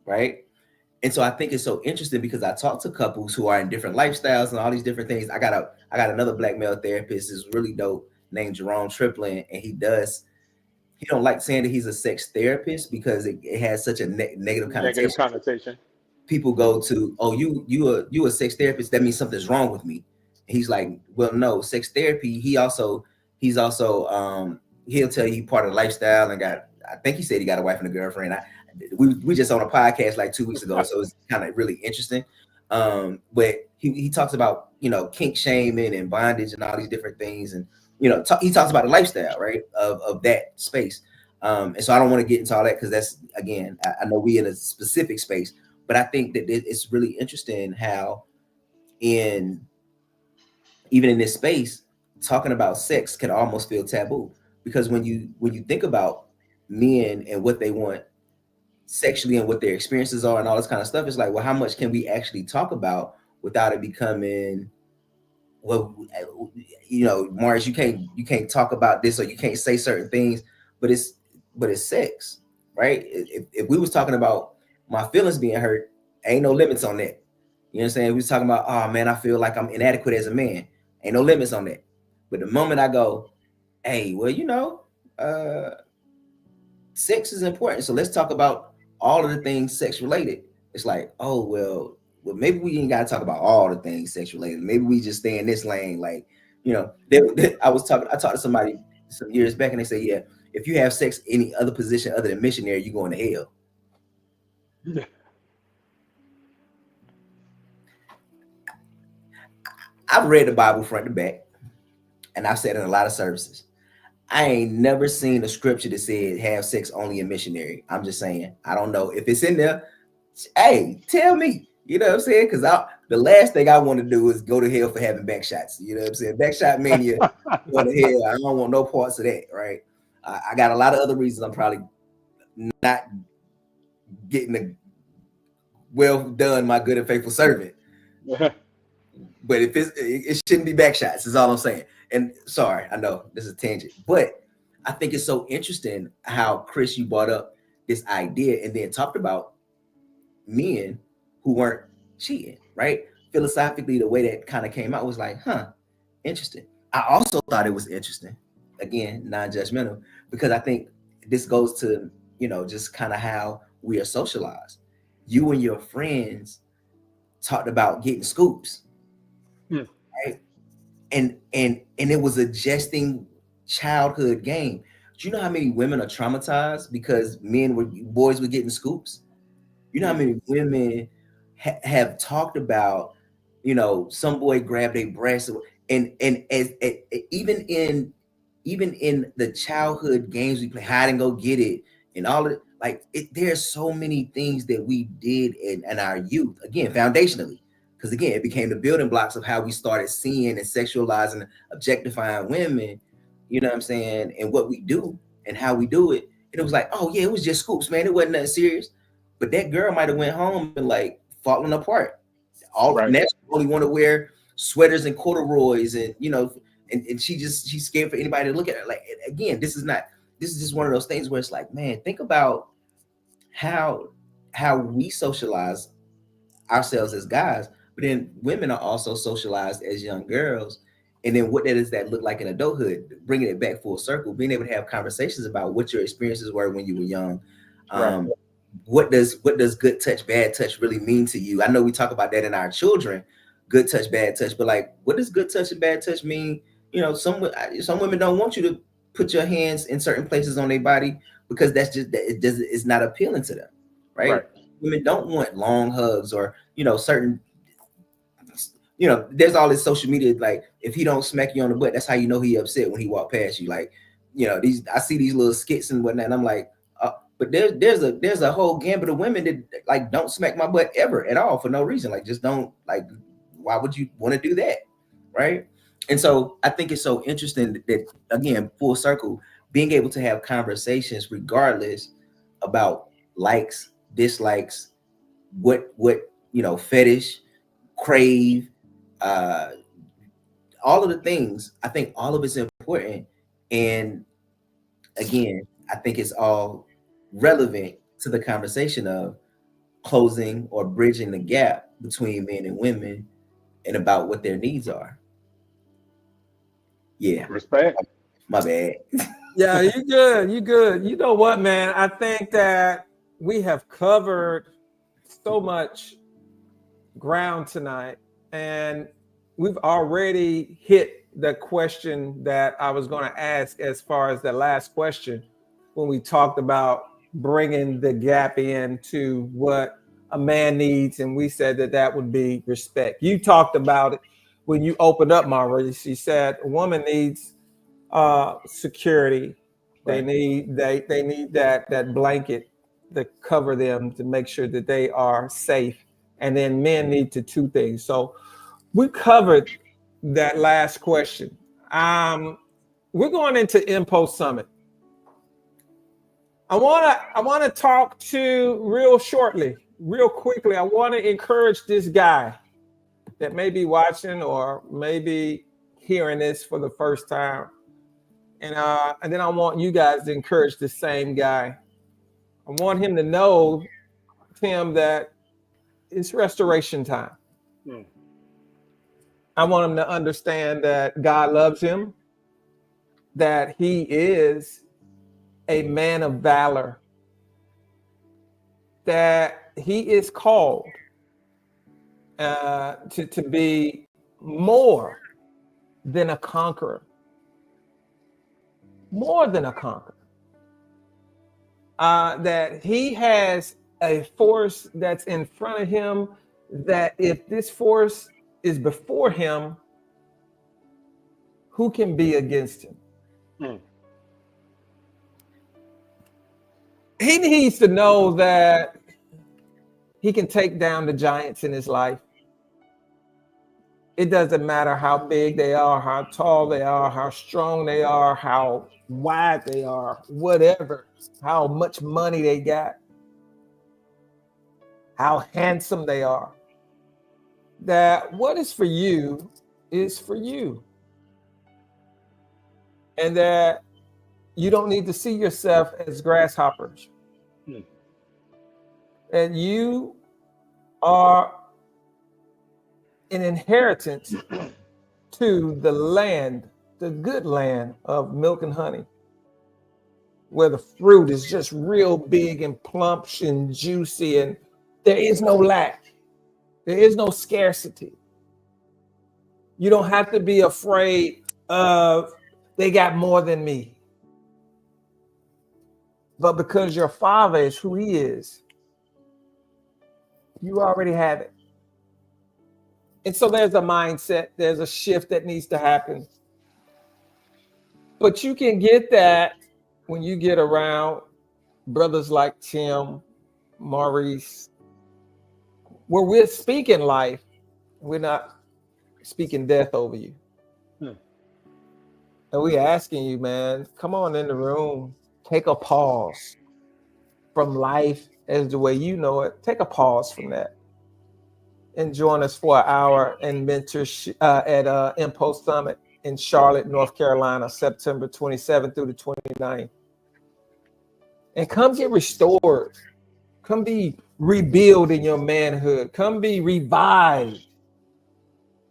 right? And so I think it's so interesting because I talk to couples who are in different lifestyles and all these different things. I got another black male therapist is really dope named Jerome Triplin, and he don't like saying that he's a sex therapist because it has such a negative connotation. Negative connotation. People go to, oh, you a sex therapist, that means something's wrong with me. And he's like, well, no, sex therapy, he's also he'll tell you part of the lifestyle, and I think he said he got a wife and a girlfriend. We just on a podcast like 2 weeks ago, so it's kind of really interesting. But he talks about, kink shaming and bondage and all these different things, and he talks about the lifestyle, right, of that space. And so I don't want to get into all that because that's, again, I know we in a specific space, but I think that it's really interesting how even in this space, talking about sex can almost feel taboo, because when you think about men and what they want sexually and what their experiences are and all this kind of stuff, it's like, well, how much can we actually talk about without it becoming, well, Morris, you can't talk about this, or you can't say certain things, but it's sex, right? If we was talking about my feelings being hurt, ain't no limits on that. You know what I'm saying? We was talking about, oh man, I feel like I'm inadequate as a man. Ain't no limits on that. But the moment I go, hey, well, sex is important, so let's talk about all of the things sex related. It's like, oh, well, maybe we ain't got to talk about all the things sex related. Maybe we just stay in this lane. Like, I talked to somebody some years back, and they say, yeah, if you have sex any other position other than missionary, you're going to hell. Yeah. I've read the Bible front to back, and I've said in a lot of services, I ain't never seen a scripture that said have sex only in missionary. I'm just saying, I don't know if it's in there. Hey, tell me. You know what I'm saying? Because the last thing I want to do is go to hell for having back shots. You know what I'm saying? Back shot mania, going to hell. I don't want no parts of that, right? I got a lot of other reasons I'm probably not getting a well done, my good and faithful servant. But if it shouldn't be back shots, is all I'm saying. And sorry, I know this is a tangent, but I think it's so interesting how, Chris, you brought up this idea and then talked about men who weren't cheating, right? Philosophically, the way that kind of came out was like, interesting. I also thought it was interesting, again, non-judgmental, because I think this goes to, just kind of how we are socialized. You and your friends talked about getting scoops, right? And it was a jesting childhood game. Do you know how many women are traumatized because boys were getting scoops? You know how many women have talked about, some boy grabbed a breast, and even in the childhood games we play, hide and go get it, and all of it, like there's so many things that we did in our youth, again, foundationally, because again, it became the building blocks of how we started seeing and sexualizing, objectifying women, you know what I'm saying, and what we do and how we do it. And it was like, oh yeah, it was just scoops, man. It wasn't nothing serious. But that girl might have went home and like falling apart. Naturally only want to wear sweaters and corduroys, and and she's scared for anybody to look at her. Like, again, this is just one of those things where it's like, man, think about how we socialize ourselves as guys, but then women are also socialized as young girls. And then what does that look like in adulthood? Bringing it back full circle, being able to have conversations about what your experiences were when you were young. What does good touch, bad touch really mean to you? I know we talk about that in our children, good touch, bad touch, but like, what does good touch and bad touch mean? Some women don't want you to put your hands in certain places on their body because it's not appealing to them, right? Women don't want long hugs or certain. There's all this social media, like if he don't smack you on the butt, that's how you know he upset when he walk past you. Like, I see these little skits and whatnot, and I'm like, but there's a whole gambit of women that like don't smack my butt ever at all for no reason. Like, just don't, like, why would you want to do that, right? And so I think it's so interesting that again, full circle, being able to have conversations regardless about likes, dislikes, what fetish, crave, all of the things. I think all of it's important. And again, I think it's all relevant to the conversation of closing or bridging the gap between men and women and about what their needs are. Yeah. Respect. My bad. Yeah, you good. You good. You know what, man? I think that we have covered so much ground tonight, and we've already hit the question that I was going to ask as far as the last question when we talked about bringing the gap into what a man needs, and we said that that would be respect. You talked about it when you opened up, Maurice. You said a woman needs security. They Right. need they need that blanket to cover them to make sure that they are safe. And then men need to two things. So we covered that last question. We're going into Impost Summit. I wanna talk to real quickly. I want to encourage this guy that may be watching or maybe hearing this for the first time. And then I want you guys to encourage the same guy. I want him to know, Tim, that it's restoration time. Hmm. I want him to understand that God loves him, that he is a man of valor, that he is called to be more than a conqueror, more than a conqueror. That he has a force that's in front of him, that if this force is before him, who can be against him? Hmm. He needs to know that he can take down the giants in his life. It doesn't matter how big they are, how tall they are, how strong they are, how wide they are, whatever, how much money they got, how handsome they are. That what is for you is for you. And that you don't need to see yourself as grasshoppers. Hmm. And you are an inheritance to the land, the good land of milk and honey, where the fruit is just real big and plump and juicy, and there is no lack, there is no scarcity. You don't have to be afraid of they got more than me. But because your father is who he is, you already have it. And so there's a mindset, there's a shift that needs to happen. But you can get that when you get around brothers like Tim, Maurice, where we're speaking life, we're not speaking death over you. Hmm. And we're asking you, man, come on in the room, take a pause from life as the way you know it. Take a pause from that and join us for an hour and mentorship at Impost Summit in Charlotte, North Carolina, September 27th through the 29th. And come get restored. Come be rebuilt in your manhood. Come be revived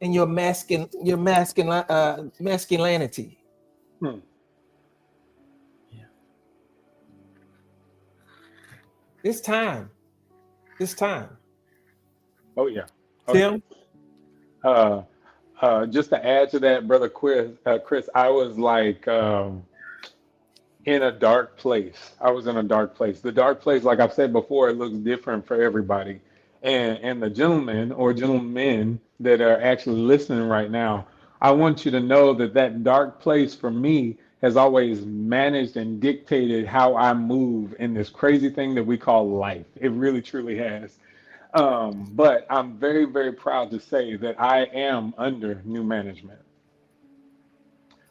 in your masculinity. Hmm. It's time. It's time. Oh yeah. Oh yeah. Tim? Just to add to that, brother Chris, I was like in a dark place. I was in a dark place. The dark place, like I've said before, it looks different for everybody. And the gentlemen or gentlemen that are actually listening right now, I want you to know that that dark place for me has always managed and dictated how I move in this crazy thing that we call life. It really truly has. But I'm very, very proud to say that I am under new management.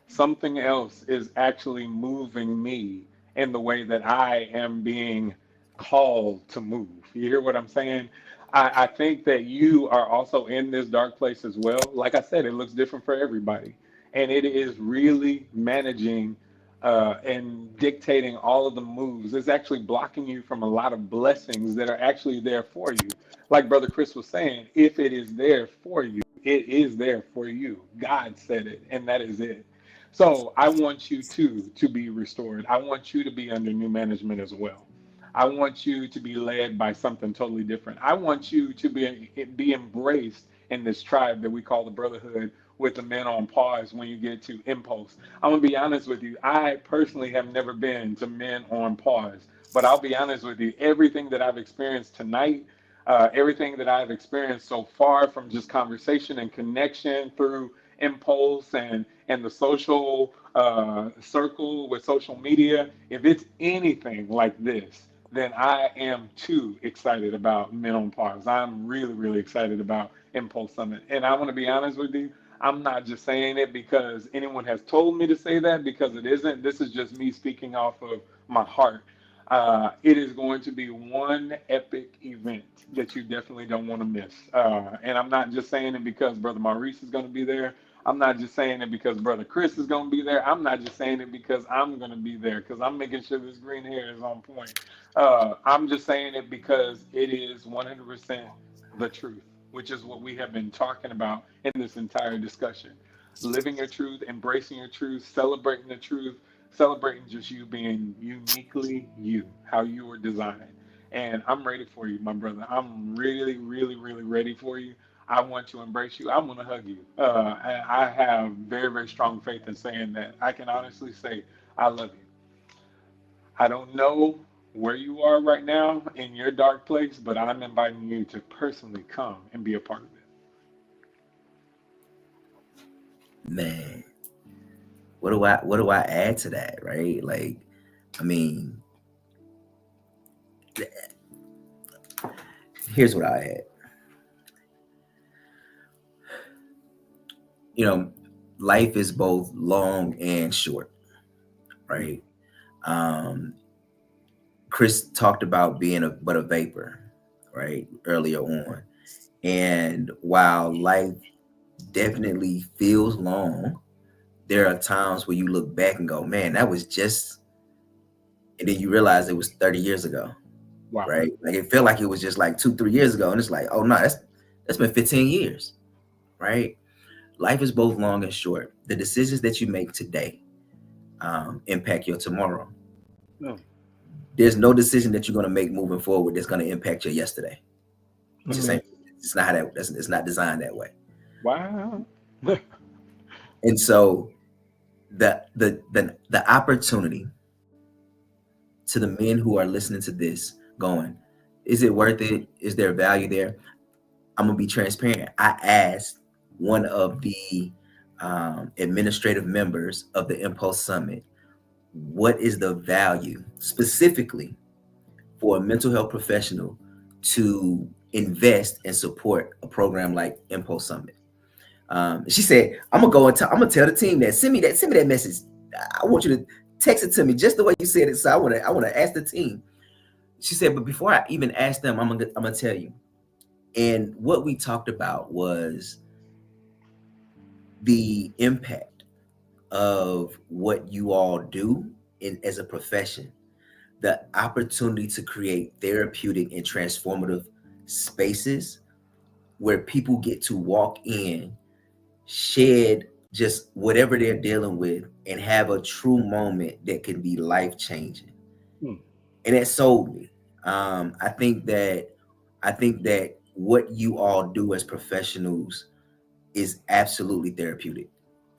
Something else is actually moving me in the way that I am being called to move. You hear what I'm saying? I think that you are also in this dark place as well. Like I said, it looks different for everybody. And it is really managing and dictating all of the moves. It's actually blocking you from a lot of blessings that are actually there for you. Like Brother Chris was saying, if it is there for you, it is there for you. God said it, and that is it. So I want you to be restored. I want you to be under new management as well. I want you to be led by something totally different. I want you to be embraced in this tribe that we call the brotherhood with the men on pause when you get to impulse. I'm gonna be honest with you. I personally have never been to men on pause, but I'll be honest with you. Everything that I've experienced tonight, everything that I've experienced so far from just conversation and connection through impulse and the social circle with social media, if it's anything like this, then I am too excited about Men on Pause. I'm really, really excited about Impulse Summit. And I want to be honest with you, I'm not just saying it because anyone has told me to say that, because it isn't. This is just me speaking off of my heart. It is going to be one epic event that you definitely don't want to miss. And I'm not just saying it because Brother Maurice is going to be there. I'm not just saying it because Brother Chris is going to be there. I'm not just saying it because I'm going to be there, because I'm making sure this green hair is on point. I'm just saying it because it is 100% the truth, which is what we have been talking about in this entire discussion. Living your truth, embracing your truth, celebrating the truth, celebrating just you being uniquely you, how you were designed. And I'm ready for you, my brother. I'm really, really, really ready for you. I want to embrace you. I want to hug you. I have very, very strong faith in saying that. I can honestly say I love you. I don't know where you are right now in your dark place, but I'm inviting you to personally come and be a part of it. Man, what do I add to that, right? Like, I mean, here's what I add. You know, life is both long and short, right? Um, Chris talked about being but a vapor, right, earlier on. And while life definitely feels long, there are times where you look back and go, man, that was just, and then you realize it was 30 years ago, Wow. right? Like it felt like it was just like 2, 3 years ago. And it's like, oh no, that's been 15 years, right? Life is both long and short. The decisions that you make today impact your tomorrow. Mm. There's no decision that you're going to make moving forward that's going to impact your yesterday. It just ain't. It's not how that. It's not designed that way. Wow. And so the opportunity to the men who are listening to this, going, is it worth it? Is there value there? I'm gonna be transparent. I asked one of the administrative members of the Impulse Summit, what is the value specifically for a mental health professional to invest and support a program like Impulse Summit? She said, I'm gonna tell the team that send me that message. I want you to text it to me just the way you said it. So I wanna ask the team. She said, but before I even ask them, I'm gonna tell you. And what we talked about was the impact of what you all do as a profession, the opportunity to create therapeutic and transformative spaces where people get to walk in, shed just whatever they're dealing with, and have a true moment that can be life changing. And it sold me. I think that what you all do as professionals is absolutely therapeutic.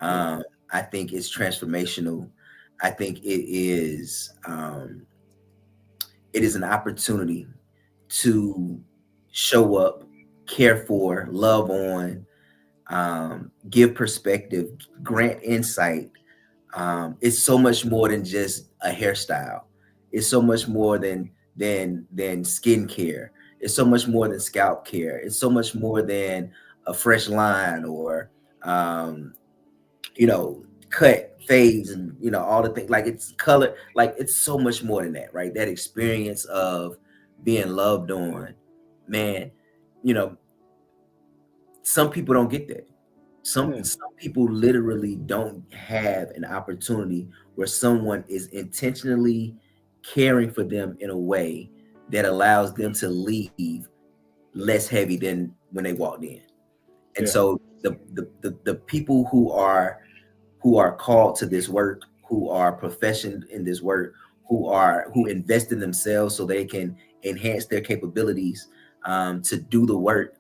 I think it's transformational. I think it is an opportunity to show up, care for, love on, give perspective, grant insight. It's so much more than just a hairstyle. It's so much more than skincare. It's so much more than scalp care. It's so much more than a fresh line or um, cut fades and all the things, like it's color, like it's so much more than that, right? That experience of being loved on, man, you know, some people don't get that. Some people literally don't have an opportunity where someone is intentionally caring for them in a way that allows them to leave less heavy than when they walked in. And so the people who are called to this work, who are professional in this work, who invest in themselves so they can enhance their capabilities to do the work.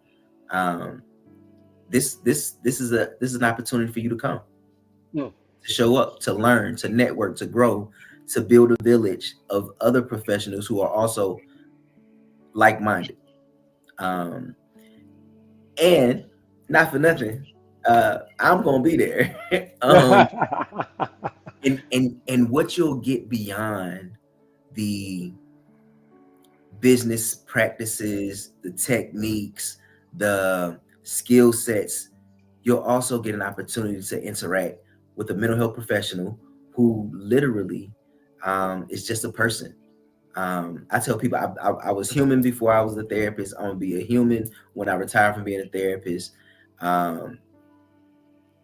This is an opportunity for you to come, to show up, to learn, to network, to grow, to build a village of other professionals who are also like-minded. And not for nothing, I'm gonna be there. And what you'll get beyond the business practices, the techniques, the skill sets, you'll also get an opportunity to interact with a mental health professional who literally is just a person. I tell people I was human before I was a therapist. I'm gonna be a human when I retire from being a therapist. And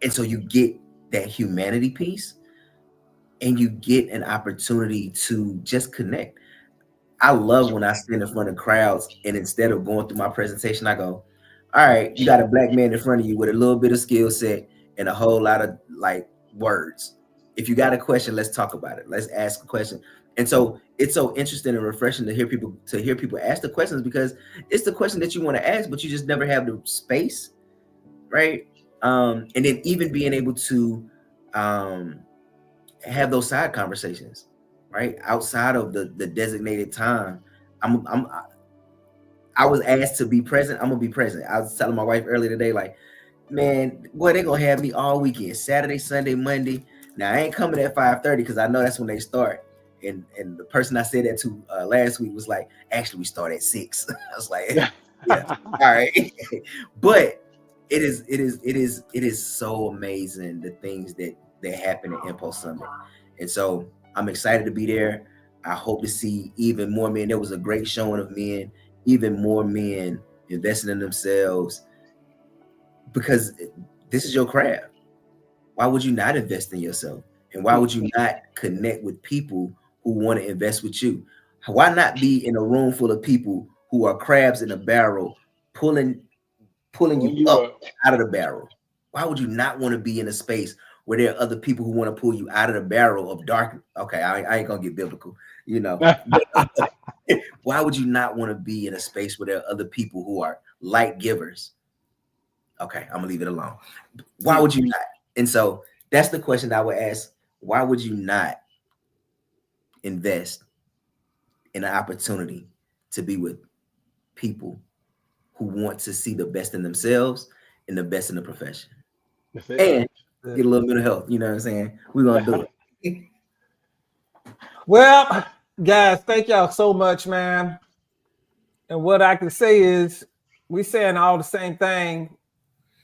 so you get that humanity piece, and you get an opportunity to just connect. I love when I stand in front of crowds, and instead of going through my presentation, I go, all right, you got a black man in front of you with a little bit of skill set and a whole lot of like words. If you got a question, let's talk about it. Let's ask a question. And so it's so interesting and refreshing to hear people ask the questions, because it's the question that you want to ask, but you just never have the space, right? And then even being able to have those side conversations, right, outside of the designated time. I was asked to be present. I'm gonna be present. I was telling my wife earlier today, like, man, boy, they gonna have me all weekend, Saturday, Sunday, Monday. Now I ain't coming at 5:30 because I know that's when they start. And the person I said that to last week was like, actually, we start at 6. I was like, yeah, all right. But it is so amazing the things that happen at Impulse Summit. And so I'm excited to be there. I hope to see even more men. There was a great showing of men, even more men investing in themselves, because this is your craft. Why would you not invest in yourself? And why would you not connect with people who want to invest with you? Why not be in a room full of people who are crabs in a barrel, pulling you up out of the barrel? Why would you not want to be in a space where there are other people who want to pull you out of the barrel of dark? Okay, I ain't gonna get biblical, you know. Why would you not want to be in a space where there are other people who are light givers? Okay, I'm gonna leave it alone. Why would you not? And so that's the question I would ask. Why would you not invest in an opportunity to be with people who want to see the best in themselves and the best in the profession? And get a little bit of help, you know what I'm saying? We're gonna do it. Well, guys, thank y'all so much, man. And what I can say is we saying all the same thing.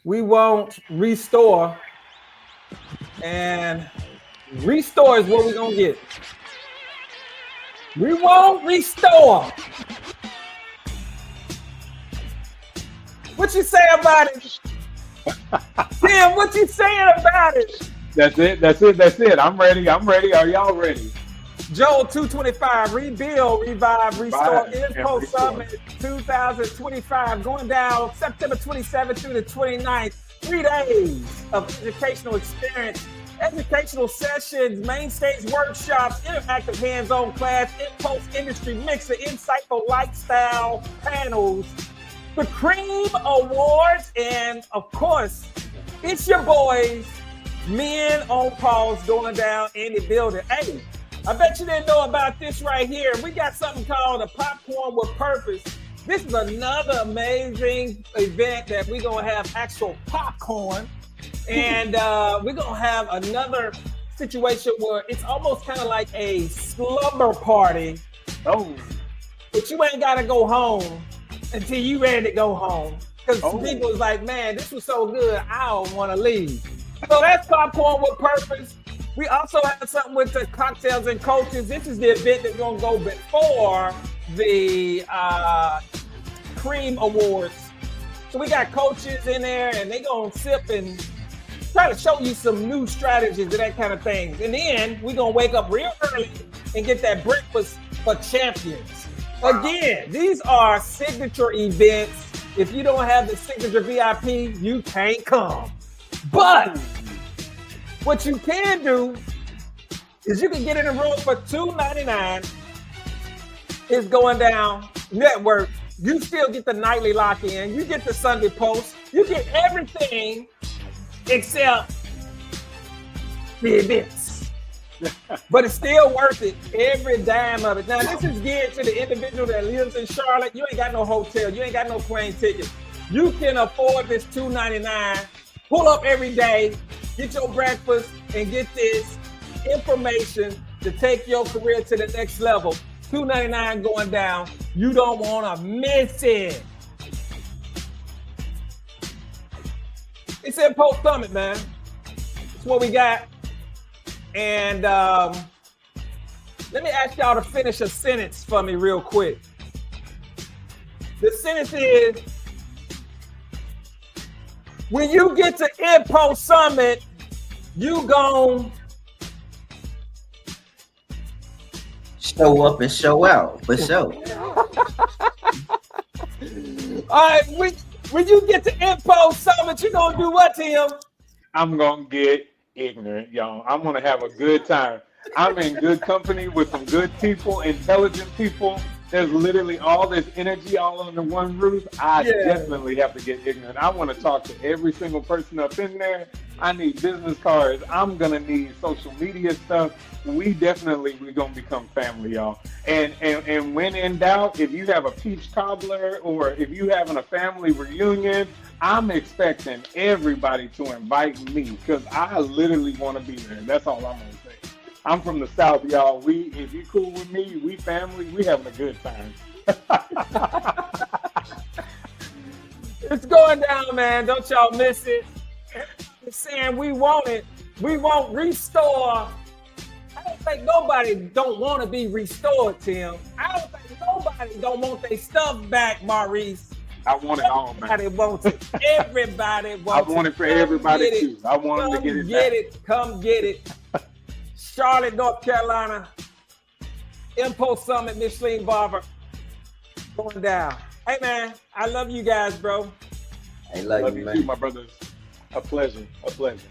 We won't restore, and restore is what we're gonna get. We won't restore. What you say about it? Tim, what you saying about it? That's it. I'm ready. Are y'all ready? Joel 2:25, rebuild, revive, restore, Impulse Summit 2025, going down September 27th through the 29th. 3 days of educational experience, educational sessions, main stage workshops, interactive hands-on class, Impulse industry mixer, insightful lifestyle panels, the Cream Awards, and of course, it's your boys, Men on Pause, going down in the building. Hey, I bet you didn't know about this right here. We got something called a Popcorn with Purpose. This is another amazing event that we're going to have actual popcorn. And we're going to have another situation where it's almost kind of like a slumber party. Oh. But you ain't got to go home until you ready to go home. Because people was like, man, this was so good, I don't want to leave. So that's Popcorn with Purpose. We also have something with the cocktails and coaches. This is the event that's going to go before the Cream Awards. So we got coaches in there, and they gonna sip and try to show you some new strategies and that kind of things. And then we gonna wake up real early and get that breakfast for champions. Again, these are signature events. If you don't have the signature VIP, you can't come. But what you can do is you can get in a room for $2.99. It's going down network. You still get the nightly lock-in. You get the Sunday post. You get everything except the events. But it's still worth it, every dime of it. Now, this is geared to the individual that lives in Charlotte. You ain't got no hotel. You ain't got no plane ticket. You can afford this $2.99. Pull up every day, get your breakfast, and get this information to take your career to the next level. $2.99 going down. You don't want to miss it. It's in Post Summit, man. That's what we got. And let me ask y'all to finish a sentence for me real quick. The sentence is, when you get to Impo Summit, you gon' show up and show out, for sure. All right, when you get to Impo Summit, you gonna do what, Tim? I'm gonna get ignorant, y'all. I'm gonna have a good time. I'm in good company with some good people, intelligent people. There's literally all this energy all under one roof. I definitely have to get ignorant. I want to talk to every single person up in there. I need business cards. I'm gonna need social media stuff. We're gonna become family, y'all. And when in doubt, if you have a peach cobbler or if you having a family reunion, I'm expecting everybody to invite me because I literally want to be there. That's all I'm gonna say. I'm from the South, y'all. If you cool with me, we family, we having a good time. It's going down, man. Don't y'all miss it. It's saying we want it. We won't restore. I don't think nobody don't want to be restored, Tim. I don't think nobody don't want their stuff back, Maurice. I want it all, man. Everybody wants it. Everybody wants it. I want it for everybody, too. I want them to get it back. Come get it. Charlotte, North Carolina. Impo Summit, Micheline Barber. Going down. Hey, man, I love you guys, bro. I love you, man. Too, my brothers. A pleasure. A pleasure.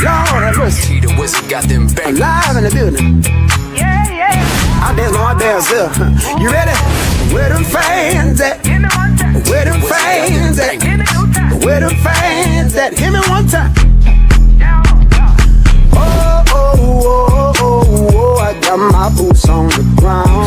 Lord have mercy. The wizard got them bang. Live in the building. Yeah, yeah. I dance on my dance up. You ready? Where them fans at? Where them fans at? Where them fans at? Hit me one time. Oh, oh, oh, oh, oh. I got my boots on the ground.